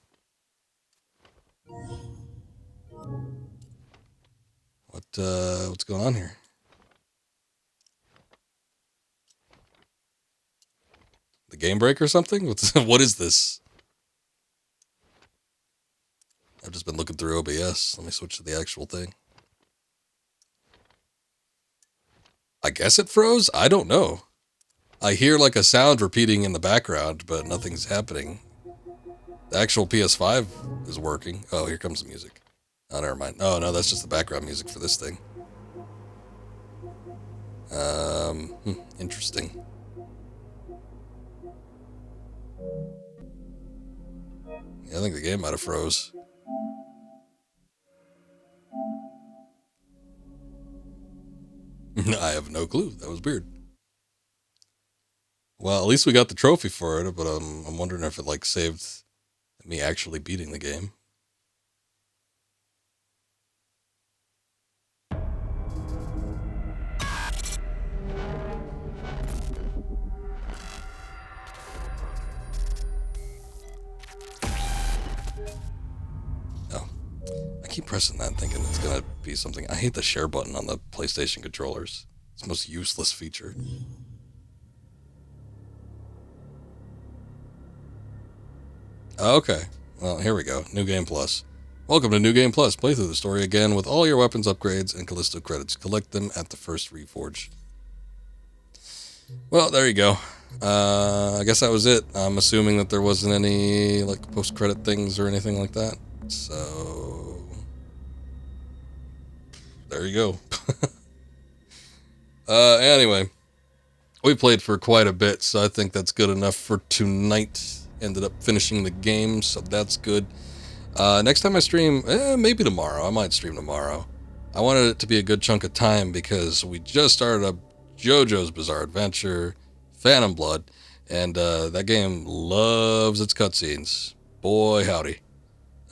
What's going on here? The game break or something? What is this? I've just been looking through OBS. Let me switch to the actual thing. I guess it froze? I don't know. I hear like a sound repeating in the background, but nothing's happening. The actual PS5 is working. Oh, here comes the music. Oh, never mind. Oh, no, that's just the background music for this thing. Interesting. Yeah, I think the game might have froze. I have no clue. That was weird. Well, at least we got the trophy for it, but I'm wondering if it like saved me actually beating the game. Oh, I keep pressing that thinking it's gonna be something. I hate the share button on the PlayStation controllers. It's the most useless feature. Okay, well, here we go. New Game Plus. Welcome to New Game Plus. Play through the story again with all your weapons upgrades and Callisto credits. Collect them at the first Reforge. Well, there you go. I guess that was it. I'm assuming that there wasn't any like post-credit things or anything like that. So there you go. Anyway, we played for quite a bit, so I think that's good enough for tonight. Ended up finishing the game, so that's good. Next time I stream, maybe tomorrow. I might stream tomorrow. I wanted it to be a good chunk of time because we just started up JoJo's Bizarre Adventure, Phantom Blood, and that game loves its cutscenes. Boy, howdy.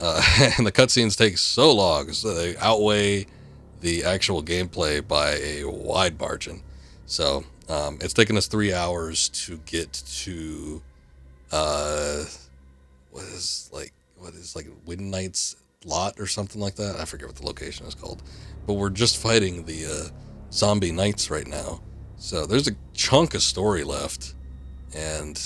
And the cutscenes take so long, so they outweigh the actual gameplay by a wide margin. So it's taken us 3 hours to get to what is like Wind Knight's lot or something like that. I forget what the location is called, but we're just fighting the zombie knights right now. So there's a chunk of story left, and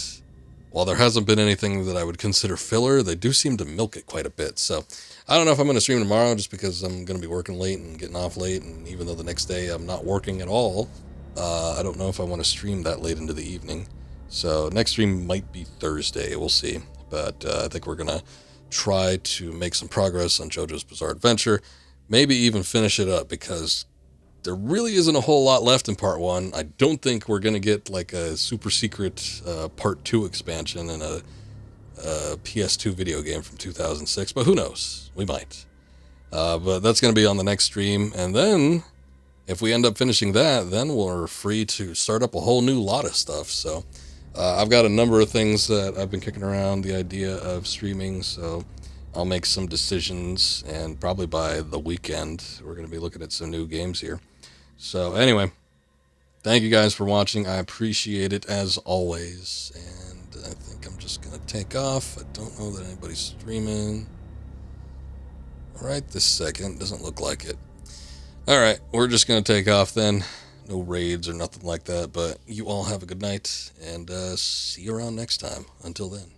while there hasn't been anything that I would consider filler, they do seem to milk it quite a bit. So I don't know if I'm going to stream tomorrow just because I'm going to be working late and getting off late, and even though the next day I'm not working at all, I don't know if I want to stream that late into the evening. So next stream might be Thursday, we'll see. But I think we're going to try to make some progress on JoJo's Bizarre Adventure. Maybe even finish it up because there really isn't a whole lot left in part 1. I don't think we're going to get like a super secret part 2 expansion and a a PS2 video game from 2006, but who knows? We might. But that's going to be on the next stream, and then if we end up finishing that, then we're free to start up a whole new lot of stuff. So I've got a number of things that I've been kicking around, the idea of streaming, so I'll make some decisions, and probably by the weekend, we're going to be looking at some new games here. So anyway, thank you guys for watching. I appreciate it as always, and I think I'm just going to take off. I don't know that anybody's streaming right this second. Doesn't look like it. Alright, we're just going to take off then. No raids or nothing like that, but you all have a good night, and see you around next time. Until then.